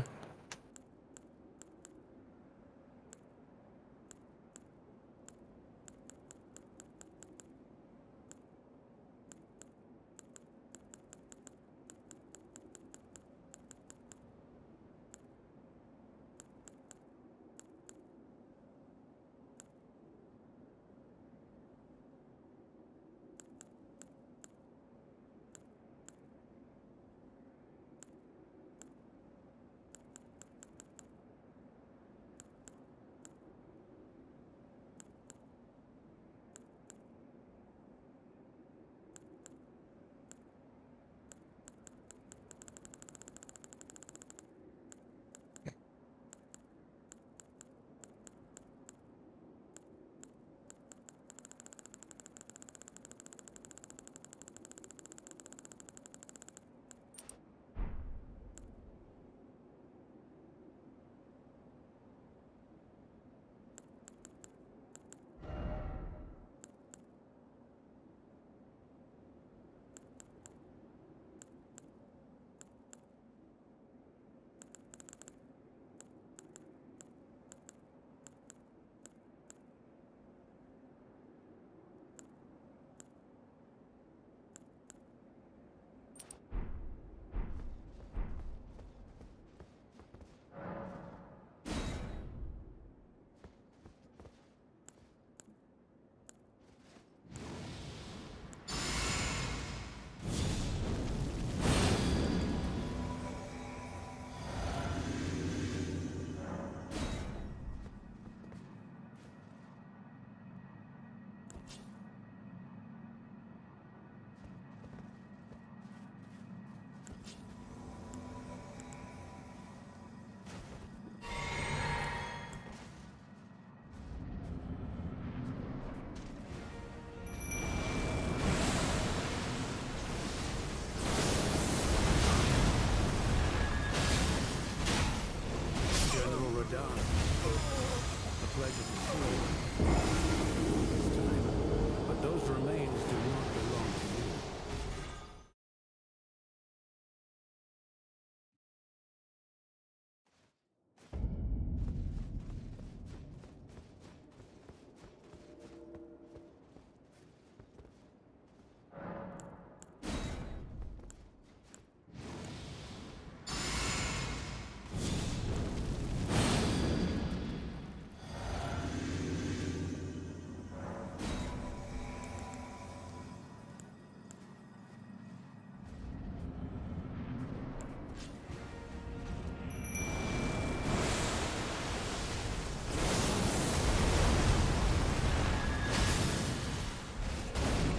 But those remains do not belong to you.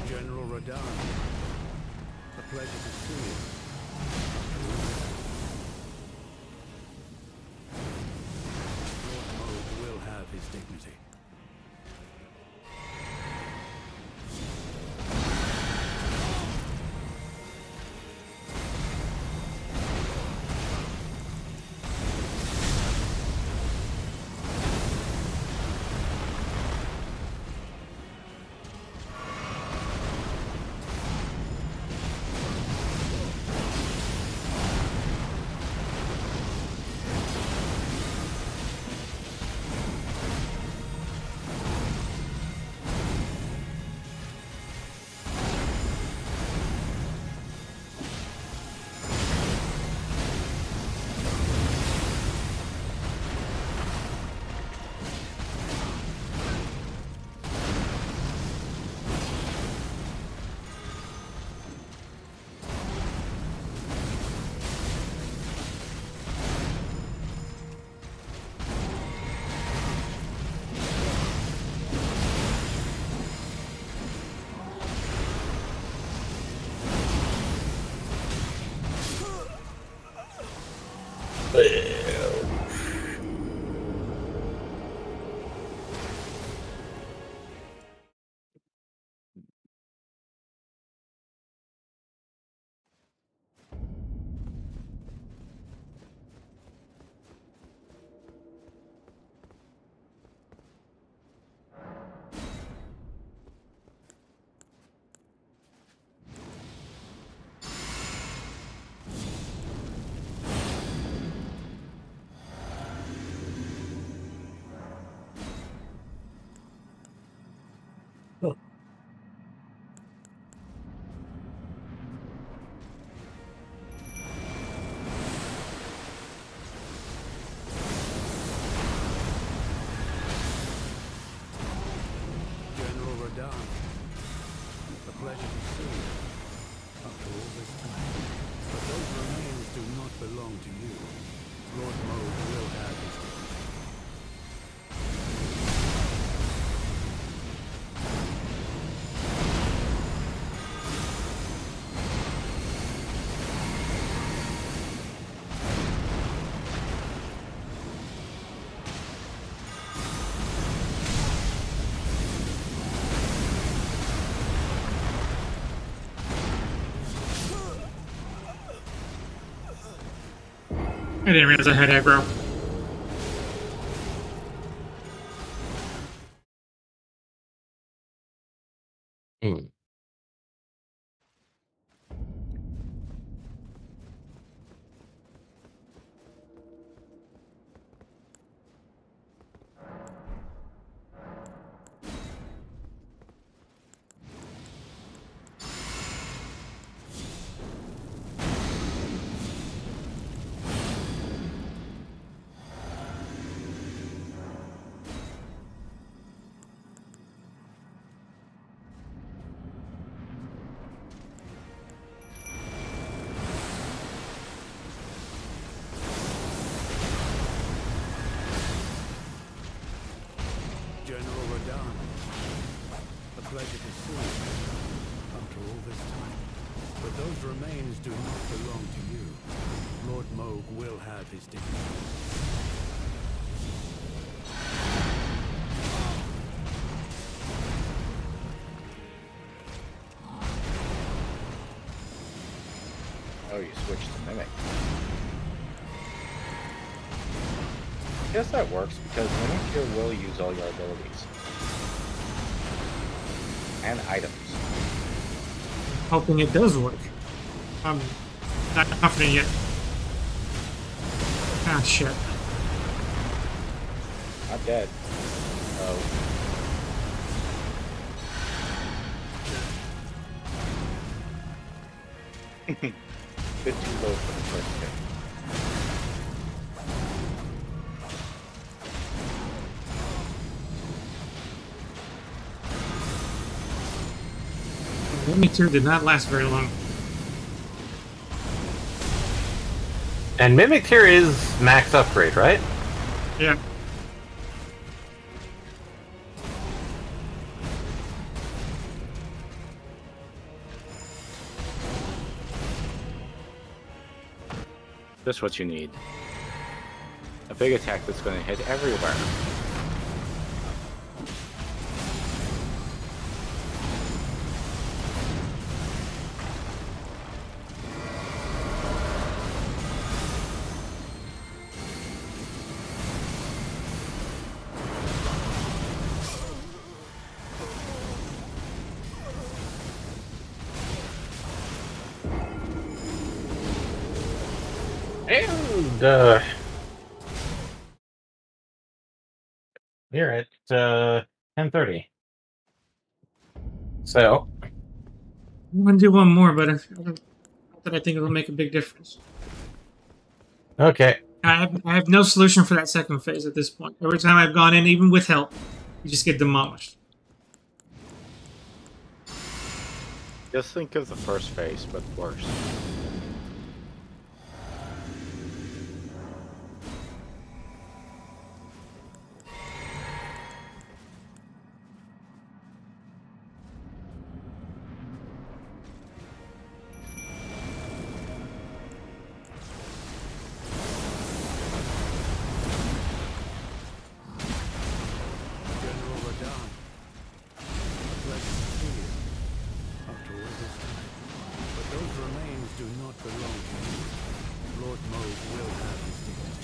General Radahn, a pleasure to see you. Lord Moog will have his dignity. General Radahn, a pleasure to see you after all this time. But those remains do not belong to you. Lord Moog will have his dignity. I didn't realize I had aggro. Hmm. General Radahn, a pleasure to see you after all this time. But those remains do not belong to you. Lord Moog will have his dignity. Oh, you switched to Mimic. I guess that works because Mimic here will use all your abilities. And items. Hoping it does work. I'm not confident yet. Ah, shit. Not dead. Oh. Bit too low for the first hit. Mimic Tear did not last very long. And Mimic here is max upgrade, right? Yeah. Just what you need. A big attack that's going to hit everywhere. And we're at 10:30. So I'm gonna do one more, but not that I think it'll make a big difference. okay. I have no solution for that second phase at this point. Every time I've gone in, even with help, you just get demolished. Just think of the first phase, but worse. do not belong to you. Lord Moog will have his dignity.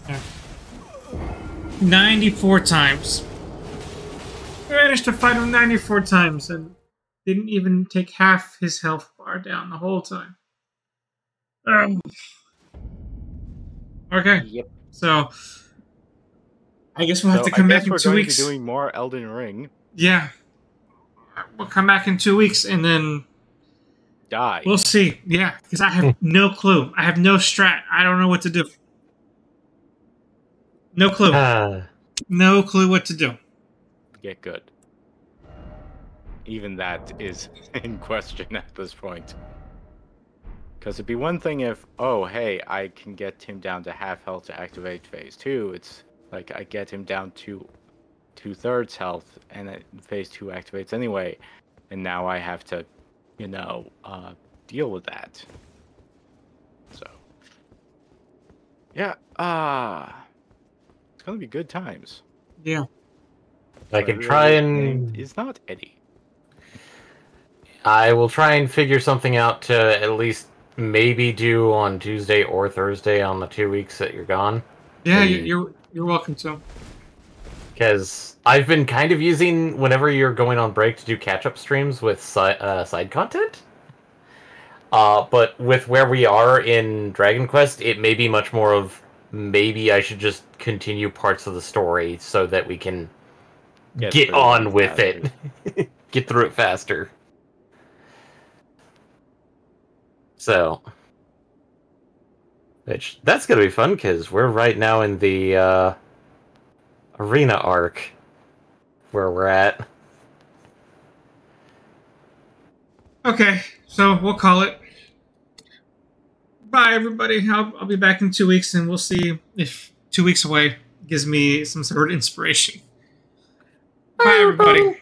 Yeah. 94 times. I managed to fight him 94 times and didn't even take half his health bar down the whole time. Okay. Yep. So I guess we'll have to come back in 2 weeks. To be doing more Elden Ring. Yeah. We'll come back in 2 weeks and then Die. we'll see. Yeah, because I have no clue. I have no strat. I don't know what to do. No clue. No clue what to do. Get good. Even that is in question at this point. Because it'd be one thing if, oh, hey, I can get him down to half health to activate phase 2. It's like I get him down to 2/3 health, and phase 2 activates anyway. And now I have to, deal with that. So, yeah, it's gonna be good times. Yeah. I can try and... It's not Eddie. I will try and figure something out to at least maybe do on Tuesday or Thursday on the 2 weeks that you're gone. Yeah, you're welcome to. Because I've been kind of using whenever you're going on break to do catch-up streams with side content. But with where we are in Dragon Quest, it may be much more of maybe I should just continue parts of the story so that we can get on with it. Get through it faster. So, that's going to be fun because we're right now in the arena arc where we're at. Okay, so we'll call it. Bye, everybody. I'll be back in 2 weeks, and we'll see if 2 weeks away gives me some sort of inspiration. Bye, everybody.